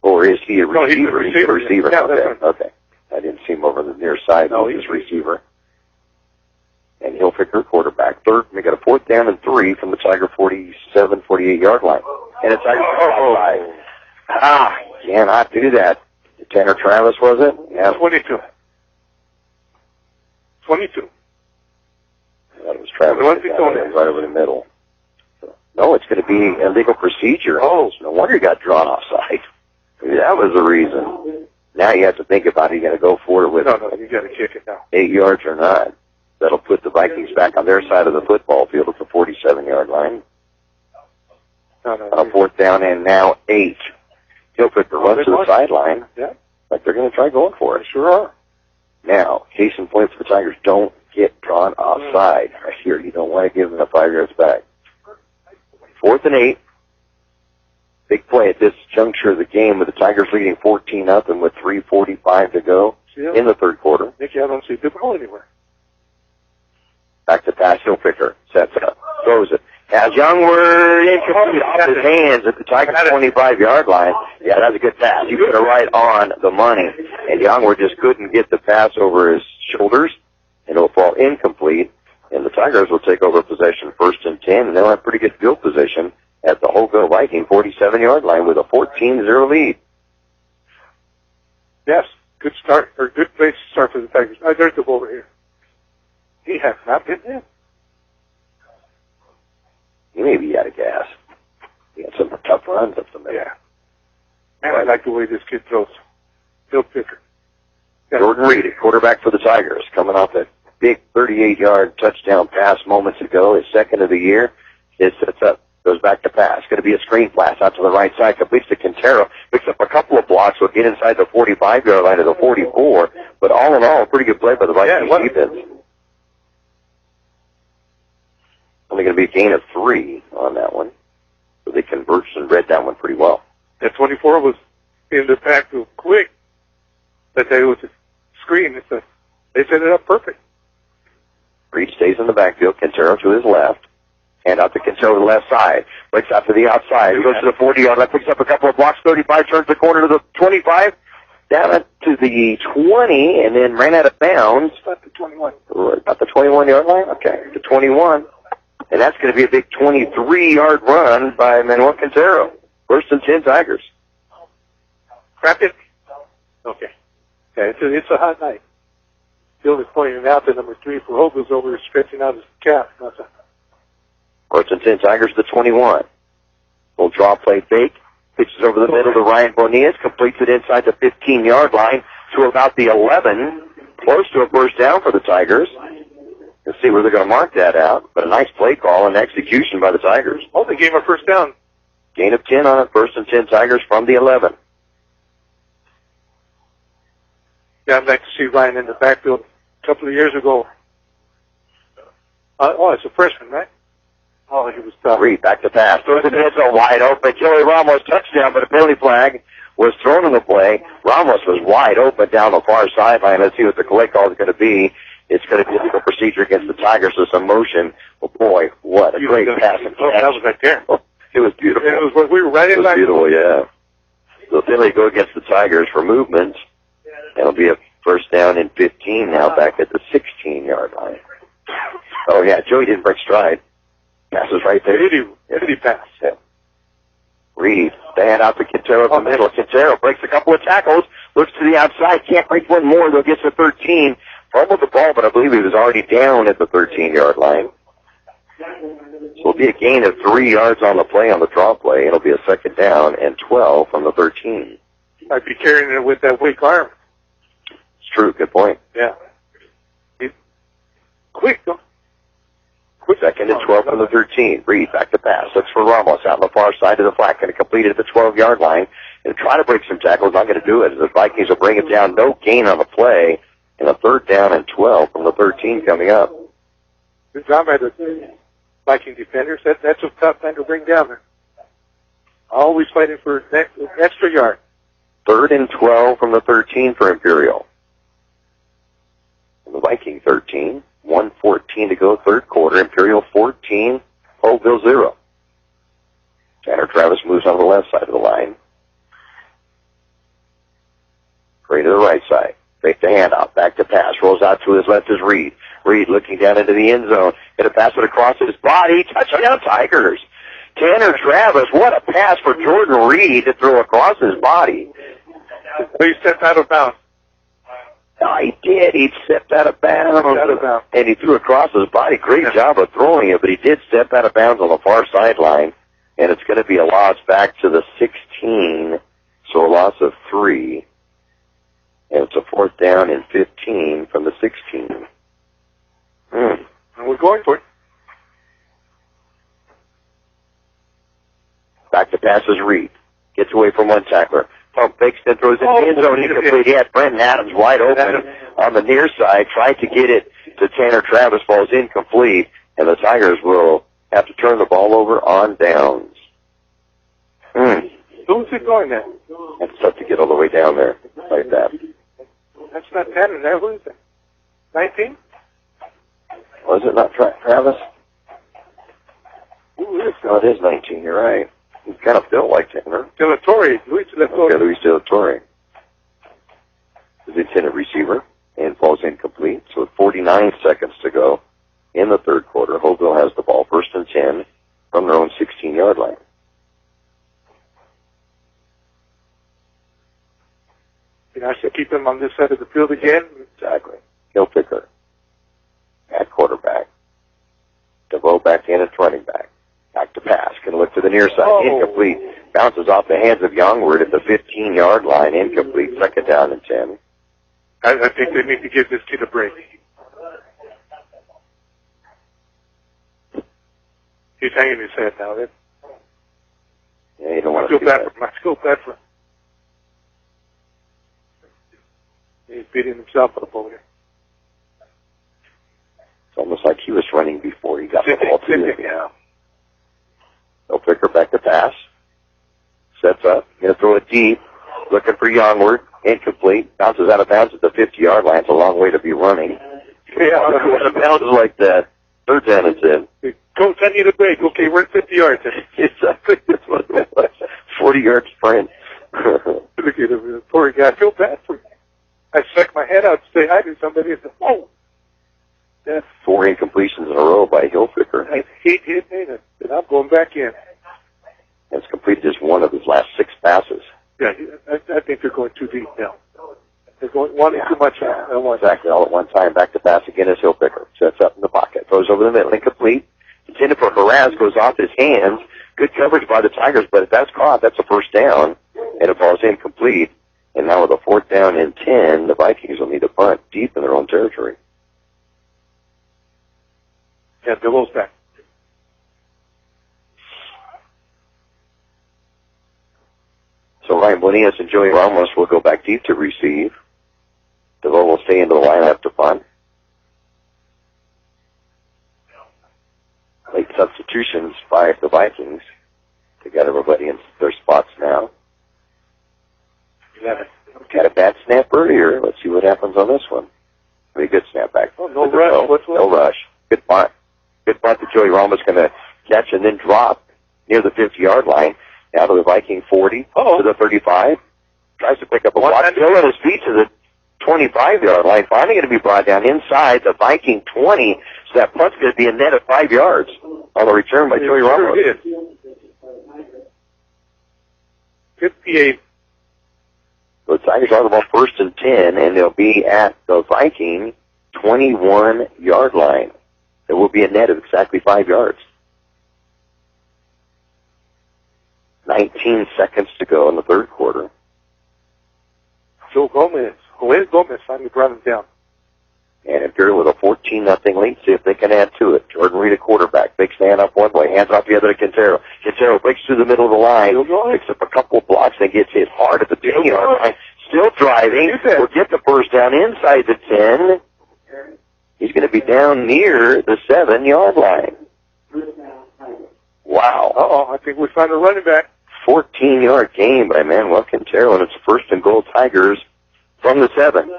Or is he a receiver? No, he's a receiver. He's a receiver. Yeah, Okay. I didn't see him over the near side. No, he's a receiver. And Hilfiger, quarterback. 3rd, we got a 4th down and 3 from the Tiger 47, 48-yard line. And it's Tiger. Cannot do that. Tanner Travis, was it? Yeah. 22. 22. That was Travis. Right over the middle. No, it's going to be a legal procedure. Oh, no wonder he got drawn offside. That was the reason. Now you have to think about it. You got to go for it with No, you got to kick it now. 8 yards or not. That'll put the Vikings back on their side of the football field at the 47-yard line. No. 4th down and now 8. Hilfiger runs to the sideline. Yeah. Like they're going to try going for it. Sure are. Now, case in point for the Tigers, don't get drawn offside. Right here, you don't want to give them the 5 yards back. 4th and 8. Big play at this juncture of the game with the Tigers leading 14-0 and with 3:45 to go in the 3rd quarter. Nicky, I don't see the ball anywhere. Back to pass, Hilfiger. Sets up. Throws it. Has Youngward incomplete off his hands at the Tigers' 25-yard line. Yeah, that's a good pass. He put it right on the money. And Youngward just couldn't get the pass over his shoulders, and it'll fall incomplete. And the Tigers will take over possession 1st and 10, and they'll have pretty good field position at the Holtville Viking 47-yard line with a 14-0 lead. Yes, good start, or good place to start for the Tigers. There's the ball over here. He has not been in. He may be out of gas. He had some tough runs up the middle. Yeah. Man, I like the way this kid throws. Hilfiger. Jordan Reed, quarterback for the Tigers, coming off a big 38-yard touchdown pass moments ago, his 2nd of the year. It sets up, goes back to pass. Going to be a screen pass out to the right side, completes to Quintero, picks up a couple of blocks, will get inside the 45-yard line to the 44, but all in all, a pretty good play by the Vikings defense. Only going to be a gain of 3 on that one, so they converged and read that one pretty well. That 24 was in the back real quick, but they was a screen. They set it up perfect. Reed stays in the backfield. Quintero to his left. Hand out to Quintero to the left side. Breaks out to the outside. He goes to the 40-yard line. Picks up a couple of blocks. 35. Turns the corner to the 25. Down to the 20. And then ran out of bounds. About the 21. About the 21-yard line? Okay. The 21. And that's going to be a big 23-yard run by Manuel Quintero. 1st and 10 Tigers. Crap it. Okay. Yeah, it's a hot night. Bill is pointing out that number 3 for Holtville's over stretching out his calf. 1st and 10 Tigers to the 21. Little draw play fake. Pitches over the middle to Ryan Bonillas. Completes it inside the 15-yard line to about the 11. Close to a first down for the Tigers. Let's see where they're going to mark that out. But a nice play call and execution by the Tigers. Oh, they gave him a first down. Gain of 10 on it. 1st and 10 Tigers from the 11. Yeah, I'd like to see Ryan in the backfield a couple of years ago. It's a freshman, right? Oh, he was tough. Reed back to pass. Throws it in, so wide open. Joey Ramos touchdown, but a penalty flag was thrown in the play. Ramos was wide open down the far sideline. Let's see what the play call is going to be. It's going to be a procedure against the Tigers with some motion. Oh, boy, what a great pass and catch. Oh, that was right there. It was beautiful. It was, we were right in line. Beautiful, yeah. So then they go against the Tigers for movement. It'll be a first down and 15 now back at the 16-yard line. Oh, yeah, Joey didn't break stride. Passes right there. Did he pass? Yeah. Reed, they hand out to Quintero in the middle. Quintero breaks a couple of tackles, looks to the outside, can't break one more, they'll get to 13. Fumbled the ball, but I believe he was already down at the 13-yard line. So it'll be a gain of 3 yards on the play on the draw play. It'll be a second down and 12 from the 13. Might be carrying it with that weak arm. It's true, good point. Yeah. Quick, though. Second and 12 from the 13. Reed back to pass. Looks for Ramos out on the far side of the flat. Going to complete it at the 12-yard line. And try to break some tackles. Not going to do it. The Vikings will bring it down. No gain on the play. And a third down and 12 from the 13 coming up. Good job by the Viking defenders. That's a tough thing to bring down there. Always fighting for an extra yard. 3rd and 12 from the 13 for Imperial. And the Viking 13. 1:14 to go, third quarter. Imperial 14, Holtville 0. Tanner Travis moves on the left side of the line. Gray to the right side. Fake the handoff. Back to pass. Rolls out to his left is Reed. Reed looking down into the end zone. Going to pass it across his body. Touchdown Tigers. Tanner Travis, what a pass for Jordan Reed to throw across his body. He stepped out of bounds. Oh, he did. He stepped out of bounds. And he threw across his body. Great job of throwing it, but he did step out of bounds on the far sideline. And it's going to be a loss back to the 16, so a loss of 3. And it's a 4th down and 15 from the 16. And we're going for it. Back to passes Reed. Gets away from one tackler. Pump fakes, then throws it in the end zone. Incomplete. He had Brenton Adams wide open on the near side. Tried to get it to Tanner Travis. Ball's incomplete. And the Tigers will have to turn the ball over on downs. Who's it going there? That's tough to get all the way down there like that. That's not Tanner there. Who is it? 19? Was it not Travis? No, it is 19. You're right. He's kind of built like Tanner. Luis Teletorre. Okay, Luis Teletorre. The intended receiver and falls incomplete. So with 49 seconds to go in the third quarter, Holtville has the ball 1st and 10 from their own 16-yard line. I should keep him on this side of the field again. Exactly. Hilfiger at quarterback. DeVoe back in at running back. Back to pass. Can look to the near side. Incomplete. Bounces off the hands of Youngward at the 15-yard line. Incomplete. 2nd down and 10. I think they need to give this kid a break. He's hanging his head now. Yeah, you don't want to see that. I feel bad for him. He's beating himself up over here. It's almost like he was running before he got the ball to him. Yeah. They'll pick her back to pass. Sets up. Going to throw it deep. Looking for Youngward. Incomplete. Bounces out of bounds at the 50-yard line. It's a long way to be running. Yeah. Out of bounds like that. 3rd down and 10. Coach, I need a break. Okay, we're at 50 yards. Exactly. That's what it was. 40-yard sprint. Look at him. Poor guy. I feel bad for him. I stuck my head out to say hi to somebody and said, oh. Yeah. 4 incompletions in a row by Hilfiger. I hate it, and I'm going back in. It's completed just one of his last 6 passes. Yeah, I think they're going too deep now. They're going one too much at once. Exactly, all at one time. Back to pass again is Hilfiger. Sets up in the pocket. Throws over the middle. Incomplete. Intended for Haraz. Goes off his hands. Good coverage by the Tigers, but if that's caught, that's a 1st down. And it falls incomplete. And now with a 4th down and 10, the Vikings will need to punt deep in their own territory. Yeah, DeVoe's back. So Ryan Bonias and Joey Ramos will go back deep to receive. DeVoe will stay into the lineup to punt. Late substitutions by the Vikings to get everybody in their spots now. 11. Had a bad snap earlier. Let's see what happens on this one. Pretty good snap back. Oh, no rush. No rush. Good punt. Good punt that Joey Ramos going to catch and then drop near the 50-yard line. Now to the Viking 40 to the 35. Tries to pick up a block. Still on his feet to the 25-yard line. Finally going to be brought down inside the Viking 20. So that punt's going to be a net of 5 yards on the return by Joey Ramos. 58. The Tigers are the ball 1st and 10, and they'll be at the Viking 21-yard line. There will be a net of exactly 5 yards. 19 seconds to go in the third quarter. Joel Gomez finally brought him down. And Imperial with a 14-0 lead. See if they can add to it. Jordan Reed, a quarterback. Big stand up one way. Hands off the other to Quintero. Quintero breaks through the middle of the line. Picks up a couple of blocks and gets hit hard at the 10-yard line. Still driving. Will get the first down inside the 10. He's going to be down near the 7-yard line. Wow. Uh-oh, I think we found a running back. 14-yard gain by Manuel Quintero, and it's 1st and goal Tigers from the 7.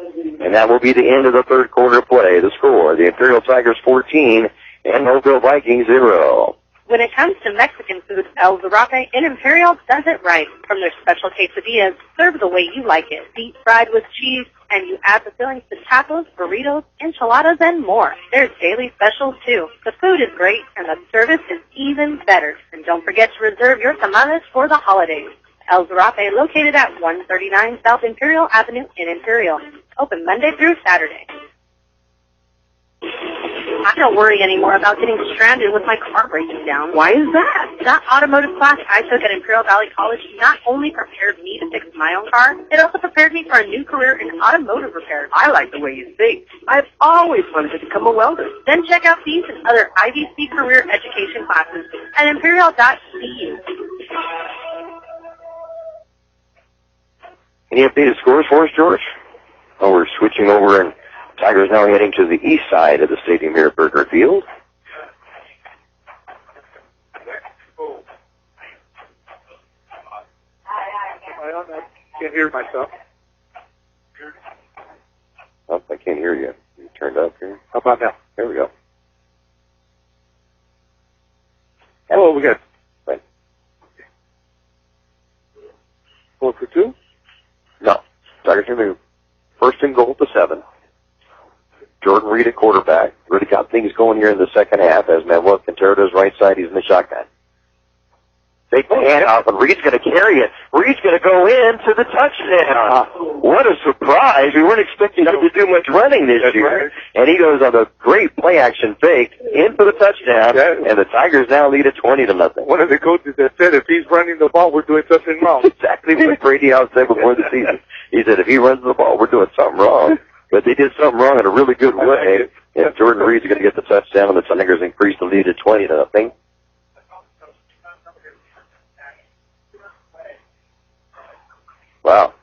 And that will be the end of the third quarter play. The score, the Imperial Tigers 14 and Holtville Vikings 0. When it comes to Mexican food, El Zarape in Imperial does it right. From their special quesadillas, served the way you like it. Deep fried with cheese, and you add the fillings to tacos, burritos, enchiladas, and more. There's daily specials, too. The food is great, and the service is even better. And don't forget to reserve your tamales for the holidays. El Zarape, located at 139 South Imperial Avenue in Imperial. Open Monday through Saturday. I don't worry anymore about getting stranded with my car breaking down. Why is that? That automotive class I took at Imperial Valley College not only prepared me to fix my own car, it also prepared me for a new career in automotive repair. I like the way you think. I've always wanted to become a welder. Then check out these and other IVC career education classes at imperial.cu. Any updated scores for us, George? Oh, we're switching over, and Tigers now heading to the east side of the stadium here at Burger Field. I can't hear myself. Oh, I can't hear you. You turned up here. How about now? There we go. Oh, we got Right. 4 for 2? No. Tigers going to be 1st and goal to 7. Jordan Reed at quarterback. Really got things going here in the second half as Manuel Quintero does right side. He's in the shotgun. Take the hand off, and Reed's going to carry it. Reed's going to go in to the touchdown. What a surprise. We weren't expecting him to do much running this year. Right. And he goes on a great play-action fake in for the touchdown, and the Tigers now lead at 20-0. One of the coaches that said if he's running the ball, we're doing something wrong. Exactly what Brady House said before the season. He said, if he runs the ball, we're doing something wrong. But they did something wrong in a really good way. And Jordan Reed's going to get the touchdown, and the Tigers increase the lead to 20-0. Wow.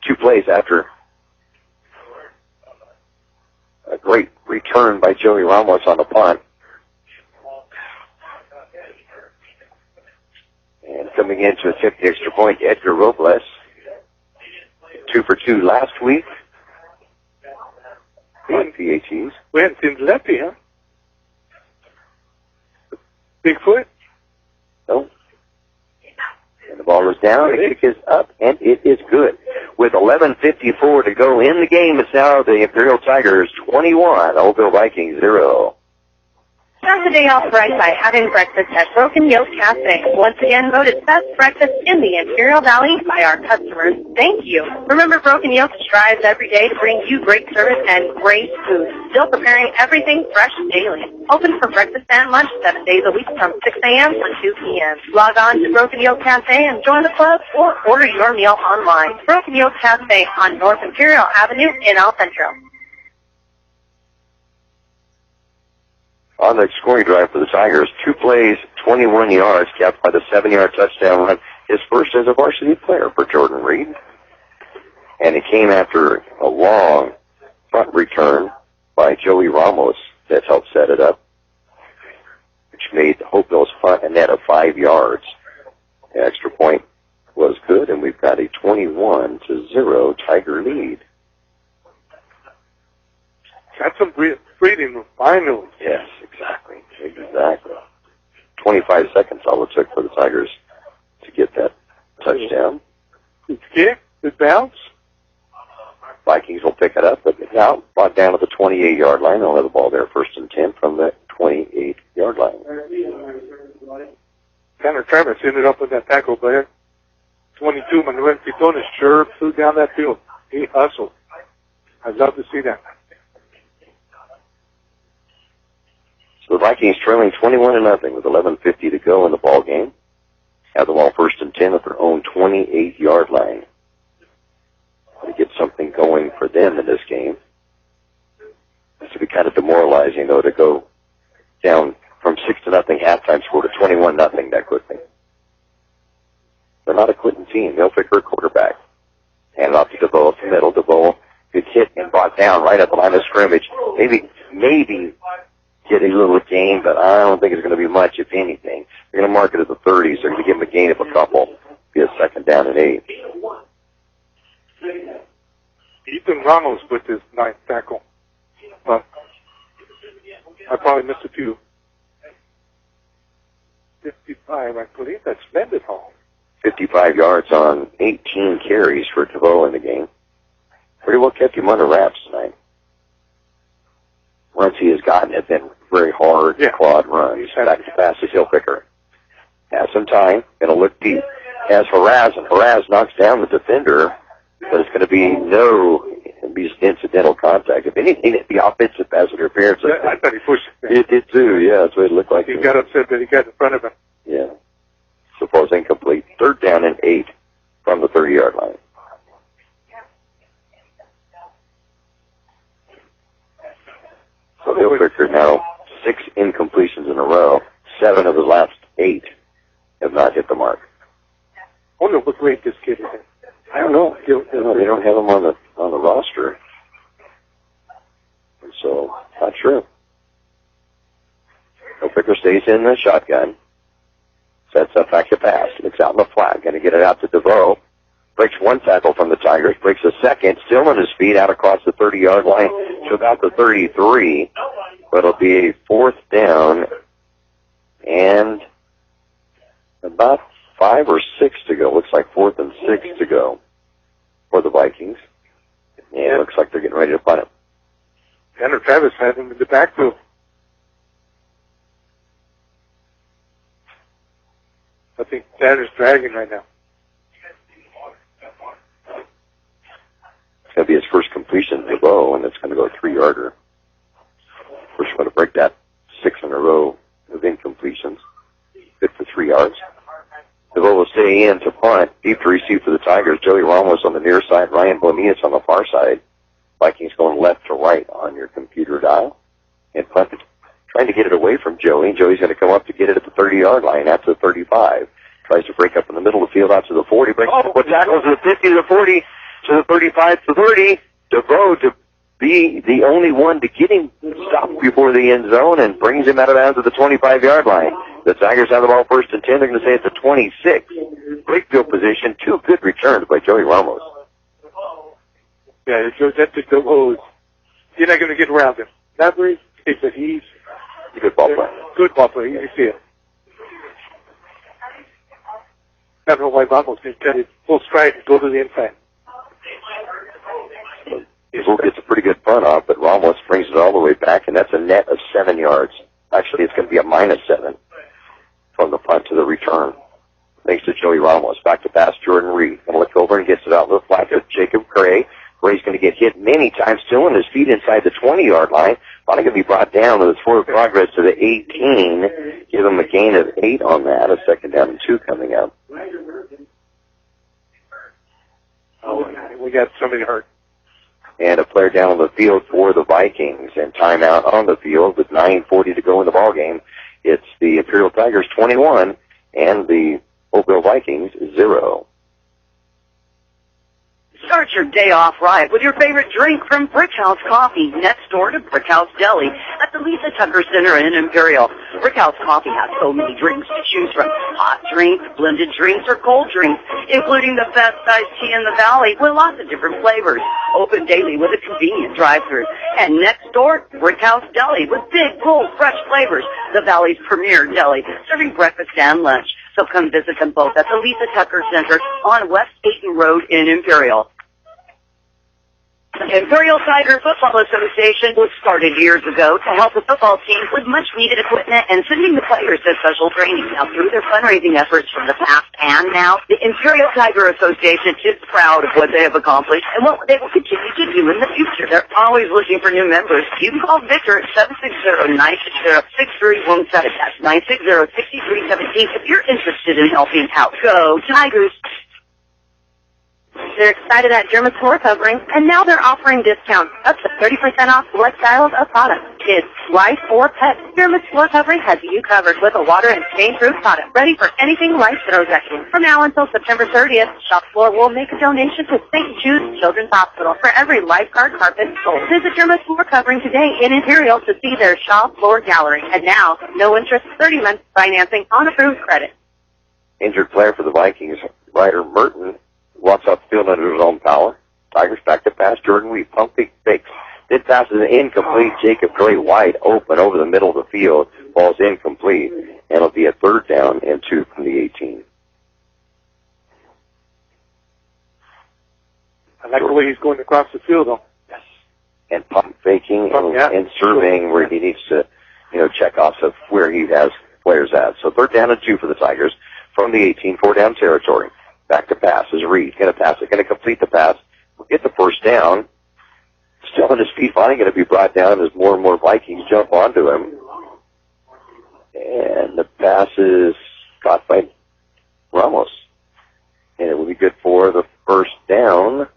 2 plays after a great return by Joey Ramos on the punt. And coming in to attempt the extra point, Edgar Robles. 2 for 2 last week on PHEs. We hadn't seen Lefty, huh? Bigfoot? No. And the ball is down, the kick is up, and it is good. With 11:54 to go in the game, it's now the Imperial Tigers 21, Holtville Vikings 0. Start the day off right by having breakfast at Broken Yoke Cafe. Once again voted best breakfast in the Imperial Valley by our customers. Thank you. Remember, Broken Yoke strives every day to bring you great service and great food. Still preparing everything fresh daily. Open for breakfast and lunch 7 days a week from 6 a.m. to 2 p.m. Log on to Broken Yoke Cafe and join the club or order your meal online. Broken Yoke Cafe on North Imperial Avenue in El Centro. on the scoring drive for the Tigers. 2 plays, 21 yards, capped by the 7-yard touchdown run. His first as a varsity player for Jordan Reed. And it came after a long front return by Joey Ramos that helped set it up, which made Holtville's punt a net of 5 yards. The extra point was good, and we've got a 21-0 Tiger lead. Got some breathing finally. Yes, exactly. 25 seconds all it took for the Tigers to get that touchdown. Good kick, good bounce. Vikings will pick it up, but now brought down to the 28-yard line. They'll have the ball there, 1st and 10 from the 28-yard line. Tanner Travis ended up with that tackle there. 22, Manuel Quitones sure flew down that field. He hustled. I'd love to see that. So the Vikings trailing 21-0 with 11:50 to go in the ball game. Have the ball 1st and 10 at their own 28-yard line. To get something going for them in this game. This would be kind of demoralizing, though, to go down from 6-0 halftime score to 21-0 that quickly. They're not a quitting team. They'll pick their quarterback. Hand it off to DeVoe up the middle. DeVoe gets hit and brought down right at the line of scrimmage. Maybe get a little gain, but I don't think it's going to be much, if anything. They're going to mark it at the 30s. They're going to give him a gain of a couple. Be a 2nd down and 8. Ethan Ramos with his 9th tackle. Well, I probably missed a few. 55, I believe that's Mendenhall. 55 yards on 18 carries for DeVoe in the game. Pretty well kept him under wraps tonight. Runs he has gotten have been very hard, quad runs. Back to pass to Hillpicker. Has some time. Going to look deep. Has Haraz, and Haraz knocks down the defender, but it's going to be just incidental contact. If anything, it'd be offensive pass interference. I thought he pushed it. It did too, yeah. That's what it looked like. He got upset that he got in front of him. Yeah. So far, it's incomplete. 3rd down and 8 from the 30-yard line. So Hillpicker now 6 incompletions in a row. 7 of the last 8 have not hit the mark. I wonder what grade this kid is in. I don't know. They don't have him on the roster. And so, not sure. Hillpicker stays in the shotgun. Sets up back to pass. Looks out in the flat. Going to get it out to DeVoe. Breaks 1 tackle from the Tigers. Breaks a 2nd. Still on his feet out across the 30-yard line to about the 33. But it'll be a 4th down and about 5 or 6 to go. Looks like 4th and 6 to go for the Vikings. And it looks like they're getting ready to punt it. Tanner Travis had him in the backfield. I think Tanner's dragging right now. It's going to be his first completion to DeVoe, and it's going to go a 3-yarder. First one to break that 6 in a row of incompletions. Good for 3 yards. DeVoe will stay in to punt. Deep to receive for the Tigers. Joey Ramos on the near side. Ryan Bonillas on the far side. Vikings going left to right on your computer dial. And punt it. Trying to get it away from Joey. Joey's going to come up to get it at the 30-yard line. Out to the 35. Tries to break up in the middle of the field out to the 40. Breaks tackles to the 50 to the 40 to the 35 to the 30. DeVoe to be the only one to get him stopped before the end zone and brings him out of bounds to the 25-yard line. The Tigers have the ball 1st and 10. They're going to say it's a 26. Great field position. 2 good returns by Joey Ramos. Yeah, that's a good hose. You're not going to get around him. Not very, but he's a good ball player. Good ball player. You can see it. I don't know why Ramos didn't cut it full stride and go to the inside. Israel gets a pretty good punt off, but Ramos brings it all the way back, and that's a net of 7 yards. Actually, it's going to be a -7 from the punt to the return. Thanks to Joey Ramos. Back to pass, Jordan Reed. Going to look over and gets it out. Look flat to Jacob Gray. Gray's going to get hit many times, still on his feet inside the 20-yard line. Finally going to be brought down with his forward progress to the 18. Give him a gain of 8 on that. A 2nd down and 2 coming up. Oh, we got somebody hurt. and a player down on the field for the Vikings. And timeout on the field with 9:40 to go in the ball game. It's the Imperial Tigers 21 and the Holtville Vikings 0. Start your day off right with your favorite drink from Brickhouse Coffee, next door to Brickhouse Deli at the Lisa Tucker Center in Imperial. Brickhouse Coffee has so many drinks to choose from. Hot drinks, blended drinks, or cold drinks, including the best iced tea in the valley with lots of different flavors. Open daily with a convenient drive-thru. And next door, Brickhouse Deli with big, bold, fresh flavors. The valley's premier deli, serving breakfast and lunch. So come visit them both at the Lisa Tucker Center on West Ayton Road in Imperial. The Imperial Tiger Football Association was started years ago to help the football teams with much-needed equipment and sending the players to special training. Now, through their fundraising efforts from the past and now, the Imperial Tiger Association is proud of what they have accomplished and what they will continue to do in the future. They're always looking for new members. You can call Victor at 760-960-6317. That's 960-6317 if you're interested in helping out. Go Tigers! They're excited at German floor coverings, and now they're offering discounts up to 30% off select styles of products. Kids, life, or pets, German floor covering has you covered with a water and stain-proof product ready for anything life throws at you. From now until September 30th, Shop Floor will make a donation to St. Jude's Children's Hospital for every lifeguard carpet sold. Visit German floor covering today in Imperial to see their Shop Floor gallery. And now, no interest, 30 months financing on approved credit. Injured player for the Vikings, Ryder Merton, walks up the field under his own power. Tigers back to pass. Jordan Weave, pump fakes. Then passes an incomplete. Jacob Gray wide open over the middle of the field. Ball's incomplete. And it'll be a third down and 2 from the 18. I like the way he's going across the field, though. Yes. And pump faking and surveying where he needs to, check off of where he has players at. So third down and 2 for the Tigers from the 18, 4-down territory. Back to pass is Reed. Going to pass it. Going to complete the pass. We'll get the first down. Still on his feet. Finally going to be brought down as more and more Vikings jump onto him. And the pass is caught by Ramos. And it will be good for the first down.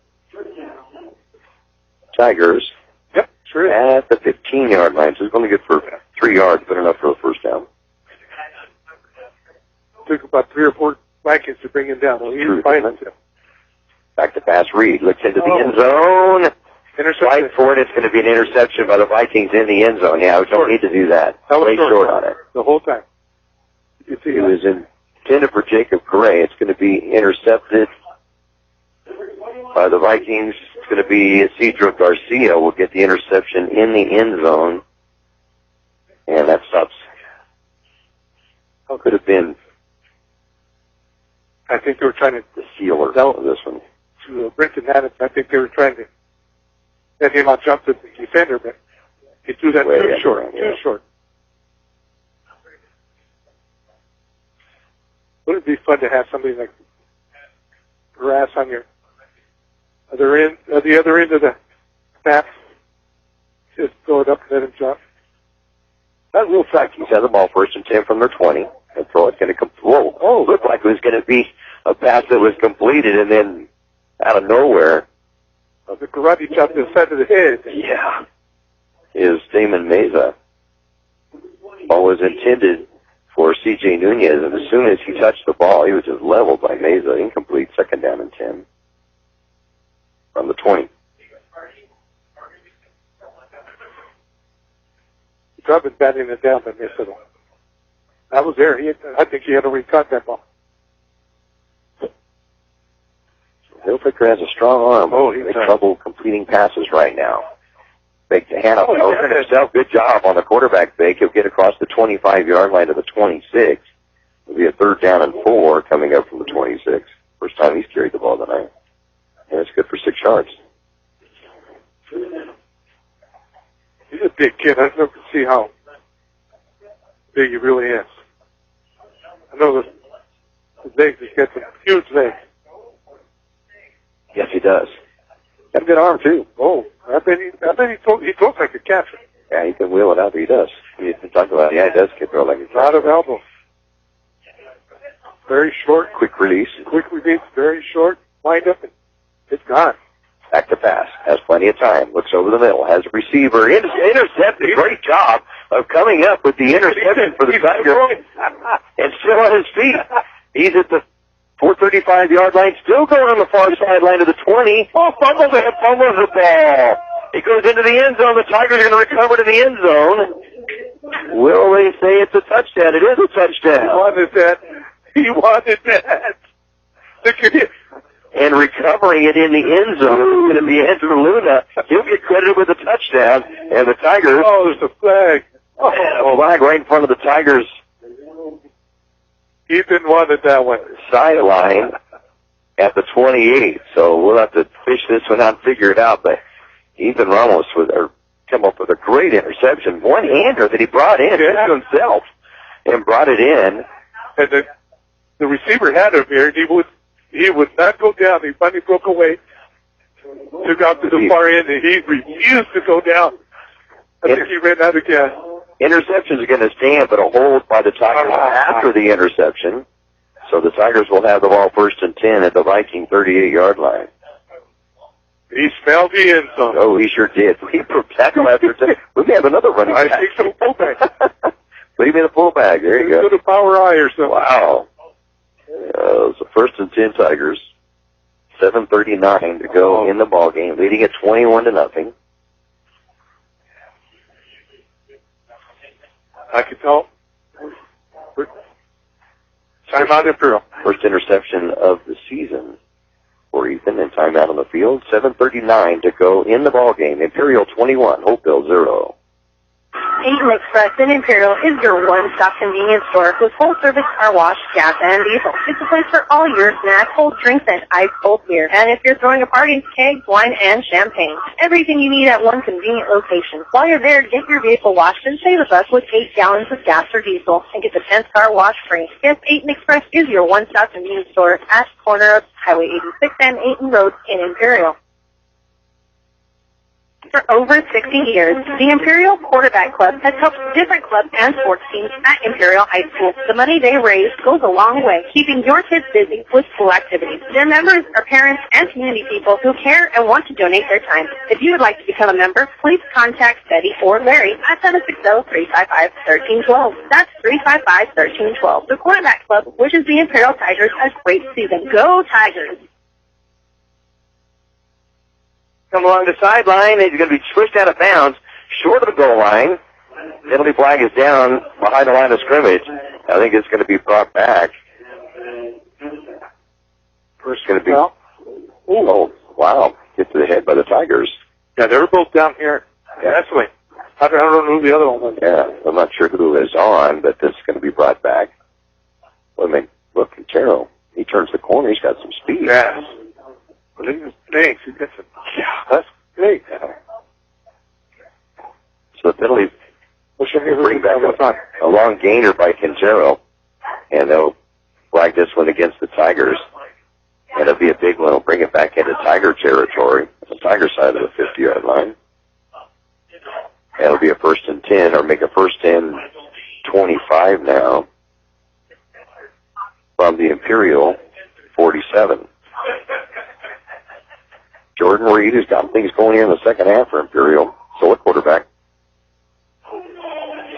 Tigers. Yep, sure. At the 15-yard line. So it's only good for 3 yards. Good enough for the first down. Took about 3 or 4 Vikings to bring him down. Well, he's fine. Back to pass. Reed looks into the end zone. Interception. Right for it. It's going to be an interception by the Vikings in the end zone. Yeah, we don't need to do that. Way short on it. The whole time. You see it was intended for Jacob Gray. It's going to be intercepted by the Vikings. It's going to be Isidro Garcia will get the interception in the end zone. And that stops. How could have been? I think they were trying to the sealer of this one. To Brenton Adams, I think they were trying to let him out jump to the defender, but he threw that too short. Too short. Wouldn't it be fun to have somebody like grass on your other end, the other end of the snap? Just throw it up and let him jump. That real fact, he's had the ball first and 10 from their 20. And throw it's going to come. Whoa! Looked like it was going to be a pass that was completed, and then out of nowhere, the karate chop to the side of the head. Yeah, is Damon Meza. Ball was intended for C.J. Nunez, and as soon as he touched the ball, he was just leveled by Meza. Incomplete. Second down and 10 from the 20. I've been batting it down by Minnesota. I was there. I think he had already caught that ball. Hilfiger has a strong arm. He's in trouble completing passes right now. Fake to hand off himself. Good job on the quarterback fake. He'll get across the 25-yard line to the 26. It'll be a third down and 4 coming up from the 26. First time he's carried the ball tonight. And it's good for 6 yards. He's a big kid. I'd love to see how big he really is. I know the legs, he's got some huge legs. Yes, he does. Got a good arm, too. Oh, I bet he throws like a catcher. Yeah, he can wheel it out, but he does. You talk about it. Yeah, he does get throw like a catcher. A lot of elbow. Very short. Quick release. Quick release, very short. Wind up, and it's gone. Back to pass. Has plenty of time. Looks over the middle. Has a receiver. Intercepted. Great job of coming up with the interception for the Tigers. And still on his feet. He's at the 435-yard line. Still going on the far sideline to the 20. Oh, fumbles the ball. It goes into the end zone. The Tigers are going to recover to the end zone. Will they say it's a touchdown? It is a touchdown. He wanted that. He wanted that. Look at it. And recovering it in the end zone is going to be Andrew Luna. He'll get credited with a touchdown. And the Tigers... Oh, there's a flag. Oh, flag right in front of the Tigers. Ethan wanted that one. Sideline at the 28. So we'll have to fish this one out and figure it out. But Ethan Ramos come up with a great interception. One-hander that he brought in to himself and brought it in. And the receiver had him here, and he would not go down. He finally broke away, took out to the far end, and he refused to go down. I think he ran out of gas. Interceptions are going to stand, but a hold by the Tigers after the interception. So the Tigers will have the ball 1st and 10 at the Viking 38-yard line. He smelled the end zone. Oh, he sure did. We tackle after we may have another running back. I think so, fullback. Leave me the fullback. There you go. Go to power eye or something. Wow. So 1st and 10 Tigers. 7:39 to go in the ball game, leading at 21-0. I can tell. Timeout, Imperial. First interception of the season for Ethan, and timeout on the field. 7:39 to go in the ball game. Imperial 21, Holtville 0. Dayton Express in Imperial is your one-stop convenience store with full-service car wash, gas, and diesel. It's a place for all your snacks, cold drinks, and ice-cold beer. And if you're throwing a party, kegs, wine, and champagne. Everything you need at one convenient location. While you're there, get your vehicle washed and save us with 8 gallons of gas or diesel and get the 10th car wash free. Yes, Dayton Express is your one-stop convenience store at the corner of Highway 86 and Ayton Road in Imperial. For over 60 years, the Imperial Quarterback Club has helped different clubs and sports teams at Imperial High School. The money they raise goes a long way, keeping your kids busy with school activities. Their members are parents and community people who care and want to donate their time. If you would like to become a member, please contact Betty or Larry at 760-355-1312. That's 355-1312. The Quarterback Club wishes the Imperial Tigers a great season. Go Tigers! Come along the sideline. He's going to be switched out of bounds, short of the goal line. Penalty flag is down behind the line of scrimmage. I think it's going to be brought back. First going to be... Oh, wow. Hit to the head by the Tigers. Yeah, they were both down here. Yeah, that's right. I don't know who the other one was. Yeah, I'm not sure who is on, but this is going to be brought back. Well, I mean, look, Centro, he turns the corner. He's got some speed. Yes. Thanks. Yeah, that's great. So the penalty will bring back a long gainer by Quintero, and they'll flag this one against the Tigers. And it'll be a big one. It'll bring it back into Tiger territory, the Tiger side of the 50-yard line. And it'll be a 1st and 10, or make a 1st and 25 now from the Imperial 47. Jordan Reed has got things going here in the second half for Imperial. So a quarterback.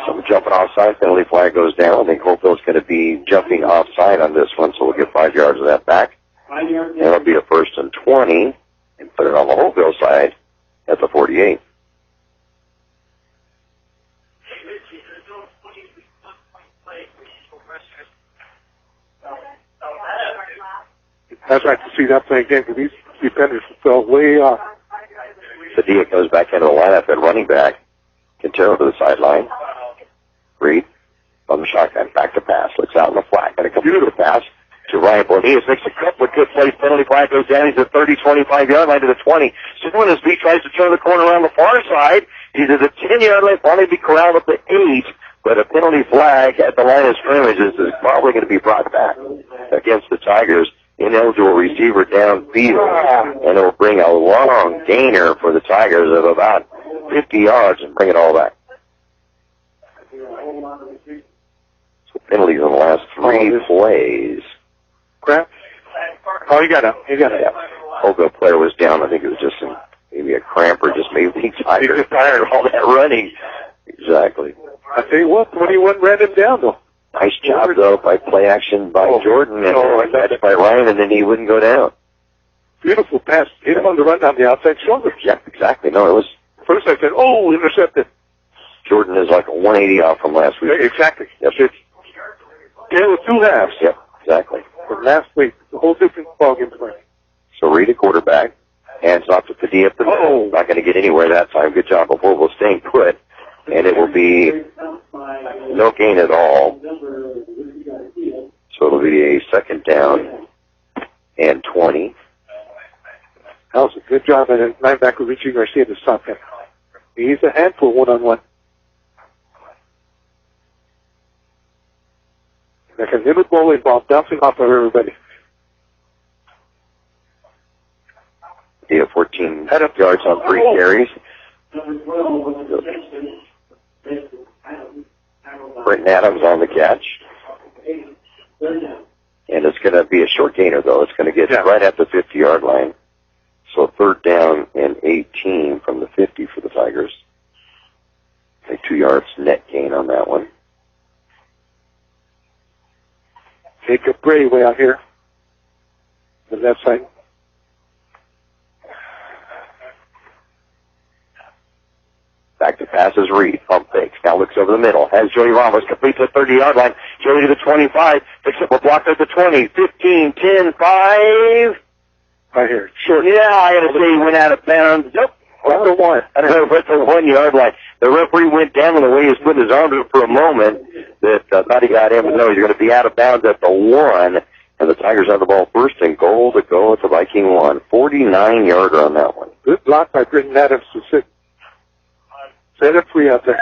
Some jumping offside, penalty flag goes down. I think Holtville's going to be jumping offside on this one, so we'll get 5 yards of that back. And it'll be a 1st and 20, and put it on the Holtville side at the 48. I'd like to see that play again because these defenders fell way off. Padilla comes back into the lineup at running back. Quintero to the sideline. Reed on the shotgun, back to pass. Looks out in the flat. Got a computer pass to Ryan Bonillas. Makes a couple of good plays. Penalty flag goes down. He's at 30, 25-yard line to the 20. Soon as B tries to turn the corner around the far side, he's at the 10-yard line. Finally be corralled at the 8. But a penalty flag at the line of scrimmage is probably going to be brought back against the Tigers. Ineligible receiver downfield, and it'll bring a long gainer for the Tigers of about 50 yards and bring it all back. So penalties on the last 3 plays. Crap. Oh, you got it. Holtville player was down. I think it was just maybe a cramp or just maybe tired. Tired of all that running. Exactly. I tell you what, 21 ran him down, though. Nice job, though, by play action by Jordan and catch by Ryan, and then he wouldn't go down. Beautiful pass. Hit him on the run down the outside shoulder. Yeah, exactly. No, it was... First I said, oh, intercepted. Jordan is like a 180 off from last week. Yeah, exactly. Yep. It was 2 halves. Yep, exactly. From last week, the whole different ballgame playing. So Reed, a quarterback, hands off to Padilla up the middle. Not going to get anywhere that time. Good job of Holtville staying put. And it will be no gain at all. So it'll be a second down and 20. That was a good job by the linebacker Richie Garcia to stop him. He's a handful one-on-one. Like a little bowling ball bouncing off of everybody. He had 14 yards on 3 carries. Britton Adams on the catch. And it's going to be a short gainer, though. It's going to get right at the 50-yard line. So 3rd down and 18 from the 50 for the Tigers. 2 yards net gain on that one. Jacob Bray way out here. The left side. Back to passes, Reed. Pump fakes. Now looks over the middle. Has Joey Ramos. Complete to the 30-yard line. Joey to the 25. Picks up a block at the 20. 15, 10, 5. Right here. Short. Yeah, I gotta say he went out of bounds. Nope. At the 1. At the 1-yard line. The referee went down in the way he was putting his arm up for a moment that thought he got him, but no, he's going to be out of bounds at the 1. And the Tigers have the ball first and goal to go at the Viking 1. 49-yarder on that one. Good block by Britton Adams to sit. Set up free out there.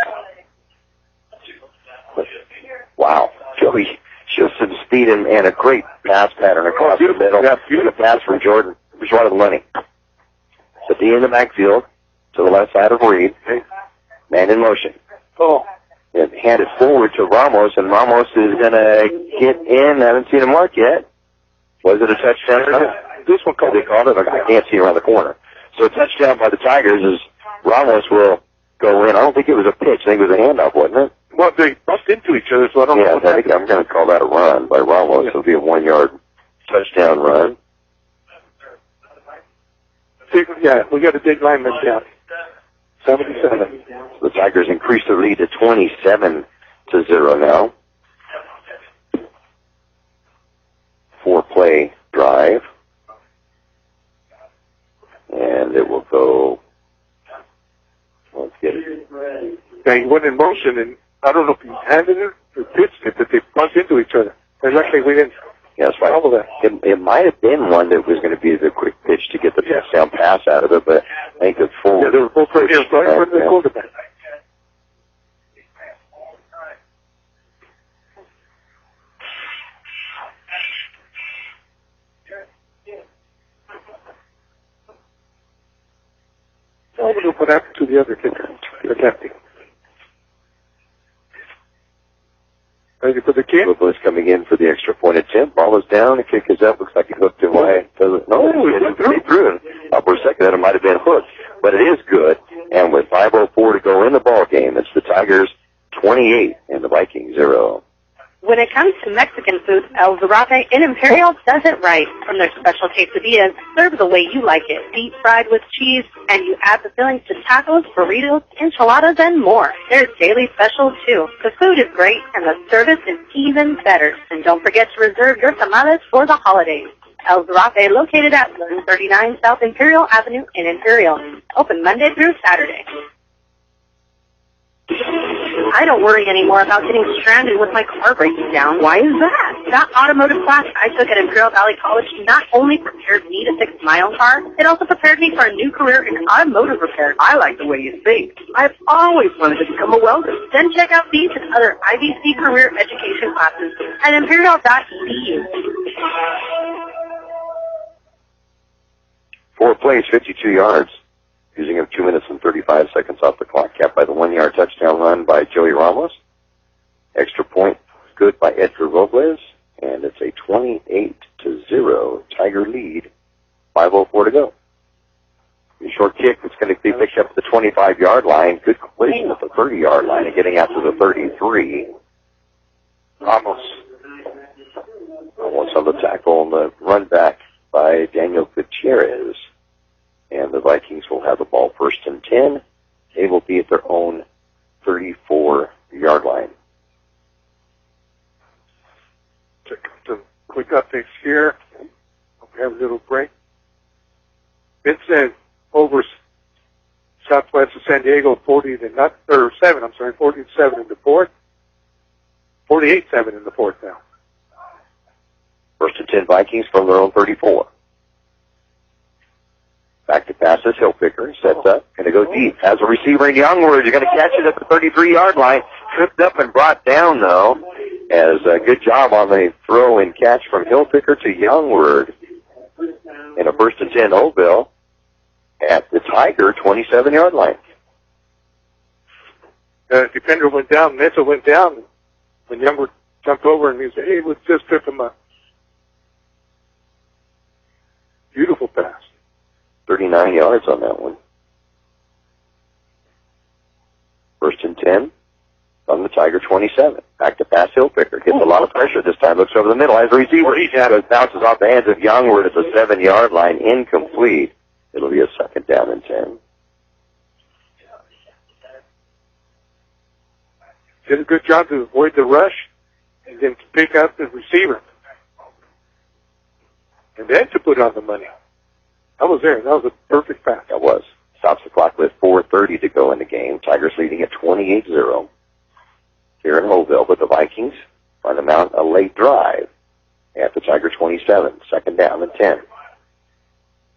Wow. Joey shows some speed and a great pass pattern across the middle. Yeah, beautiful pass from Jordan. It was right of the money. The D in the backfield to the left side of Reed. Man in motion. And hand it forward to Ramos, and Ramos is going to get in. I haven't seen him mark yet. Was it a touchdown? This one called. They called it. I can't see around the corner. So a touchdown by the Tigers is Ramos will go in. I don't think it was a pitch. I think it was a handoff, wasn't it? Well, they bumped into each other, so I don't know what happened. I'm going to call that a run by Ramos. It'll be a 1-yard touchdown run. Yeah, we got a big lineman down. 77. So the Tigers increase the lead to 27-0 now. 4-play drive. And it will go. Let's get it. Yeah, he went in motion, and I don't know if he handed it or pitched it, but they bumped into each other. And luckily we didn't. Yeah, that's right. Follow that. It might have been one that was going to be the quick pitch to get the touchdown pass out of it, but I think the full. Yeah, they were both right in front of the quarterback. I wonder what happened to the other kicker, the lefty. Ready for the kick? Is coming in for the extra point attempt. Ball is down. The kick is up. Looks like he hooked it away. No, he threw it. For a second, that it might have been hooked, but it is good. And with 5:04 to go in the ball game, it's the Tigers 28 and the Vikings 0. When it comes to Mexican food, El Zarate in Imperial does it right. From their special quesadillas, served the way you like it, deep fried with cheese, and you add the fillings to tacos, burritos, enchiladas, and more. There's daily specials, too. The food is great, and the service is even better. And don't forget to reserve your tamales for the holidays. El Zarate, located at 139 South Imperial Avenue in Imperial. Open Monday through Saturday. I don't worry anymore about getting stranded with my car breaking down. Why is that? That automotive class I took at Imperial Valley College not only prepared me to fix my own car, it also prepared me for a new career in automotive repair. I like the way you think. I've always wanted to become a welder. Then check out these and other IVC career education classes at imperial.edu. 4 plays, 52 yards. Using him 2 minutes and 35 seconds off the clock, capped by the 1-yard touchdown run by Joey Ramos. Extra point good by Edgar Robles, and it's a 28-0 Tiger lead. 5:04 to go. 25-yard line. Good completion at the 30-yard line and getting out to the 33. Almost on the tackle on the run back by Daniel Gutierrez. And the Vikings will have the ball 1st and 10. They will be at their own 34-yard line. Check some quick updates here. We have a little break. Vincent over Southwest of San Diego, 40-7 in the fourth. 48-7 in the fourth now. 1st and 10 Vikings from their own 34. Back to pass as Hillpicker. Sets up. Going to go deep. Has a receiver in Youngward. You're going to catch it at the 33-yard line. Tripped up and brought down, though. As a good job on the throw and catch from Hillpicker to Youngward. And a 1st and 10 Holtville at the Tiger 27-yard line. Defender went down. Mensa went down. When Youngward jumped over and he said, hey, let's just trip him up. Beautiful pass. 39 yards on that one. 1st and 10 from the Tiger 27. Back to pass Hillpicker. Gets a lot of pressure this time. Looks over the middle. Has a receiver. Bounces off the hands of Youngward at the 7-yard line. Incomplete. It'll be a 2nd down and 10. Did a good job to avoid the rush and then to pick up the receiver. And then to put on the money. That was there. That was a perfect pass. That was. Stops the clock with 4:30 to go in the game. Tigers leading at 28-0 here in Holtville, but the Vikings find them out a late drive at the Tiger 27. 2nd down and 10.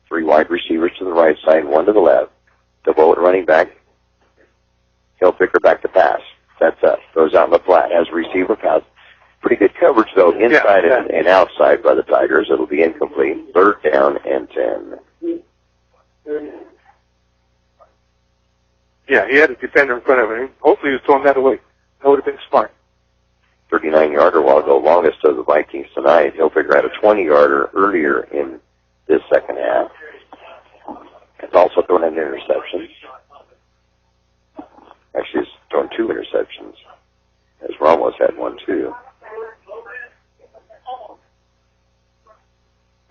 3 wide receivers to the right side, 1 to the left. DeVoe at running back. Hillpicker back to pass. Sets up. Throws out in the flat. Has a receiver pass. Pretty good coverage, though, inside and outside by the Tigers. It'll be incomplete. 3rd down and 10. Yeah, he had a defender in front of him. Hopefully he was throwing that away. That would have been smart. 39-yarder will go longest of the Vikings tonight. Hillpicker had a 20-yarder earlier in this second half. It's also thrown an interception. Actually, he's thrown 2 interceptions, as Ramos had one, too.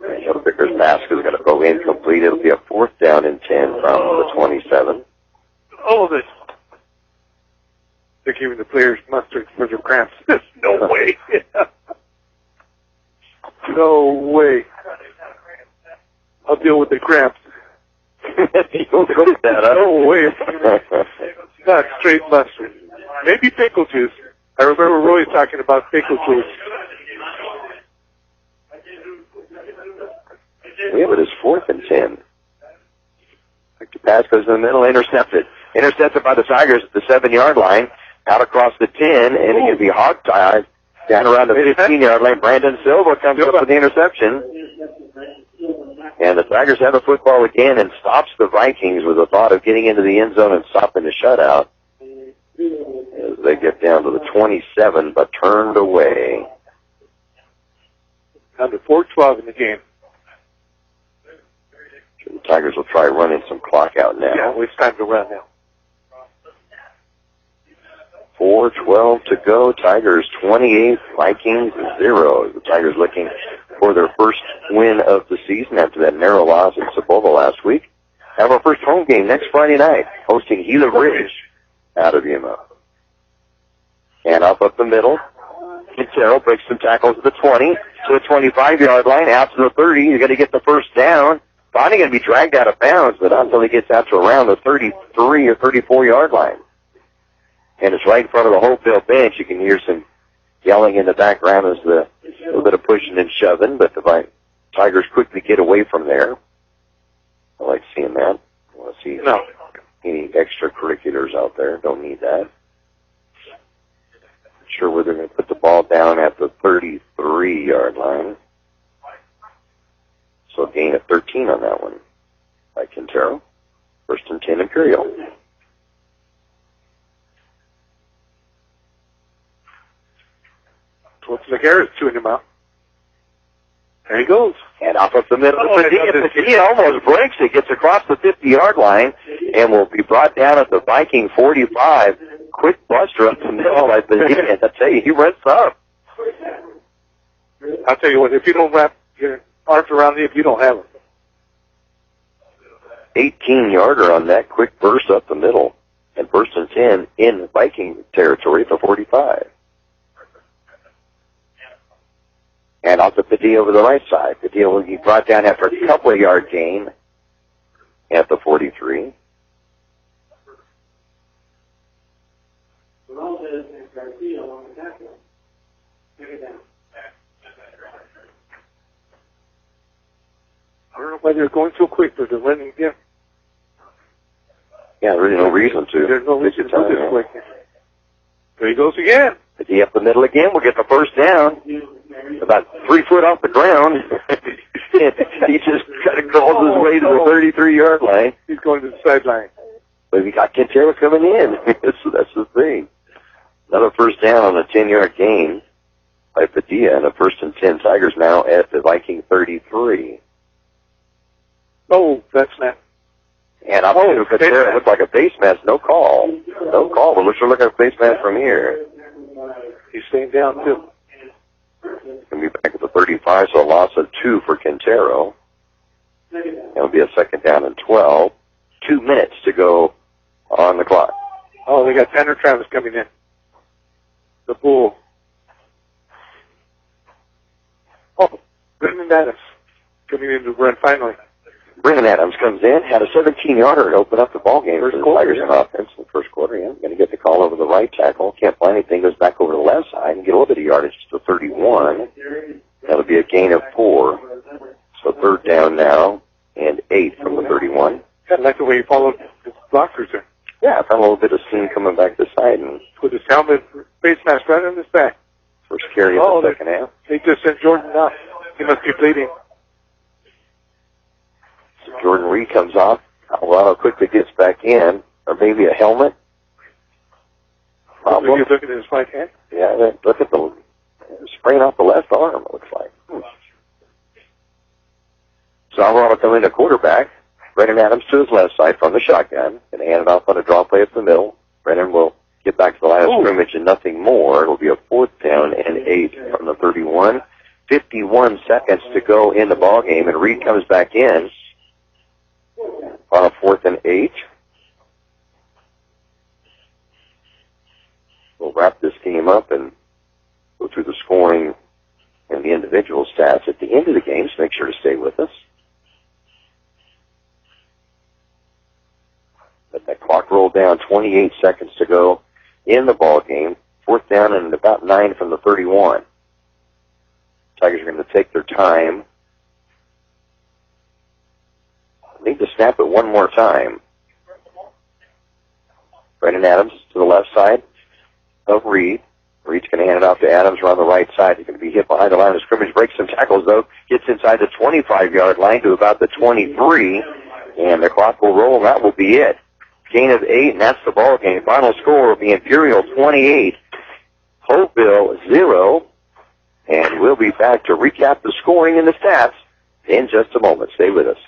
And Hillpicker's mask is going to go incomplete. It'll be a 4th down and 10 from the 27. All of it. They're giving the players mustard for their cramps. No way. No way. I'll deal with the cramps. You'll cook that up. No way. Not straight mustard. Maybe pickle juice. I remember Roy talking about pickle juice. Yeah, but it's 4th and 10. The pass goes in the middle, intercepted. Intercepted by the Tigers at the 7-yard line. Out across the 10, and it can be hog-tied down around the 15-yard line. Brandon Silva comes up with the interception. And the Tigers have the football again and stops the Vikings with the thought of getting into the end zone and stopping the shutout. As they get down to the 27, but turned away. Down to 4:12 in the game. The Tigers will try running some clock out now. Yeah, it's time to run now. 4:12 to go. Tigers 28, Vikings 0. The Tigers looking for their first win of the season after that narrow loss in Cibola last week. Have our first home game next Friday night, hosting Gila Ridge out of Yuma. And up the middle. Centro breaks some tackles at the 20 to the 25-yard line, out to the 30. He's going to get the first down. Finally going to be dragged out of bounds, but not until he gets out to around the 33 or 34-yard line. And it's right in front of the Holtville bench. You can hear some yelling in the background as a little bit of pushing and shoving, but the Tigers quickly get away from there. I like seeing that. I want to see any extracurriculars out there. Don't need that. Not sure where they're going to put the ball down at the 33-yard line. So a gain of 13 on that one by Quintero. 1st and 10 Imperial. Looks like Harris chewing him out. There he goes. And off up the middle. Padilla almost breaks it, gets across the 50-yard line, and will be brought down at the Viking 45. Quick buster up the middle by Padilla. I tell you, he runs up. I'll tell you what, if you don't wrap your arms around it, you don't have them. 18-yarder on that quick burst up the middle. And first and 10 in Viking territory for 45. And off to Padilla over the right side. Padilla will be brought down after a couple of yard gain at the 43. I don't know why they're going so quick, but they're running again. Yeah, there's no reason to. There's no reason to do this quick. There he goes again. Padilla up the middle again. We'll get the first down. About 3 foot off the ground. He just kind of crawls his way to the 33-yard line. He's going to the sideline. But we got Quintero coming in. So that's the thing. Another first down on a 10-yard gain by Padilla, and a first and 10 Tigers now at the Viking 33. Oh, that's not. And I'm going to Quintero. It looked like a base mask. No call. No call. But let's look at a base mask from here. He's staying down, too. He's going to be back at the 35, so a loss of 2 for Quintero. It'll be a second down and 12. 2 minutes to go on the clock. Oh, they got Tanner Travis coming in. The Bull. Oh, Brendan Adams coming in to run finally. Brendan Adams comes in, had a 17-yarder and opened up the ball game for the Tigers in offense in the first quarter. Yeah, going to get the call over the right tackle. Can't find anything. Goes back over the left side and get a little bit of yardage to 31. That'll be a gain of 4. So third down now and 8 from the 31. I like the way he followed his blockers there. Yeah, I found a little bit of steam coming back this side and put his helmet, face mask right on his back. First carry of the second half. They just sent Jordan out. He must be bleeding. So Jordan Reed comes off. Colorado quickly gets back in, or maybe a helmet. Look at his right hand. Yeah, look at the spraying off the left arm, it looks like. So Colorado coming to quarterback. Brendan Adams to his left side from the shotgun, and hand it off on a draw play up the middle. Brendan will get back to the line of scrimmage and nothing more. It'll be a fourth down and 8 from the 31. 51 seconds to go in the ball game, and Reed comes back in on a 4th and 8. We'll wrap this game up and go through the scoring and the individual stats at the end of the game, so make sure to stay with us. Let that clock roll down. 28 seconds to go in the ball game. 4th down and about 9 from the 31. Tigers are going to take their time. Need to snap it one more time. Brendan Adams to the left side of Reed. Reed's going to hand it off to Adams around the right side. He's going to be hit behind the line of scrimmage. Breaks some tackles, though. Gets inside the 25-yard line to about the 23. And the clock will roll, and that will be it. Gain of 8, and that's the ball game. Final score will be Imperial 28, Holtville 0. And we'll be back to recap the scoring and the stats in just a moment. Stay with us.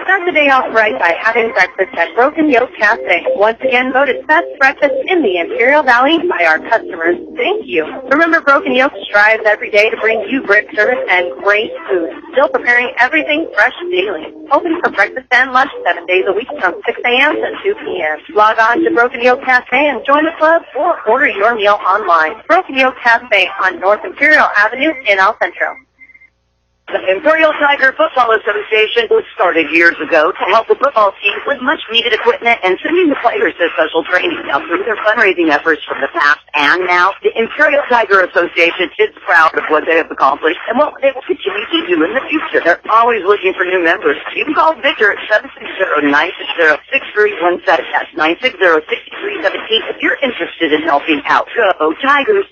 Start the day off right by having breakfast at Broken Yoke Cafe. Once again voted best breakfast in the Imperial Valley by our customers. Thank you. Remember, Broken Yoke strives every day to bring you great service and great food. Still preparing everything fresh daily. Open for breakfast and lunch 7 days a week from 6 a.m. to 2 p.m. Log on to Broken Yoke Cafe and join the club or order your meal online. Broken Yoke Cafe on North Imperial Avenue in El Centro. The Imperial Tiger Football Association was started years ago to help the football team with much-needed equipment and sending the players to special training. Now, through their fundraising efforts from the past and now, the Imperial Tiger Association is proud of what they have accomplished and what they will continue to do in the future. They're always looking for new members. You can call Victor at 760-960-6317. That's 960-6317 if you're interested in helping out. Go Tigers!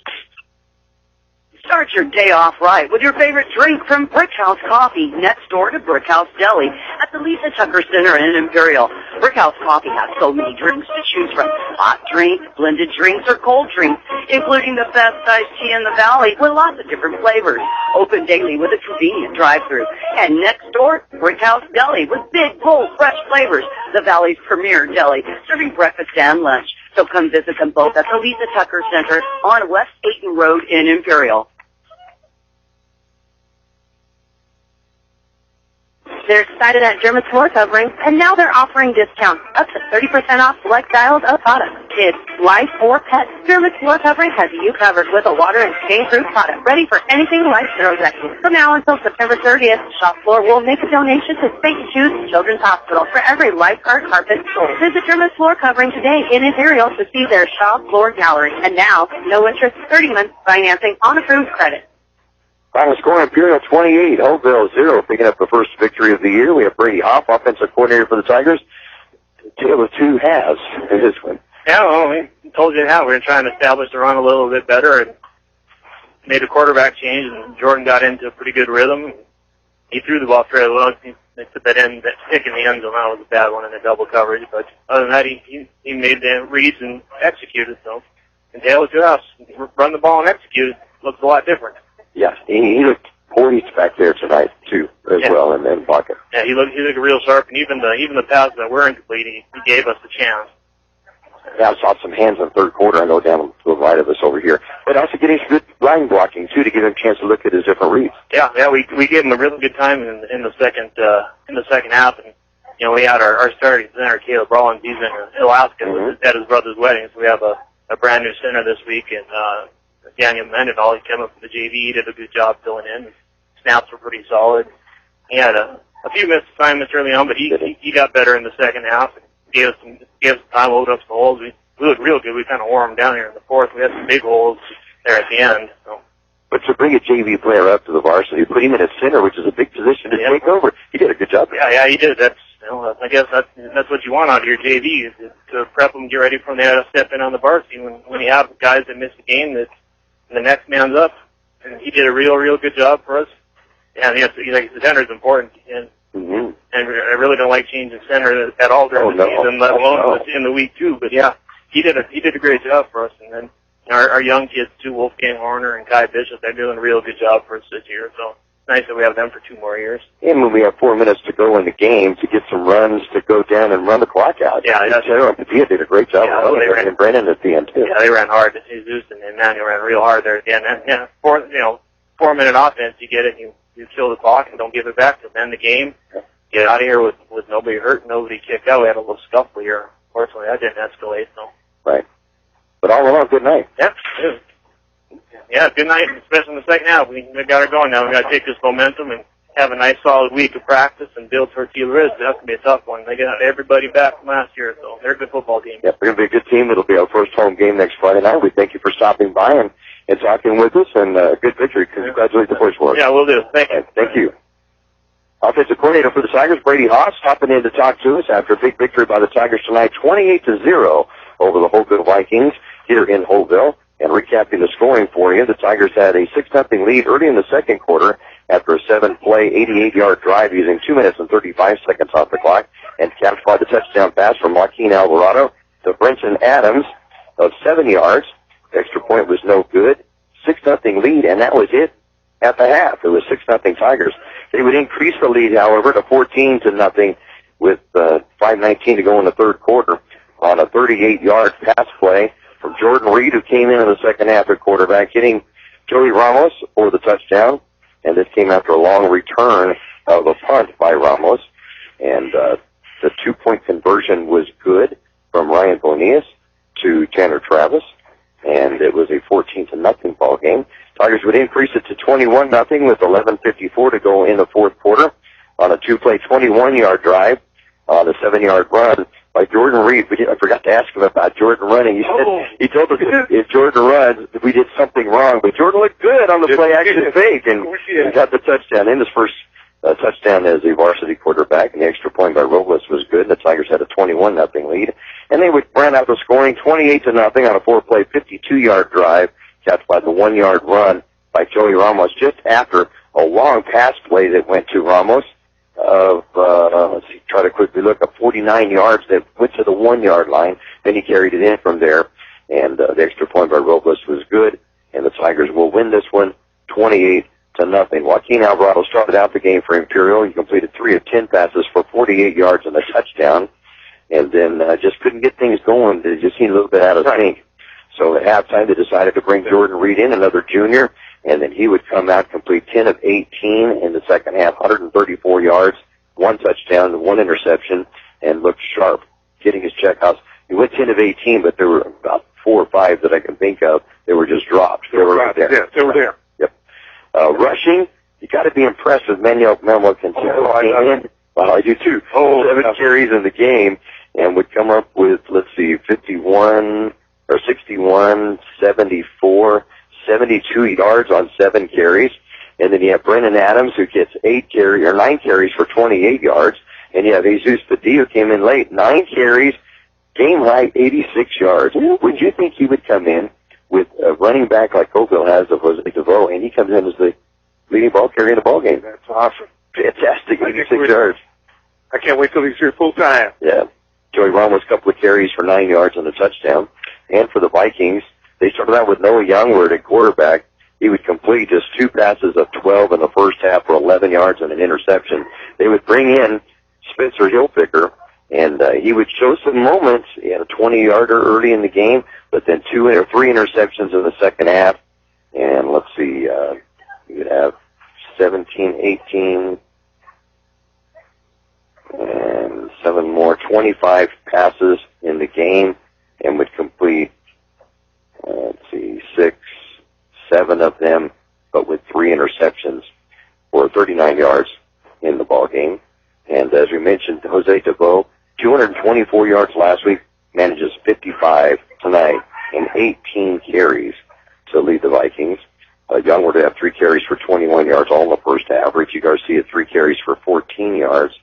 Start your day off right with your favorite drink from Brickhouse Coffee, next door to Brickhouse Deli at the Lisa Tucker Center in Imperial. Brickhouse Coffee has so many drinks to choose from. Hot, drinks, blended drinks, or cold drinks, including the best iced tea in the valley with lots of different flavors. Open daily with a convenient drive-thru. And next door, Brickhouse Deli with big, bold, fresh flavors. The valley's premier deli, serving breakfast and lunch. So come visit them both at the Lisa Tucker Center on West 8th Road in Imperial. They're excited at German floor coverings, and now they're offering discounts up to 30% off select styles of products. Kids, life, or pets, German floor covering has you covered with a water and stain-proof product ready for anything life throws at you. From now until September 30th, Shop Floor will make a donation to St. Jude's Children's Hospital for every lifeguard carpet sold. Visit German floor covering today in Imperial to see their Shop Floor gallery. And now, no interest, 30 months financing on approved credit. Final score, Imperial 28, Holtville 0, picking up the first victory of the year. We have Brady Hoff, offensive coordinator for the Tigers. Tale of two halves in this one. Yeah, well, we told you how. We were trying to establish the run a little bit better and made a quarterback change, and Jordan got into a pretty good rhythm. He threw the ball fairly well. They put that pick in the end zone. That was a bad one in the double coverage. But other than that, he made the reads and executed. So, and Tale of two halves. Run the ball and execute. Looks a lot different. Yes, he looked poised back there tonight too, as well, in the pocket. Yeah, he looked real sharp, and even the passes that were incomplete, he gave us the chance. Yeah, I saw some hands in the third quarter. I know down to the right of us over here, but also getting some good line blocking too to give him a chance to look at his different reads. Yeah, we gave him a really good time in the second half, and we had our starting center Caleb Brawley. He's in Alaska at his brother's wedding, so we have a brand new center this week, and Daniel Mendenhall, he came up from the JV, he did a good job filling in. Snaps were pretty solid. He had a few missed assignments early on, but he got better in the second half and gave us some time, loaded up some holes. We looked real good. We kind of wore them down here in the fourth. We had some big holes there at the end. So. But to bring a JV player up to the varsity, put him in a center, which is a big position to take over, he did a good job. Yeah, he did. I guess that's what you want out of your JV, is to prep them, get ready for them to step in on the varsity. When you have guys that miss a game, that the next man's up, and he did a real good job for us. Yeah, like the center is important, and I really don't like changing center at all during the season, let alone in the week too. But yeah, he did a great job for us. And then our young kids too, Wolfgang Horner and Kai Bishop, they're doing a real good job for us this year. So it's nice that we have them for 2 more years. And when we have 4 minutes to go in the game, to get some runs to go down and run the clock out. Yeah, Pia did a great job. And Brennan at the end too. Yeah, they ran hard. Jesus and Emmanuel ran real hard there at the end. And 4-minute offense, you get it, you kill the clock and don't give it back to end the game. Get out of here with nobody hurt, nobody kicked out. We had a little scuffle here. Fortunately, that didn't escalate. So. Right. But all in all, good night. Yeah, good night, especially in the second half. We got her going now. We got to take this momentum and have a nice solid week of practice and build towards Gila Riz. That's going to be a tough one. They got everybody back from last year, so they're a good football team. Yep, they're going to be a good team. It'll be our first home game next Friday night. We thank you for stopping by and talking with us, and good victory. Congratulations, the boys for us. Yeah, we'll do. Thank you. Thank you. Offensive coordinator for the Tigers, Brady Haas, stopping in to talk to us after a big victory by the Tigers tonight, 28-0 over the Holtville Vikings here in Holtville. And recapping the scoring for you, the Tigers had a 6-0 lead early in the second quarter after a 7-play, 88-yard drive using 2 minutes and 35 seconds off the clock, and capped by the touchdown pass from Joaquin Alvarado to Brenton Adams of 7 yards. The extra point was no good. 6-0 lead, and that was it at the half. It was 6-0 Tigers. They would increase the lead, however, to 14-0 with 5:19 to go in the third quarter on a 38-yard pass play from Jordan Reed, who came in the second half at quarterback, hitting Joey Ramos for the touchdown. And this came after a long return of a punt by Ramos. And the 2-point conversion was good from Ryan Bonias to Tanner Travis. And it was a 14-0 ball game. Tigers would increase it to 21-0 with 11:54 to go in the fourth quarter on a 2-play, 21-yard drive on a 7-yard run by Jordan Reed. I forgot to ask him about Jordan running. He told us if Jordan runs, we did something wrong. But Jordan looked good on the play-action fake and got the touchdown in his first touchdown as a varsity quarterback. And the extra point by Robles was good. And the Tigers had a 21-0 lead. And they would round out the scoring 28-0 on a 4-play, 52-yard drive, capped by the 1-yard run by Joey Ramos just after a long pass play that went to Ramos. of, let's see, try to quickly look up 49 yards that went to the 1 yard line. Then he carried it in from there, and the extra point by Robles was good, and the Tigers will win this one 28-0. Joaquin Alvarado started out the game for Imperial. He completed 3 of 10 passes for 48 yards and a touchdown, and then just couldn't get things going. They just seemed a little bit out of sync. So at halftime, they decided to bring Jordan Reed in, another junior, and then he would come out, complete 10 of 18 in the second half, 134 yards, 1 touchdown, 1 interception, and looked sharp, getting his checkouts. He went 10 of 18, but there were about 4 or 5 that I can think of. They were just dropped. They were right there. Yeah, they were there. Yep. Rushing, you got to be impressed with Manuel Quintero. Well, I do too. 7 carries in the game, and would come up with, let's see, 51 or 61, 74, 72 yards on 7 carries. And then you have Brennan Adams, who gets 9 carries for 28 yards. And you have Jesus Padilla, who came in late, 9 carries, game high, 86 yards. Would you think he would come in with a running back like Holtville has of Jose DeVoe, and he comes in as the leading ball carrier in the ball game? That's awesome. Fantastic, 86 yards. I can't wait till he's here full time. Yeah. Joey Ramos, a couple of carries for 9 yards and a touchdown. And for the Vikings, they started out with Noah Youngward at quarterback. He would complete just 2 passes of 12 in the first half for 11 yards and an interception. They would bring in Spencer Hilfiger, and he would show some moments. He had a 20-yarder early in the game, but then 2 or 3 interceptions in the second half. And let's see, you would have 17, 18, and 7 more, 25 passes in the game, and would complete, let's see, 6, 7 of them, but with 3 interceptions for 39 yards in the ball game. And as we mentioned, Jose DeVoe, 224 yards last week, manages 55 tonight, and 18 carries to lead the Vikings. Youngward to have 3 carries for 21 yards all in the first half. Richie Garcia, 3 carries for 14 yards,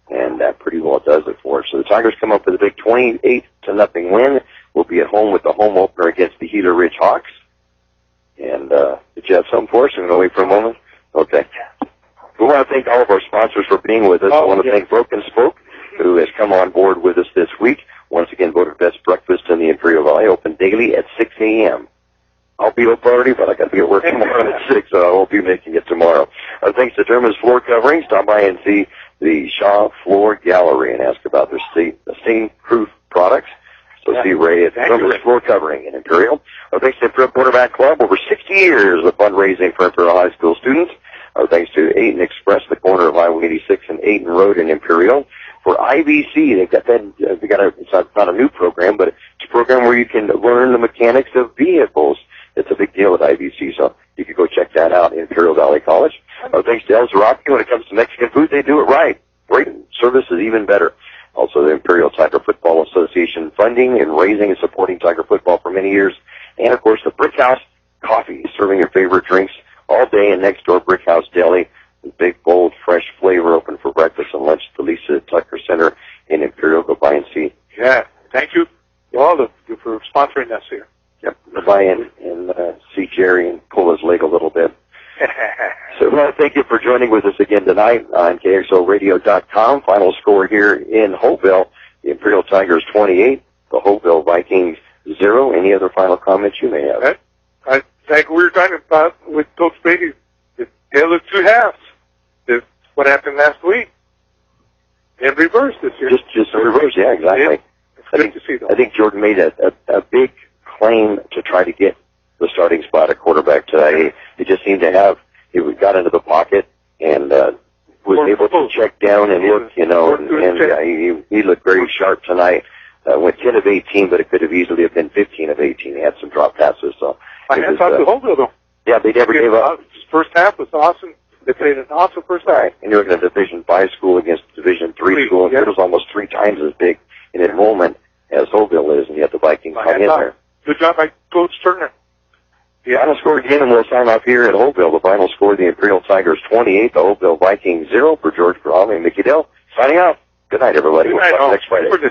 and that pretty well does it for us. So the Tigers come up with a big 28-0 win. We'll be at home with the home opener against the Gila Ridge Hawks. And did you have something for us? I'm going to wait for a moment. Okay. We want to thank all of our sponsors for being with us. I want to thank Broken Spoke, who has come on board with us this week. Once again, voted best breakfast in the Imperial Valley, open daily at 6 a.m. I'll be up already, but I got to be at work tomorrow at 6, so I won't be making it tomorrow. Thanks to Derma's Floor Covering. Stop by and see the Shaw Floor Gallery and ask about their stain-proof products. So see Ray at Derma's Floor Covering in Imperial. Thanks to Imperial Quarterback Club, over 60 years of fundraising for Imperial High School students. Thanks to Ayton Express, the corner of Highway 86 and Ayton Road in Imperial. For IVC, they've got that, it's not a new program, but it's a program where you can learn the mechanics of vehicles. It's a big deal at IVC, so you can go check that out in Imperial Valley College. Thanks to El Zaraki. When it comes to Mexican food, they do it right. Great service is even better. Also, the Imperial Tiger Football Association funding and raising and supporting Tiger football for many years. And, of course, the Brick House Coffee, serving your favorite drinks all day in next door Brick House Deli. Big, bold, fresh flavor, open for breakfast and lunch at the Lisa Tucker Center in Imperial. Go by and see. Yeah, thank you all for sponsoring us here. Yep, go by and see Jerry and pull his leg a little bit. So I want to thank you for joining with us again tonight on KXORadio.com. Final score here in Holtville, the Imperial Tigers 28, the Holtville Vikings 0. Any other final comments you may have? I think we were talking about with Coach Beatty, the tale of 2 halves. What happened last week in reverse this year. Just in reverse, yeah, exactly. It's good to see that. I think Jordan made a big claim to try to get the starting spot at quarterback today. He just seemed to have, he got into the pocket and was able to check down and look, and he looked very sharp tonight. Went 10 of 18, but it could have easily have been 15 of 18. He had some drop passes. So I had thought the Holtville, though. Yeah, they never gave up. His first half was awesome. They played an awesome first half. Right. And you're looking at a Division 5 school against Division 3 school, and it was almost 3 times as big in enrollment as Holtville is, and yet the Vikings hung in there. Good job by Coach Turner. The final score again, and we'll sign off here at Holtville. The final score, the Imperial Tigers 28, the Holtville Vikings 0. For George Brawley and Mickey Dell, signing off. Good night, everybody. Good night, we'll talk next Friday.